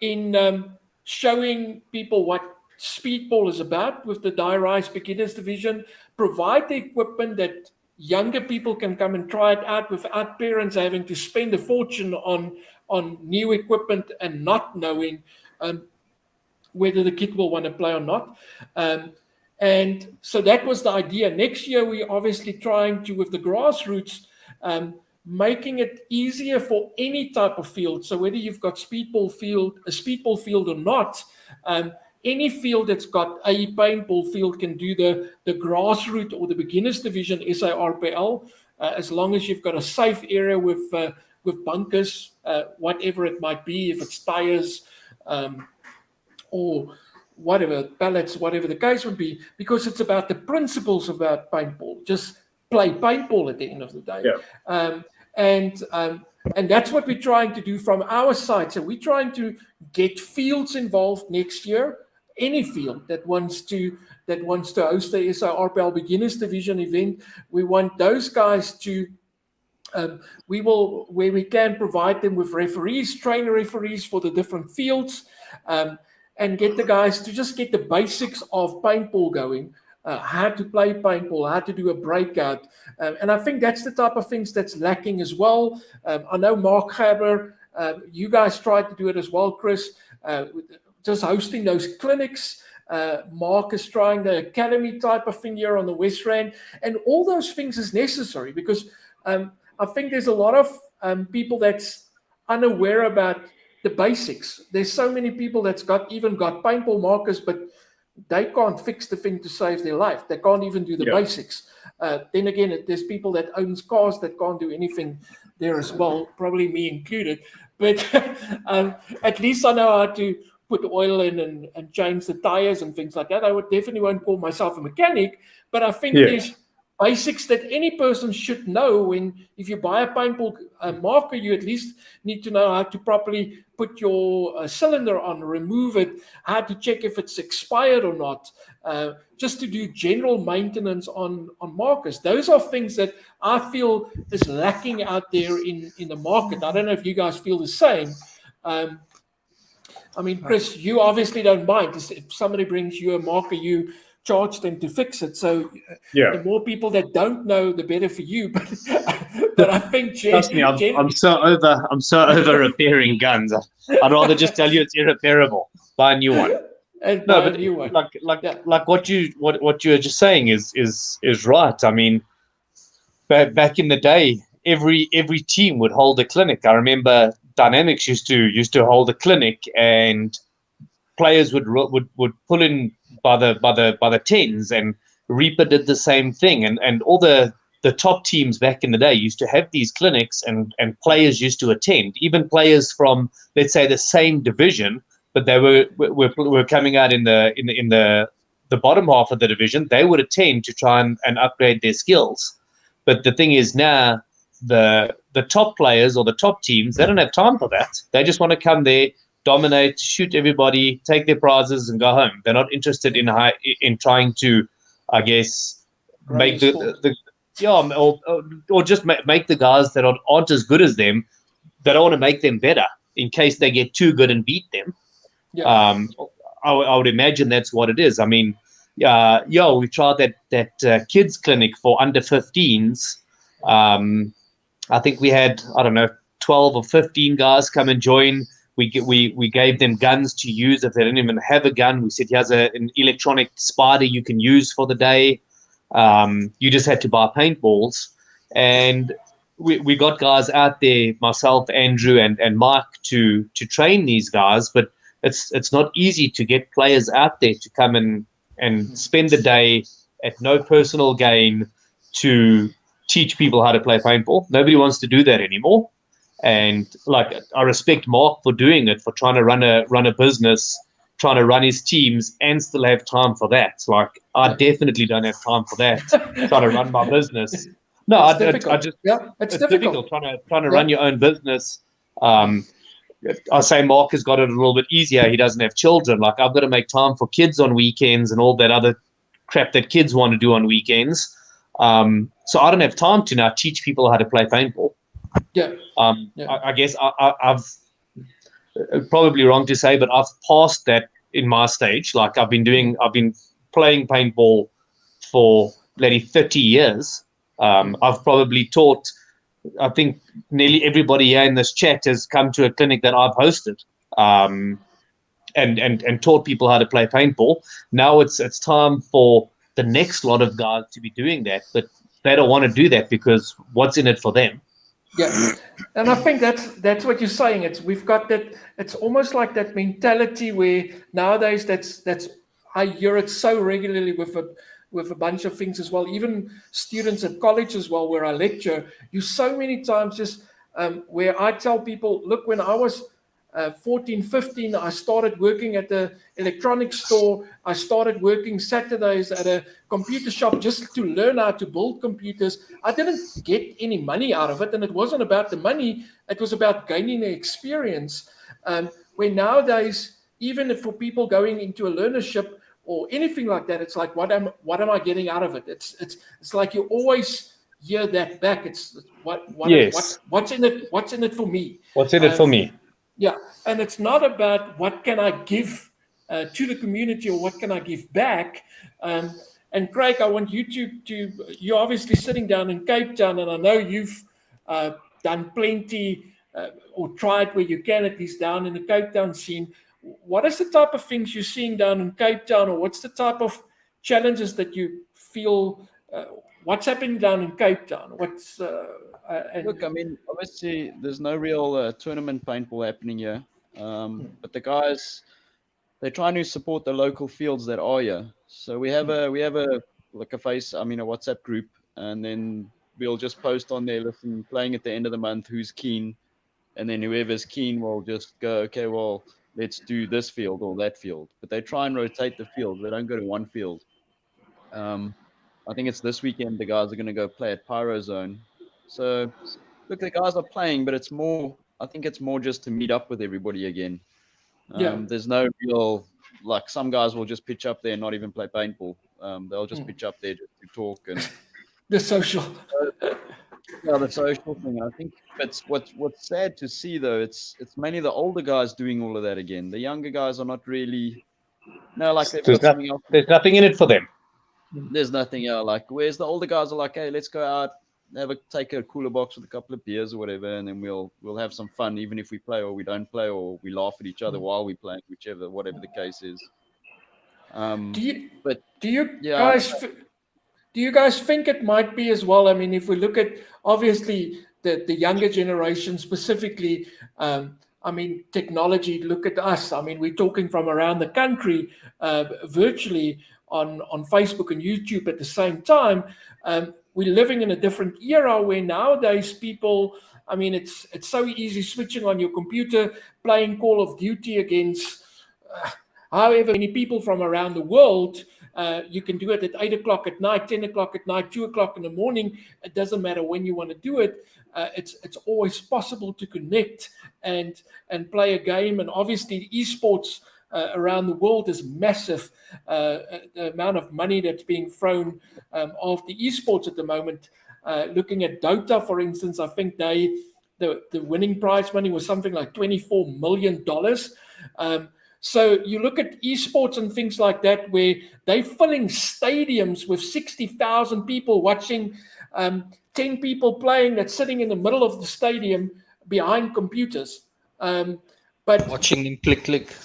in showing people what speedball is about with the Die Rise beginners division, provide the equipment that younger people can come and try it out without parents having to spend a fortune on new equipment and not knowing whether the kid will want to play or not. And so that was the idea. Next year, we're obviously trying to, with the grassroots, making it easier for any type of field. So whether you've got a speedball field or not, any field that's got a paintball field can do the grassroots or the beginners division SARPL, as long as you've got a safe area with bunkers, whatever it might be, if it's tires or whatever, pallets, whatever the case would be, because it's about the principles about paintball. Just play paintball at the end of the day. And that's what we're trying to do from our side. So we're trying to get fields involved next year. Any field that wants to host the SARPL Beginners Division event, we want those guys to. We will, where we can, provide them with referees, trainer referees for the different fields, and get the guys to just get the basics of paintball going. How to play paintball, how to do a breakout. And I think that's the type of things that's lacking as well. I know Mark Haber, you guys tried to do it as well, Chris, just hosting those clinics. Mark is trying the academy type of thing here on the West Rand. And all those things is necessary because I think there's a lot of people that's unaware about the basics. There's so many people that's got paintball markers, but they can't fix the thing to save their life. They can't even do the basics. Then again, there's people that owns cars that can't do anything there as well, probably me included. But at least I know how to put oil in and change the tires and things like that. I would definitely won't call myself a mechanic, but I think basics that any person should know. If you buy a paintball marker, you at least need to know how to properly put your cylinder on, remove it, how to check if it's expired or not, just to do general maintenance on markers. Those are things that I feel is lacking out there in the market. I don't know if you guys feel the same. I mean, Chris, you obviously don't mind. If somebody brings you a marker, you charge them to fix it. So the more people that don't know, the better for you. But I think trust me, I'm so over repairing guns. I'd rather just tell you it's irreparable. Buy a new one. And No, buy a but new one. like what you were just saying is right. I mean, back in the day, every team would hold a clinic. I remember Dynamics used to hold a clinic, and players would pull in by the tens, and Reaper did the same thing, and all the top teams back in the day used to have these clinics, and players used to attend. Even players from, let's say, the same division, but they were coming out in the bottom half of the division, they would attend to try and upgrade their skills. But the thing is now, the top players or the top teams, they don't have time for that. They just want to come there, dominate, shoot everybody, take their prizes, and go home. They're not interested in trying to, I guess, make or just make the guys that aren't as good as them. They don't want to make them better in case they get too good and beat them. I would imagine that's what it is. I mean, we tried that kids clinic for under 15s. I think we had, I don't know, 12 or 15 guys come and join. We gave them guns to use if they didn't even have a gun. We said, here's an electronic spider you can use for the day. You just had to buy paintballs. And we got guys out there, myself, Andrew, and Mike, to train these guys. But it's not easy to get players out there to come and spend the day at no personal gain to teach people how to play paintball. Nobody wants to do that anymore. And like, I respect Mark for doing it, for trying to run a business, trying to run his teams, and still have time for that. Like, I definitely don't have time for that. Trying to run my business. No, it's difficult trying to run your own business. I say Mark has got it a little bit easier. He doesn't have children. Like, I've got to make time for kids on weekends and all that other crap that kids want to do on weekends. So I don't have time to now teach people how to play paintball. I guess I've probably wrong to say, but I've passed that in my stage. Like, I've been playing paintball for nearly 30 years. I've probably taught, I think nearly everybody here in this chat has come to a clinic that I've hosted, and taught people how to play paintball. Now it's time for the next lot of guys to be doing that, but they don't want to do that because what's in it for them? Yeah, and I think that's what you're saying. We've got that. It's almost like that mentality where nowadays I hear it so regularly with a bunch of things as well. Even students at college as well, where I lecture, you so many times just where I tell people, look, when I was 14, 15, I started working at the electronics store. I started working Saturdays at a computer shop just to learn how to build computers. I didn't get any money out of it, and it wasn't about the money. It was about gaining the experience. Where nowadays, even for people going into a learnership or anything like that, it's like, what am I getting out of it? It's like you always hear that back. It's what's in it? What's in it for me? What's in it for me? Yeah, and it's not about what can I give to the community or what can I give back. And Craig, I want you you're obviously sitting down in Cape Town, and I know you've done plenty or tried where you can, at least down in the Cape Town scene. What is the type of things you're seeing down in Cape Town, or what's the type of challenges that you feel? What's happening down in Cape Town? Look, I mean, obviously, there's no real tournament paintball happening here, but the guys, they're trying to support the local fields that are here. So we have a WhatsApp group, and then we'll just post on there, listen, playing at the end of the month, who's keen, and then whoever's keen will just go, okay, well, let's do this field or that field. But they try and rotate the field. They don't go to one field. I think it's this weekend. The guys are going to go play at Pyro Zone. So, look, the guys are playing, but it's more. I think it's more just to meet up with everybody again. There's no real, like, some guys will just pitch up there and not even play paintball. They'll just pitch up there just to talk and the social. the social thing. I think it's what's sad to see though. It's mainly the older guys doing all of that again. The younger guys are not really. No, like they've got something else. There's nothing in it for them. There's nothing else. Like, whereas the older guys are like, hey, let's go out, take a cooler box with a couple of beers or whatever, and then we'll have some fun, even if we play or we don't play, or we laugh at each other while we play, whatever the case is. Do you guys think it might be as well? I mean, if we look at obviously the younger generation specifically, I mean, technology, look at us. I mean, we're talking from around the country virtually on Facebook and YouTube at the same time. We're living in a different era where nowadays people, I mean, it's so easy switching on your computer, playing Call of Duty against however many people from around the world. You can do it at 8 o'clock at night, 10 o'clock at night, 2 o'clock in the morning. It doesn't matter when you want to do it. It's always possible to connect and play a game. And obviously, esports around the world is massive. The amount of money that's being thrown after esports at the moment. Looking at Dota, for instance, I think the winning prize money was something like $24 million. So you look at esports and things like that, where they're filling stadiums with 60,000 people watching 10 people playing that's sitting in the middle of the stadium behind computers. But watching them click.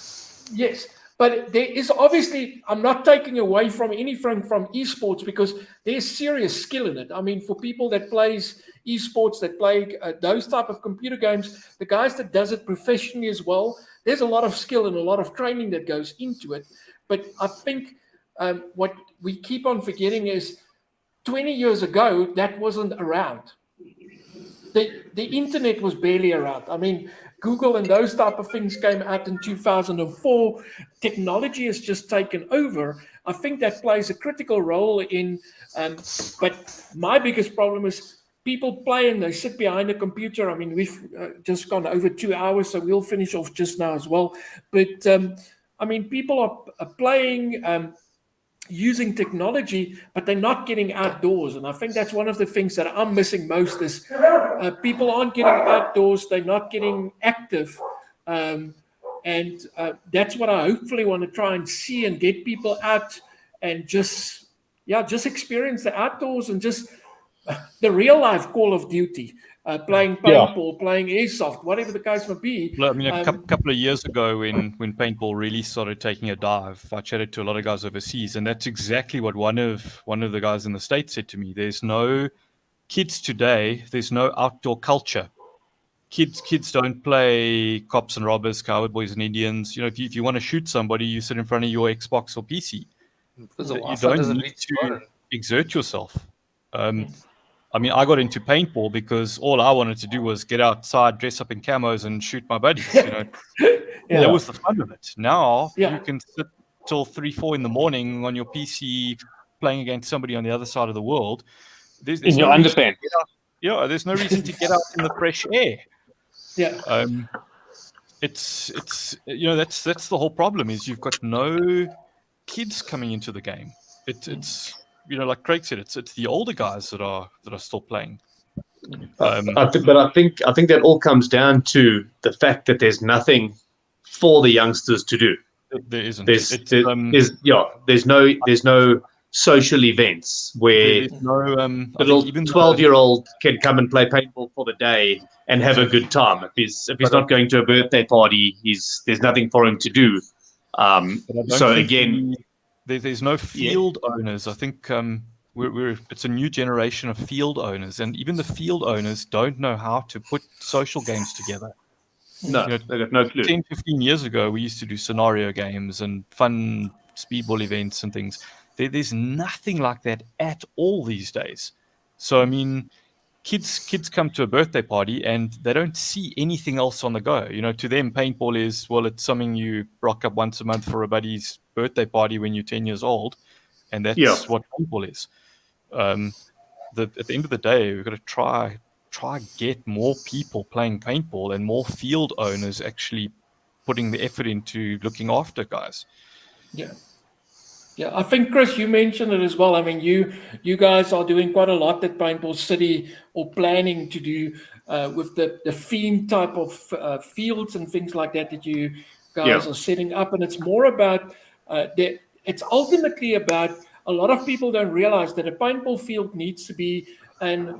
Yes, but there is obviously, I'm not taking away from anything from esports because there's serious skill in it. I mean, for people that plays esports, that play those type of computer games, the guys that does it professionally as well, there's a lot of skill and a lot of training that goes into it. But I think what we keep on forgetting is 20 years ago, that wasn't around. The internet was barely around. I mean, Google and those type of things came out in 2004. Technology has just taken over. I think that plays a critical role in, but my biggest problem is people play and they sit behind a computer. I mean, we've just gone over 2 hours, so we'll finish off just now as well. But I mean, people are playing, using technology, but they're not getting outdoors. And I think that's one of the things that I'm missing most is people aren't getting outdoors. They're not getting active. And that's what I hopefully want to try and see and get people out and just experience the outdoors and just the real life Call of Duty, playing paintball, playing airsoft, whatever the case may be. I mean, a couple of years ago when paintball really started taking a dive, I chatted to a lot of guys overseas, and that's exactly what one of the guys in the States said to me. There's no kids today. There's no outdoor culture. Kids don't play cops and robbers, cowboys and Indians. You know, if you want to shoot somebody, you sit in front of your Xbox or PC. You don't need to exert yourself. I mean, I got into paintball because all I wanted to do was get outside, dress up in camos, and shoot my buddies. You know, that was the fun of it. Now you can sit till 3-4 in the morning on your PC playing against somebody on the other side of the world. There's in your underpants. There's no reason to get out in the fresh air. Yeah. It's that's the whole problem is you've got no kids coming into the game. It's like Craig said, it's the older guys that are still playing. I think that all comes down to the fact that there's nothing for the youngsters to do. There isn't. There's no social events where the little 12-year-old can come and play paintball for the day and have a good time. If he's not going to a birthday party, there's nothing for him to do. So again. There's no field owners. I think it's a new generation of field owners, and even the field owners don't know how to put social games together. No, they got no clue. 10, 15 years ago, we used to do scenario games and fun speedball events and things. There's nothing like that at all these days. So, I mean, kids come to a birthday party and they don't see anything else on the go. You know, to them, paintball is, it's something you rock up once a month for a buddy's birthday party when you're 10 years old, and that's what paintball is. At the end of the day, we've got to try get more people playing paintball and more field owners actually putting the effort into looking after guys. Yeah. Yeah, I think, Chris, you mentioned it as well. I mean, you guys are doing quite a lot at Paintball City, or planning to do, with the theme type of fields and things like that you guys are setting up. And it's more about, it's ultimately about, a lot of people don't realize that a paintball field needs to be an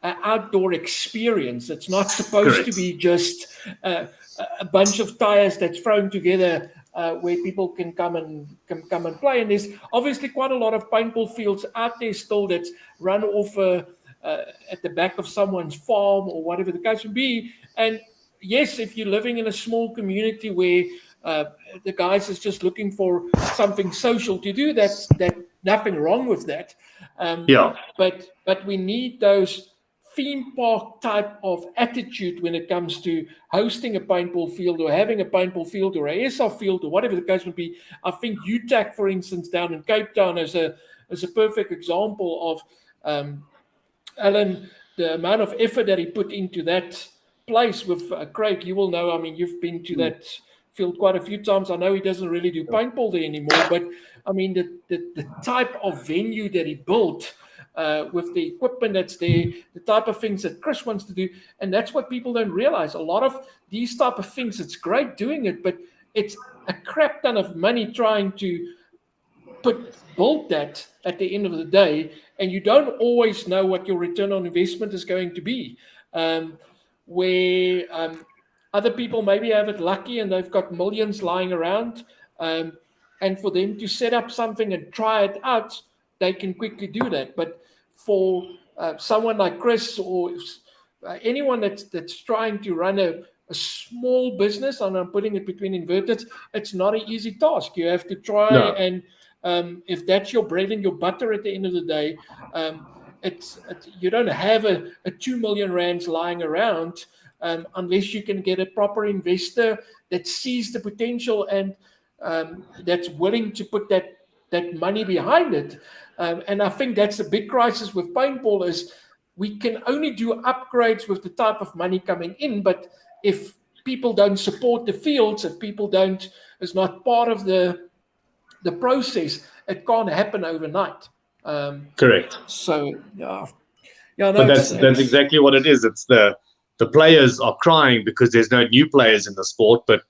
outdoor experience. It's not supposed to be just a bunch of tires that's thrown together where people can come and play. And there's obviously quite a lot of paintball fields out there still that's run off at the back of someone's farm or whatever the case would be. And yes, if you're living in a small community where the guys is just looking for something social to do, that's nothing wrong with that. But we need those theme park type of attitude when it comes to hosting a paintball field, or having a paintball field, or a SA field, or whatever the case would be. I think UTAC, for instance, down in Cape Town is a perfect example of Alan, the amount of effort that he put into that place with Craig. You will know, I mean, you've been to that field quite a few times. I know he doesn't really do paintball there anymore, but I mean, the type of venue that he built, with the equipment that's there, the type of things that Chris wants to do. And that's what people don't realize. A lot of these type of things, it's great doing it, but it's a crap ton of money trying to build that at the end of the day. And you don't always know what your return on investment is going to be. Where other people maybe have it lucky and they've got millions lying around. And for them to set up something and try it out, they can quickly do that. But for someone like Chris, or anyone that's trying to run a small business, and I'm putting it between inverted, it's not an easy task. You have to try, and if that's your bread and your butter at the end of the day, you don't have a 2 million rands lying around unless you can get a proper investor that sees the potential and that's willing to put that money behind it. And I think that's a big crisis with paintball, is we can only do upgrades with the type of money coming in, but if people don't support the fields, if people is not part of the process, it can't happen overnight. Correct. So no, but that's exactly what it is. It's the players are crying because there's no new players in the sport, but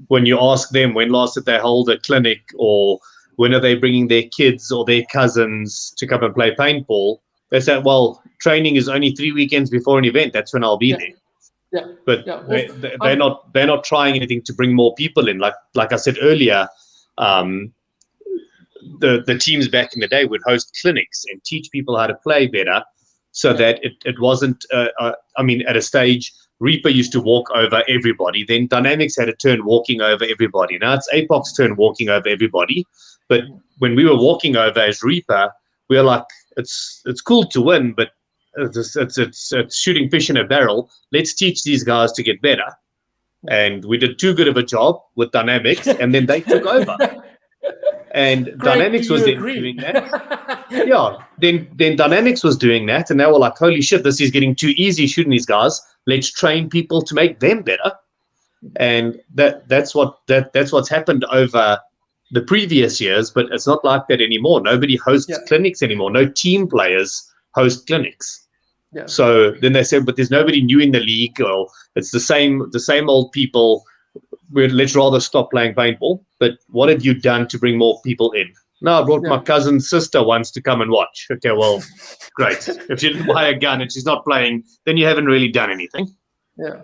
when you ask them when last did they hold a clinic, or when are they bringing their kids or their cousins to come and play paintball, they say, well, training is only 3 weekends before an event. That's when I'll be there. Yeah. But they're not trying anything to bring more people in. Like I said earlier, the teams back in the day would host clinics and teach people how to play better, so that it wasn't. I mean, at a stage, Reaper used to walk over everybody. Then Dynamics had a turn walking over everybody. Now it's APOC's turn walking over everybody. But when we were walking over as Reaper, we were like, it's cool to win, but it's shooting fish in a barrel. Let's teach these guys to get better. And we did too good of a job with Dynamics, and then they took over. And Craig, Dynamics was then doing that. Yeah, then Dynamics was doing that, and they were like, holy shit, this is getting too easy shooting these guys. Let's train people to make them better. And that's what's happened over the previous years, but it's not like that anymore. Nobody hosts clinics anymore. No team players host clinics. Yeah. So then they said, but there's nobody new in the league, or it's the same old people. Let's rather stop playing paintball. But what have you done to bring more people in? No, I brought my cousin's sister once to come and watch. Okay, well, great. If she didn't buy a gun and she's not playing, then you haven't really done anything. Yeah.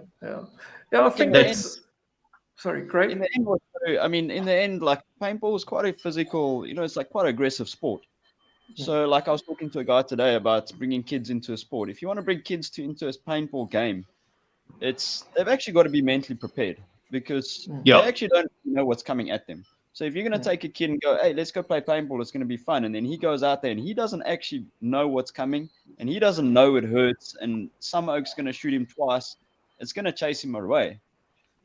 I think that's... Sorry, Craig. In the end, like, paintball is quite a physical, it's like quite an aggressive sport. So, like, I was talking to a guy today about bringing kids into a sport. If you want to bring kids into a paintball game, they've actually got to be mentally prepared, because they actually don't know what's coming at them. So if you're going to take a kid and go, hey, let's go play paintball, it's going to be fun, and then he goes out there and he doesn't actually know what's coming, and he doesn't know it hurts, and some oak's going to shoot him twice, it's going to chase him away.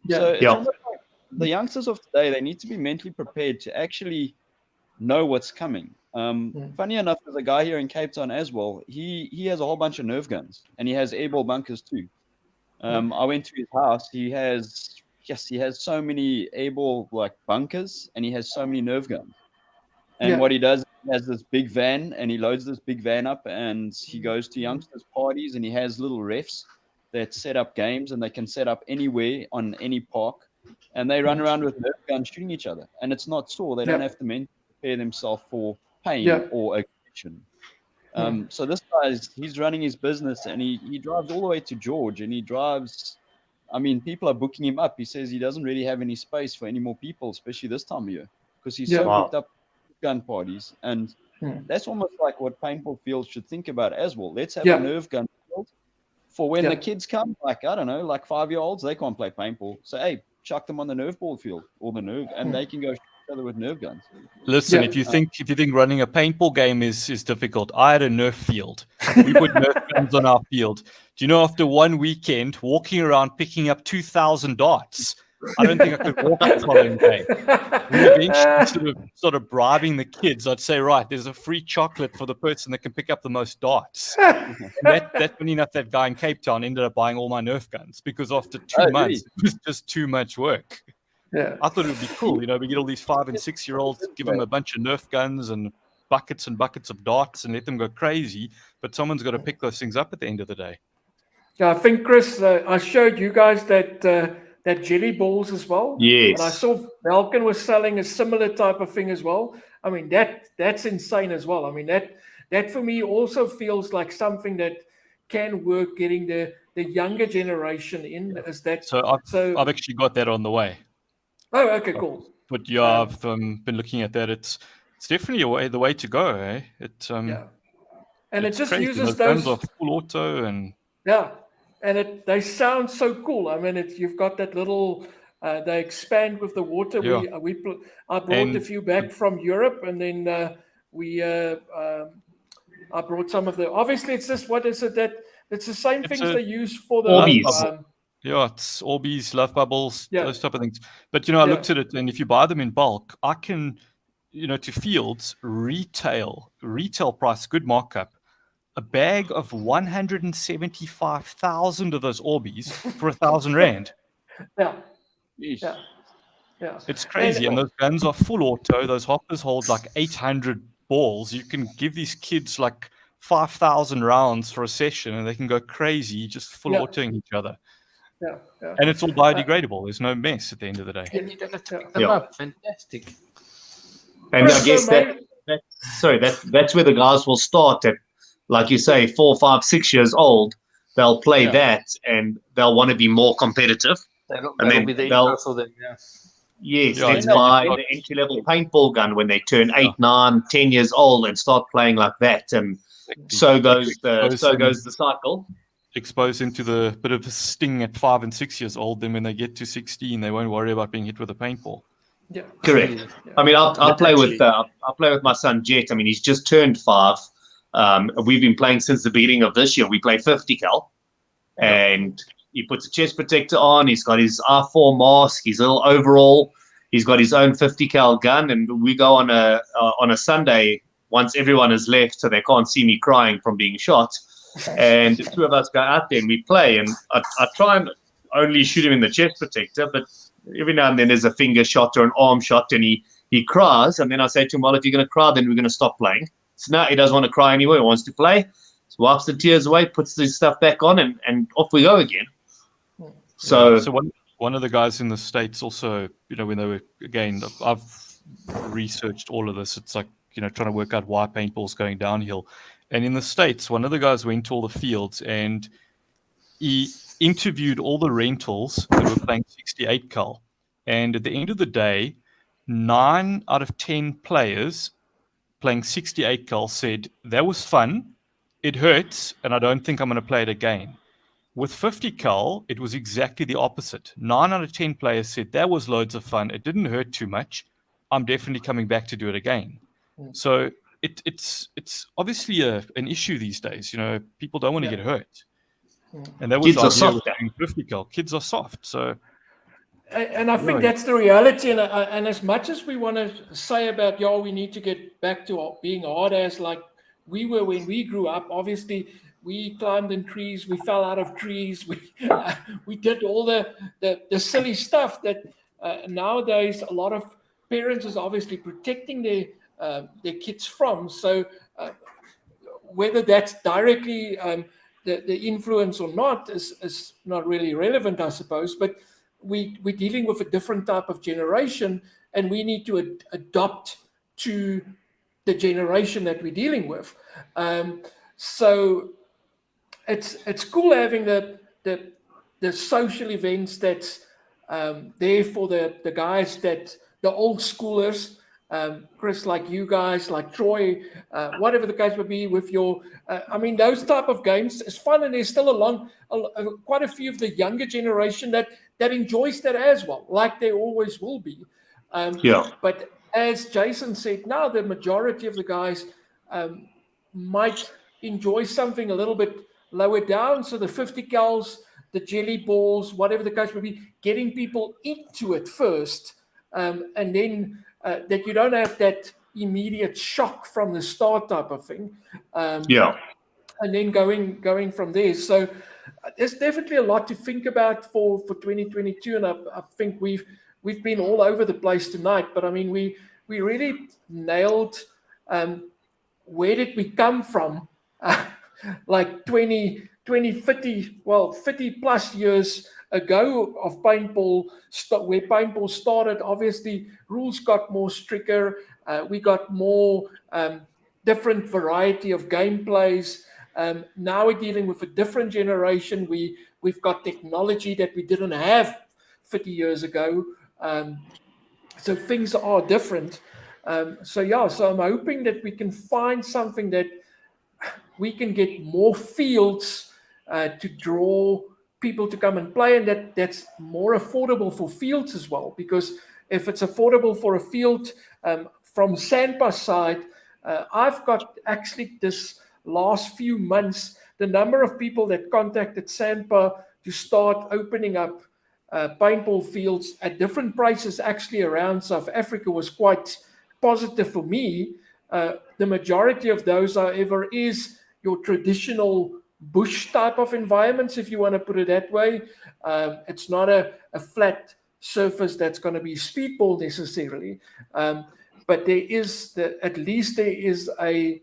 So it's almost like the youngsters of today, they need to be mentally prepared to actually know what's coming. Funny enough, there's a guy here in Cape Town as well. He has a whole bunch of nerve guns, and he has airball bunkers too. I went to his house. He has so many airball like bunkers, and he has so many nerve guns. And what he does, he has this big van, and he loads this big van up, and he goes to youngsters' parties, and he has little refs that set up games, and they can set up anywhere on any park, and they run around with nerve guns shooting each other, and it's not sore. They don't have to prepare themselves for pain or aggression. So this guy, he's running his business, and he drives all the way to George, and he drives. I mean, people are booking him up. He says he doesn't really have any space for any more people, especially this time of year, because he's so booked up gun parties. And that's almost like what paintball fields should think about as well. Let's have a nerve gun field for when the kids come, like, I don't know, like 5-year-olds, they can't play paintball. So, hey, chuck them on the nerve ball field or the nerve, and they can go shoot each other with nerve guns. Listen, if you think running a paintball game is difficult, I had a Nerf field. We put Nerf guns on our field. Do you know, after one weekend walking around picking up 2,000 darts, I don't think I could walk the following day. We eventually sort of bribing the kids. I'd say, right, there's a free chocolate for the person that can pick up the most darts. And that funny enough, that guy in Cape Town ended up buying all my Nerf guns, because after 2 months, it was just too much work. I thought it would be cool. You know, we get all these 5- and 6-year-olds, give them a bunch of Nerf guns and buckets of darts and let them go crazy. But someone's got to pick those things up at the end of the day. Yeah, I think, Chris, I showed you guys that jelly balls as well. Yes. And I saw Vulcan was selling a similar type of thing as well. I mean, that's insane as well. I mean, that for me also feels like something that can work, getting the younger generation in. Is that so? I've actually got that on the way. Oh, okay, cool. But yeah, I've been looking at that. It's definitely the way to go, eh? And it just crazy. uses those guns those are full auto and and they sound so cool. I mean, you've got that little. They expand with the water. Yeah. I brought a few back from Europe, and then I brought some of the. Obviously, it's just what is it that it's the same things they use for the. Orbeez. It's Orbeez, love bubbles, those type of things. But I looked at it, and if you buy them in bulk, I can, to fields retail price, good markup. A bag of 175,000 of those Orbeez for 1,000 rand. Yeah. It's crazy, and those guns are full auto. Those hoppers hold like 800 balls. You can give these kids like 5,000 rounds for a session, and they can go crazy, just full autoing each other. And it's all biodegradable. There's no mess at the end of the day. And you don't have to pick them up. Fantastic. And I guess that's where the guys will start at, like you say, 4, 5, 6 years old. They'll play that, and they'll want to be more competitive. That'll be the intro for them. Yes, let's buy the entry-level paintball gun when they turn 8, 9, 10 years old and start playing like that, and so goes the cycle. Expose into the bit of a sting at 5 and 6 years old. Then when they get to 16, they won't worry about being hit with a paintball. Yeah, correct. I mean, I'll play with my son Jet. I mean, he's just turned 5. We've been playing since the beginning of this year. We play 50 cal, and he puts a chest protector on. He's got his R4 mask, his little overall. He's got his own 50 cal gun, and we go on a Sunday once everyone has left, so they can't see me crying from being shot. And the 2 of us go out there and we play, and I try and only shoot him in the chest protector, but every now and then there's a finger shot or an arm shot, and he cries, and then I say to him, well, if you're going to cry, then we're going to stop playing. So now he doesn't want to cry anymore. He wants to play. So wipes the tears away, puts his stuff back on, and off we go again. So one of the guys in the States also, when they were, again, I've researched all of this. It's like, trying to work out why paintball's going downhill. And in the States, one of the guys went to all the fields and he interviewed all the rentals that were playing 68 cal. And at the end of the day, 9 out of 10 players playing 68 cal said, that was fun, it hurts, and I don't think I'm going to play it again. With 50 cal, it was exactly the opposite. 9 out of 10 players said, that was loads of fun, it didn't hurt too much, I'm definitely coming back to do it again. So it's obviously an issue these days. People don't want to get hurt, and that was kids are soft. 50 cal. Kids are soft, so And I think that's the reality. And as much as we want to say about, we need to get back to being hard as like we were when we grew up. Obviously, we climbed in trees, we fell out of trees, we did all the silly stuff that nowadays a lot of parents is obviously protecting their kids from. So whether that's directly the influence or not is not really relevant, I suppose. But we're dealing with a different type of generation, and we need to adopt to the generation that we're dealing with. So it's cool having the social events that's there for the guys, that the old schoolers, Chris, like you guys, like Troy, whatever the case would be with your, those type of games is fun, and there's still quite a few of the younger generation that enjoys that as well, like there always will be. But as Jason said, now the majority of the guys might enjoy something a little bit lower down. So the 50 cals, the jelly balls, whatever the case may be, getting people into it first, and then that you don't have that immediate shock from the start type of thing. And then going from there. So there's definitely a lot to think about for 2022, and I think we've been all over the place tonight. But I mean, we really nailed where did we come from, like 20, 30 plus years ago of paintball, where paintball started. Obviously, rules got more stricter. We got more different variety of gameplays. Now we're dealing with a different generation. We've got technology that we didn't have 50 years ago. So things are different. So I'm hoping that we can find something that we can get more fields to draw people to come and play, and that's more affordable for fields as well. Because if it's affordable for a field from SANPA's side, I've got actually this last few months, the number of people that contacted SANPA to start opening up paintball fields at different prices actually around South Africa was quite positive for me. The majority of those, however, is your traditional bush type of environments, if you want to put it that way. It's not a flat surface that's going to be speedball necessarily, but there is at least there is a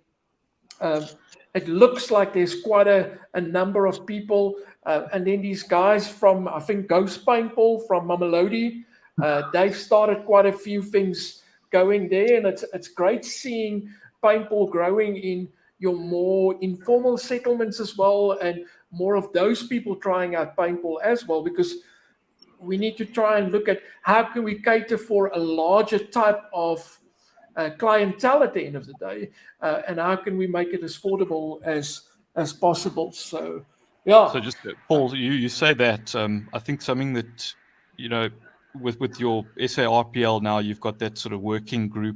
it looks like there's quite a number of people, and then these guys from, I think, Ghost Paintball from Mamelodi, they've started quite a few things going there, and it's great seeing paintball growing in your more informal settlements as well, and more of those people trying out paintball as well, because we need to try and look at how can we cater for a larger type of clientele at the end of the day, and how can we make it as affordable as possible. So So just Paul, you say that I think something that, with your SARPL now, you've got that sort of working group,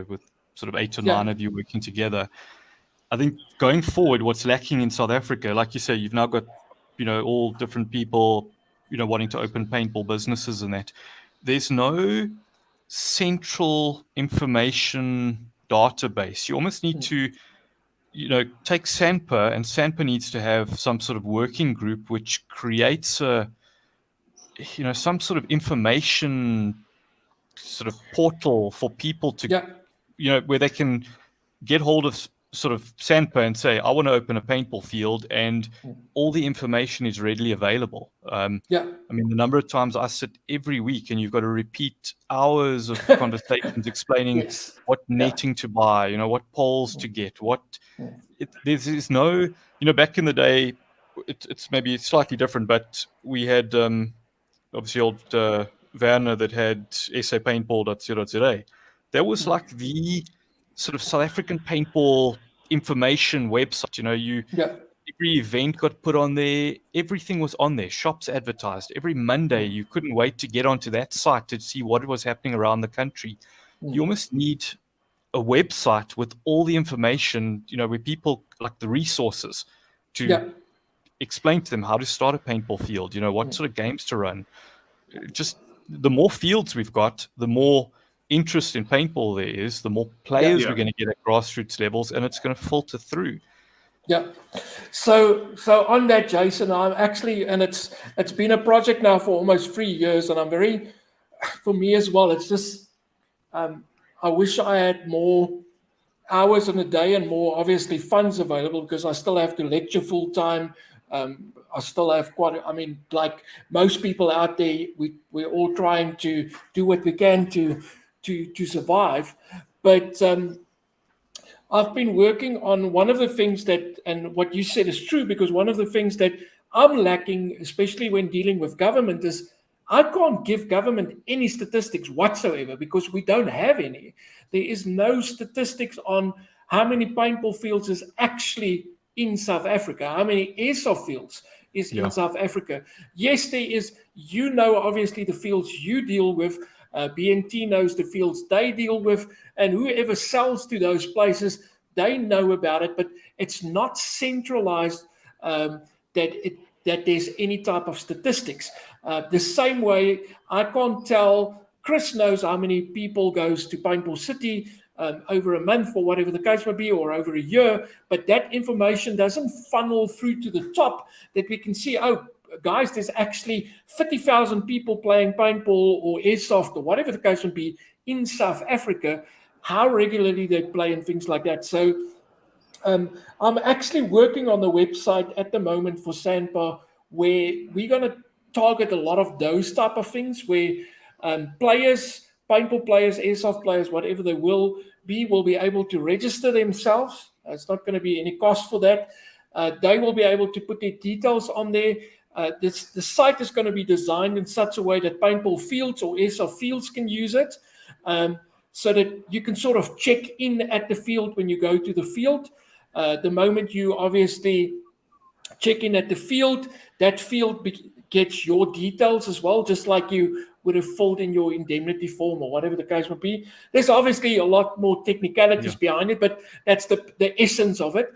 with sort of 8 or 9 of you working together. I think going forward, what's lacking in South Africa, like you say, you've now got, all different people, wanting to open paintball businesses and that. There's no central information database. You almost need to, take SANPA, and SANPA needs to have some sort of working group which creates some sort of information sort of portal for people to, where they can get hold of sort of SANPA and say, I want to open a paintball field, and all the information is readily available. I mean, the number of times I sit every week and you've got to repeat hours of conversations explaining what netting to buy, what poles to get, there's no, back in the day, it's maybe slightly different, but we had obviously old Browne that had SA Paintball.co.za. That was like the sort of South African paintball information website. Every event got put on there. Everything was on there. Shops advertised. Every Monday, you couldn't wait to get onto that site to see what was happening around the country. You almost need a website with all the information, where people, like the resources, to explain to them how to start a paintball field, what sort of games to run. Just the more fields we've got, the more interest in paintball there is, the more players we're going to get at grassroots levels, and it's going to filter through. Yeah. So on that, Jason, I'm actually, and it's been a project now for almost 3 years, and I'm very, for me as well, it's just, I wish I had more hours in a day and more, obviously, funds available, because I still have to lecture full time. I still have like most people out there, we're all trying to do what we can to survive. But I've been working on one of the things that, and what you said is true, because one of the things that I'm lacking, especially when dealing with government, is I can't give government any statistics whatsoever, because we don't have any. There is no statistics on how many paintball fields is actually in South Africa, how many airsoft fields is in South Africa. Yes, there is, obviously the fields you deal with, BNT knows the fields they deal with, and whoever sells to those places, they know about it, but it's not centralized that there's any type of statistics. The same way, I can't tell, Chris knows how many people goes to Paintball City over a month or whatever the case may be, or over a year, but that information doesn't funnel through to the top that we can see, oh, guys, there's actually 50,000 people playing paintball or airsoft or whatever the case may be in South Africa, how regularly they play and things like that. So I'm actually working on the website at the moment for SANPA, where we're going to target a lot of those type of things, where players, paintball players, airsoft players, whatever they will be able to register themselves. It's not going to be any cost for that. They will be able to put their details on there. The site is going to be designed in such a way that paintball fields or airsoft fields can use it, so that you can sort of check in at the field when you go to the field. The moment you obviously check in at the field, that field gets your details as well, just like you would have filled in your indemnity form or whatever the case would be. There's obviously a lot more technicalities behind it, but that's the essence of it.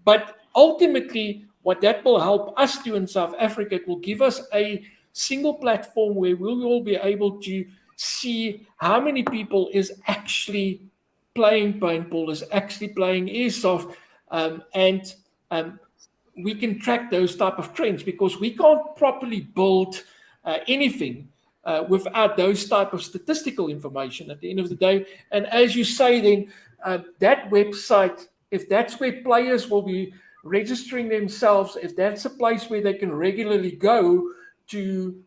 But ultimately, what that will help us do in South Africa, it will give us a single platform where we'll all be able to see how many people is actually playing paintball, is actually playing airsoft, and we can track those type of trends, because we can't properly build anything without those type of statistical information at the end of the day. And as you say, then that website, if that's where players will be registering themselves, if that's a place where they can regularly go to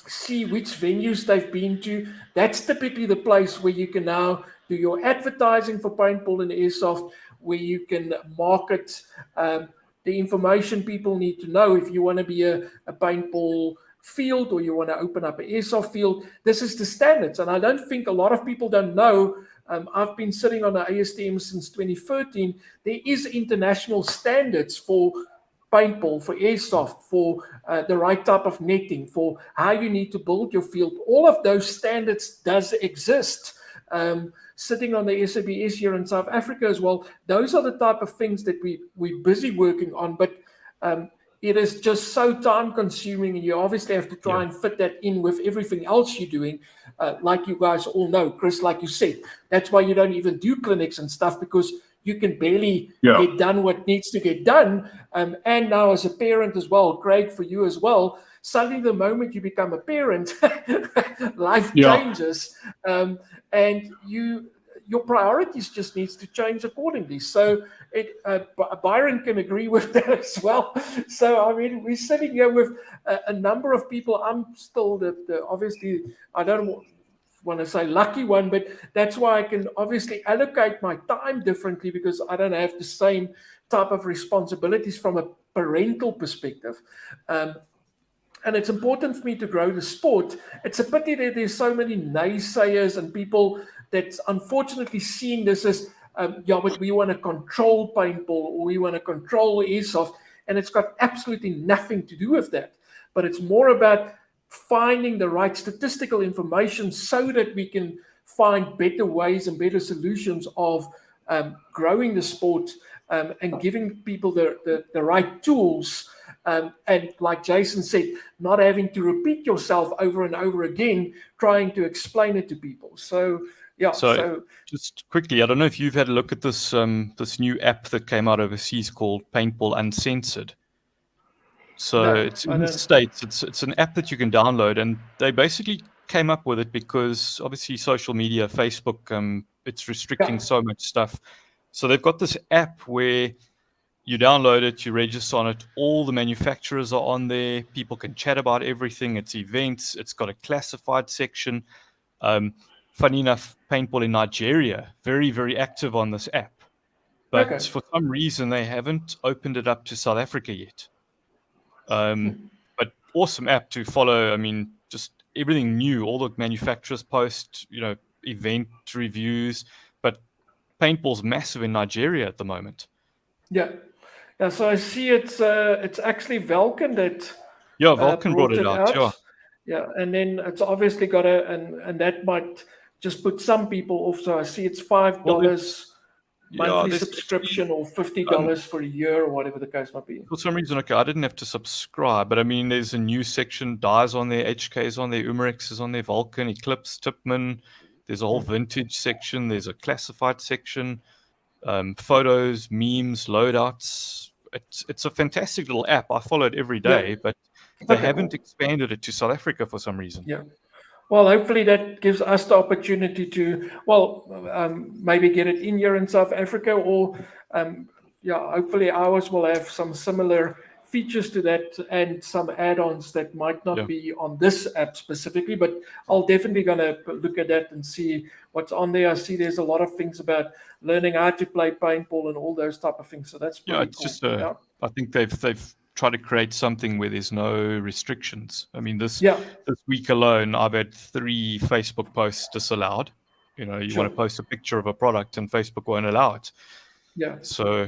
see which venues they've been to, that's typically the place where you can now do your advertising for paintball and airsoft, where you can market the information people need to know. If you want to be a paintball field, or you want to open up an airsoft field, this is the standards. And I don't think a lot of people don't know. I've been sitting on the ASTM since 2013. There is international standards for paintball, for airsoft, for the right type of netting, for how you need to build your field. All of those standards does exist. Sitting on the SABS here in South Africa as well, those are the type of things that we're busy working on, but it is just so time consuming, and you obviously have to try and fit that in with everything else you're doing. Like you guys all know, Chris, like you said, that's why you don't even do clinics and stuff, because you can barely get done what needs to get done. And now as a parent as well, Craig, for you as well, suddenly the moment you become a parent, life changes, and your priorities just needs to change accordingly. So Byron can agree with that as well. So, I mean, we're sitting here with a number of people. I'm still the obviously, I don't want to say lucky one, but that's why I can obviously allocate my time differently, because I don't have the same type of responsibilities from a parental perspective. And it's important for me to grow the sport. It's a pity that there's so many naysayers and people that's unfortunately seeing this as, but we want to control paintball, or we want to control airsoft, and it's got absolutely nothing to do with that. But it's more about finding the right statistical information so that we can find better ways and better solutions of growing the sport and giving people the right tools. And like Jason said, not having to repeat yourself over and over again, trying to explain it to people. So, yeah. So just quickly, I don't know if you've had a look at this this new app that came out overseas called Paintball Uncensored. So No, it's I in the don't. States. It's an app that you can download, and they basically came up with it because obviously social media, Facebook, it's restricting so much stuff. So they've got this app where you download it, you register on it, all the manufacturers are on there, people can chat about everything, it's events, it's got a classified section. Funny enough, Paintball in Nigeria, very, very active on this app. But for some reason, they haven't opened it up to South Africa yet. But awesome app to follow. I mean, just everything new, all the manufacturers post, event reviews. But Paintball's massive in Nigeria at the moment. Yeah. So I see it's actually Vulcan that Vulcan brought it out. Yeah, and then it's obviously got and that might just put some people off. So I see it's $5 monthly subscription or $50 for a year or whatever the case might be. For some reason, I didn't have to subscribe, but I mean, there's a new section, Dyes on there, HK is on there, Umarex is on there, Vulcan, Eclipse, Tipman. There's a whole vintage section. There's a classified section, photos, memes, loadouts. It's a fantastic little app. I follow it every day, but they haven't expanded it to South Africa for some reason. Yeah. Well, hopefully that gives us the opportunity to, maybe get it in here in South Africa, or hopefully ours will have some similar features to that and some add-ons that might not be on this app specifically, but I'll definitely going to look at that and see what's on there. I see there's a lot of things about learning how to play paintball and all those type of things. So that's pretty it's cool. Just I think they've tried to create something where there's no restrictions. I mean, this week alone, I've had 3 Facebook posts disallowed. You want to post a picture of a product and Facebook won't allow it. Yeah. So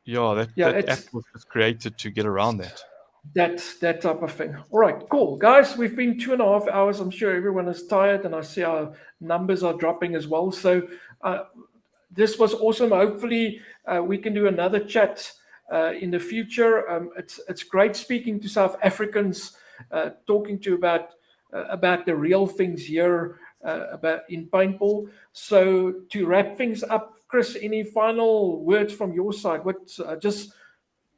that app was just created to get around that. That type of thing. All right, cool. Guys, we've been 2.5 hours. I'm sure everyone is tired, and I see our numbers are dropping as well. So this was awesome. Hopefully we can do another chat in the future. It's great speaking to South Africans, talking to about the real things here about in paintball. So to wrap things up, Chris, any final words from your side? What just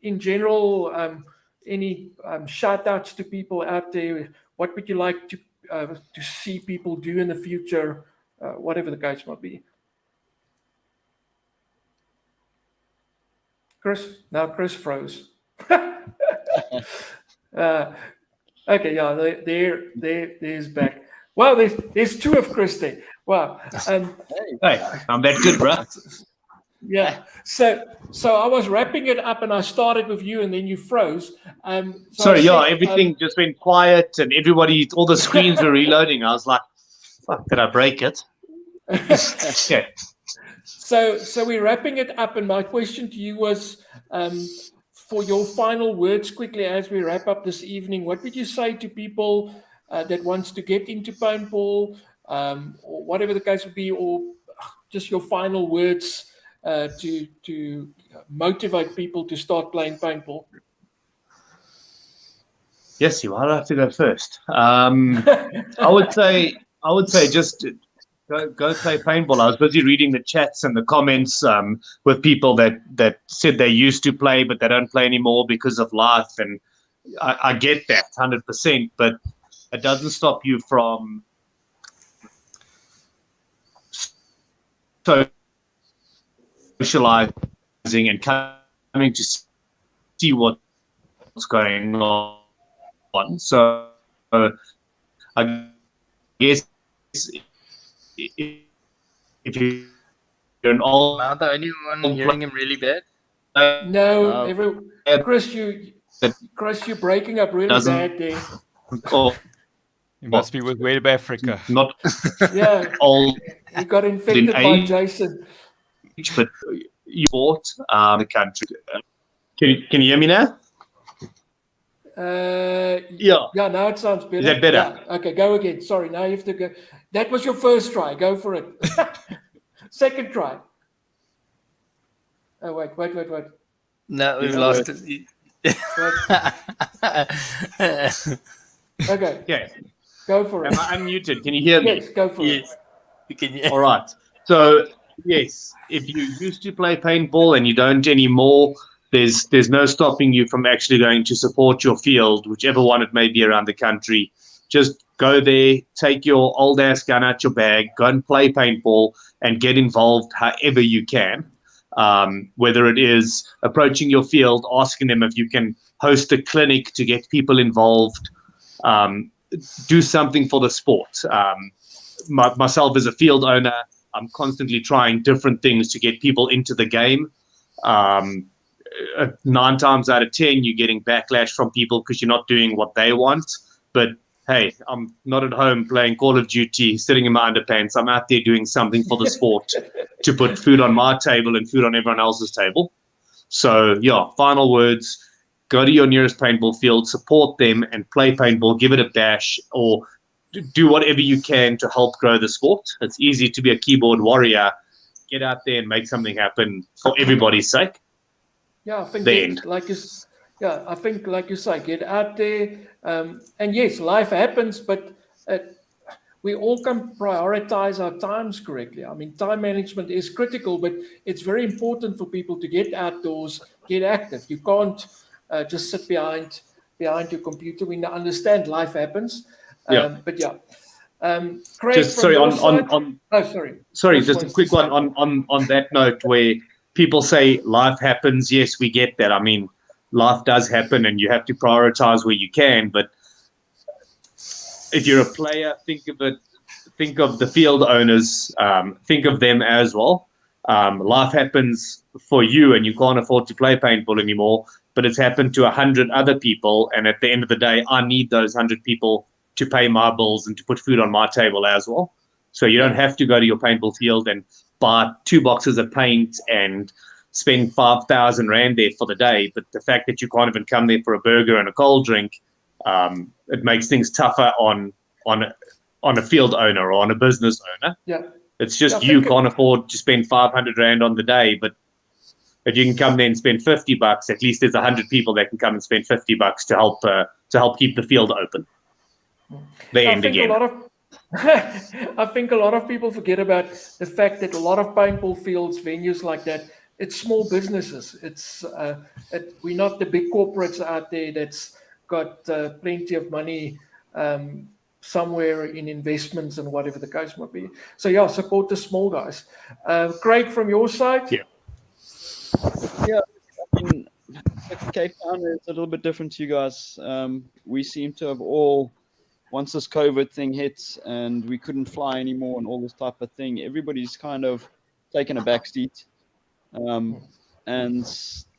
in general, any shout outs to people out there? What would you like to see people do in the future, whatever the case might be? Chris froze. Okay, there's back. Wow, there's 2 of Chris there. Wow. Hey, I'm that good, bro. Yeah. So I was wrapping it up, and I started with you, and then you froze. Sorry, everything just went quiet, and all the screens were reloading. I was like, "Fuck, did I break it?" Okay. So we're wrapping it up, and my question to you was, for your final words quickly as we wrap up this evening, what would you say to people that wants to get into paintball, or whatever the case would be, or just your final words to motivate people to start playing paintball? Yes, you are. I have to go first. I would say just go play paintball. I was busy reading the chats and the comments with people that said they used to play, but they don't play anymore because of life. And I get that 100%, but it doesn't stop you from socializing and coming to see what's going on. So I guess if you're an old... Am I the only one hearing him really bad? No, Chris, you're breaking up really bad there. You must be with Web Africa. Not old. You got infected by Jason. But you bought the country. Can you hear me now? Now it sounds better. Is that better? Yeah. Okay, go again. Sorry, now you have to go. That was your first try. Go for it. Second try. Wait. No, we've Yeah, lost Wait. it. Okay, Okay. go for it. Am I unmuted? Can you hear me? Yes, go for it. Yes. We can, yeah. All right. So yes, if you used to play paintball and you don't anymore, there's no stopping you from actually going to support your field, whichever one it may be around the country. Just go there, take your old ass gun out your bag, go and play paintball, and get involved however you can. Whether it is approaching your field, asking them if you can host a clinic to get people involved, do something for the sport. Myself as a field owner, I'm constantly trying different things to get people into the game. 9 times out of 10, you're getting backlash from people because you're not doing what they want. But hey, I'm not at home playing Call of Duty, sitting in my underpants. I'm out there doing something for the sport to put food on my table and food on everyone else's table. So yeah, final words. Go to your nearest paintball field, support them, and play paintball. Give it a bash, or do whatever you can to help grow the sport. It's easy to be a keyboard warrior. Get out there and make something happen for everybody's sake. Yeah, I think The it's end. I think like you say, get out there. And yes, life happens, but we all can prioritize our times correctly. I mean, time management is critical, but it's very important for people to get outdoors, get active. You can't just sit behind your computer. We understand life happens. Yeah. But yeah. Craig, Just from sorry your on side- on Oh, sorry. sorry, Chris just a wants quick to one say- on that note where people say life happens. Yes, we get that. I mean, life does happen and you have to prioritize where you can, but if you're a player, think of the field owners, think of them as well. Life happens for you and you can't afford to play paintball anymore, but it's happened to 100 other people. And at the end of the day, I need those 100 people to pay my bills and to put food on my table as well. So you don't have to go to your paintball field and buy 2 boxes of paint and spend 5,000 Rand there for the day. But the fact that you can't even come there for a burger and a cold drink, it makes things tougher on a field owner or on a business owner. Yeah. It's just Yeah, I you think can't afford to spend 500 Rand on the day, but if you can come there and spend $50, at least there's 100 people that can come and spend $50 to help keep the field open. The end again. I think a lot of people forget about the fact that a lot of paintball fields, venues like that, it's small businesses. We're not the big corporates out there that's got plenty of money somewhere in investments and whatever the case might be. So yeah, support the small guys. Craig, from your side? Yeah. Yeah, I mean, Cape Town is a little bit different to you guys. We seem to have all, once this COVID thing hits and we couldn't fly anymore and all this type of thing, everybody's kind of taken a back seat. And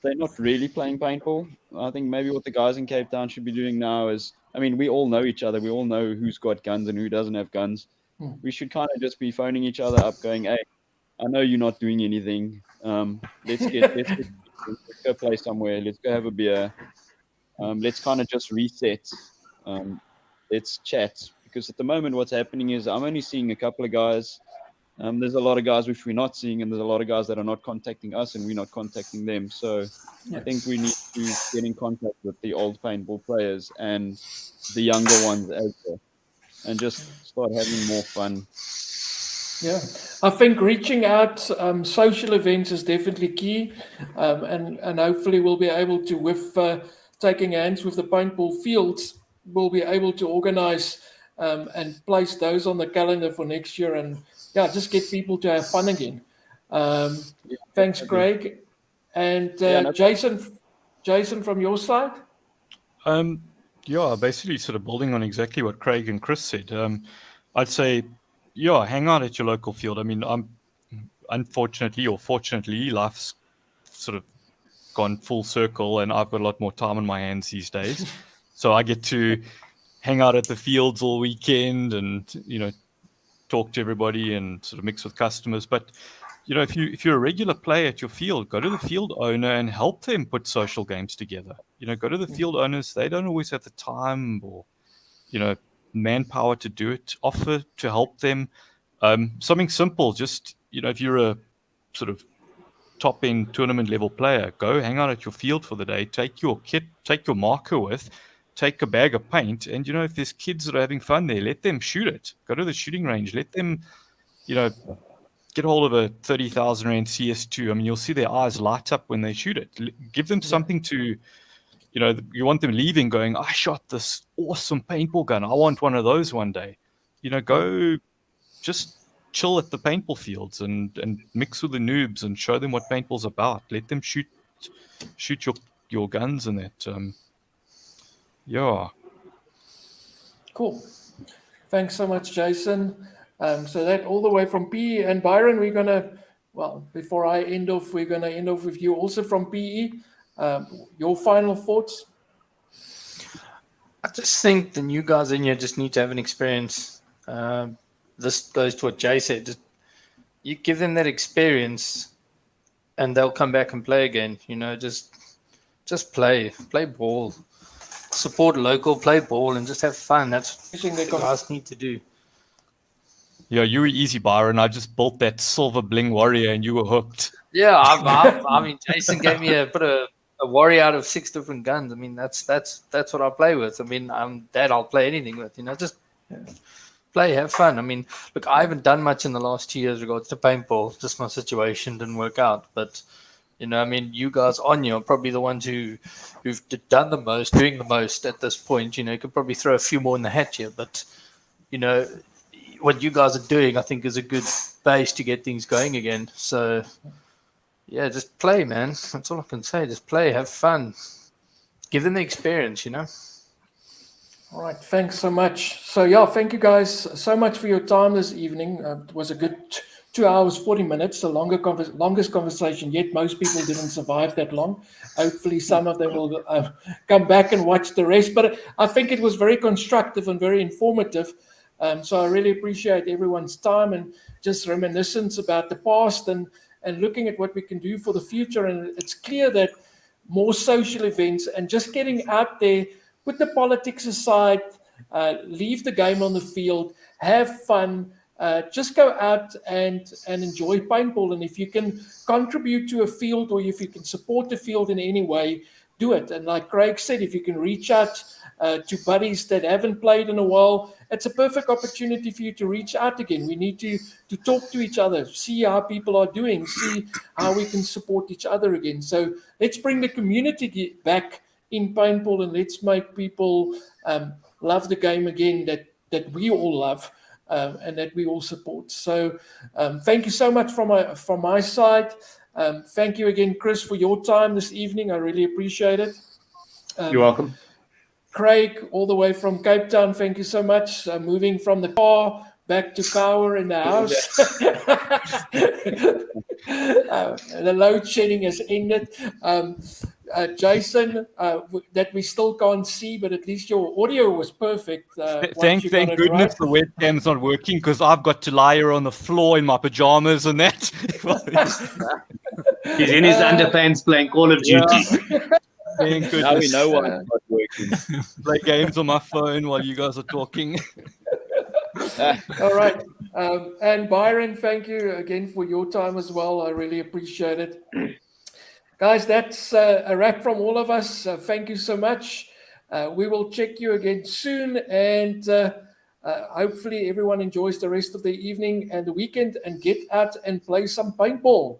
they're not really playing paintball. I think maybe what the guys in Cape Town should be doing now is, I mean, we all know each other. We all know who's got guns and who doesn't have guns. We should kind of just be phoning each other up going, hey, I know you're not doing anything. Let's go play somewhere. Let's go have a beer. Let's kind of just reset. Let's chat. Because at the moment, what's happening is I'm only seeing a couple of guys. There's a lot of guys which we're not seeing, and there's a lot of guys that are not contacting us, and we're not contacting them. So I think we need to get in contact with the old paintball players and the younger ones as well, and just start having more fun. Yeah, I think reaching out, social events is definitely key, and hopefully we'll be able to, with taking hands with the paintball fields, we'll be able to organize and place those on the calendar for next year, and just get people to have fun again. Thanks, Craig. And Jason, from your side? Basically sort of building on exactly what Craig and Chris said. I'd say, hang out at your local field. I mean, unfortunately or fortunately, life's sort of gone full circle and I've got a lot more time on my hands these days. So I get to hang out at the fields all weekend and, talk to everybody and sort of mix with customers. But, if you're a regular player at your field, go to the field owner and help them put social games together. Go to the field owners. They don't always have the time or, manpower to do it. Offer to help them. Something simple, just, if you're a sort of top end tournament level player, go hang out at your field for the day, take your kit, take your marker with, take a bag of paint, and if there's kids that are having fun there, let them shoot it. Go to the shooting range, let them, get hold of a 30,000 Rand CS2. I mean, you'll see their eyes light up when they shoot it. Give them something to, you want them leaving going, I shot this awesome paintball gun. I want one of those one day. Go just chill at the paintball fields and mix with the noobs and show them what paintball's about. Let them shoot your guns and that. Yeah. Cool. Thanks so much, Jason. So that all the way from PE. And Byron, we're going to, before I end off, we're going to end off with you also from PE. Your final thoughts? I just think the new guys in here just need to have an experience. This goes to what Jay said. Just, you give them that experience and they'll come back and play again. Just play ball. Support local, play ball, and just have fun. That's what the guys need to do. Yeah, you were easy, Byron. I just built that silver bling warrior, and you were hooked. Yeah, I mean, Jason gave me a warrior out of 6 different guns. I mean, that's what I play with. I mean, I'll play anything with. Just play, have fun. I mean, look, I haven't done much in the last 2 years regards to paintball. Just my situation didn't work out. But I mean, you guys on here are probably the ones who've done the most, doing the most at this point. You could probably throw a few more in the hat here, but what you guys are doing, I think, is a good base to get things going again. So, yeah, just play, man. That's all I can say. Just play, have fun, give them the experience, All right, thanks so much. So, yeah, thank you guys so much for your time this evening. It was a good 2 hours, 40 minutes, the longest conversation yet. Most people didn't survive that long. Hopefully some of them will come back and watch the rest. But I think it was very constructive and very informative. So I really appreciate everyone's time and just reminiscence about the past and looking at what we can do for the future. And it's clear that more social events and just getting out there, put the politics aside, leave the game on the field, have fun, just go out and enjoy paintball. And if you can contribute to a field or if you can support the field in any way, do it. And like Craig said, if you can reach out to buddies that haven't played in a while, it's a perfect opportunity for you to reach out again. We need to talk to each other, see how people are doing, see how we can support each other again. So let's bring the community back in paintball and let's make people love the game again that we all love and that we all support. So thank you so much from my side. Thank you again, Chris, for your time this evening. I really appreciate it. You're welcome. Craig, all the way from Cape Town, thank you so much. Moving from the car back to power in the house. The load shedding has ended. Jason, that we still can't see, but at least your audio was perfect. Thank goodness the webcam's not working because I've got to lie here on the floor in my pajamas and that. He's in his underpants playing Call of Duty. Thank goodness. Now we know why it's not working. Play games on my phone while you guys are talking. All right. And Byron, thank you again for your time as well. I really appreciate it. Guys, that's a wrap from all of us. Thank you so much. We will check you again soon. And hopefully everyone enjoys the rest of the evening and the weekend and get out and play some paintball.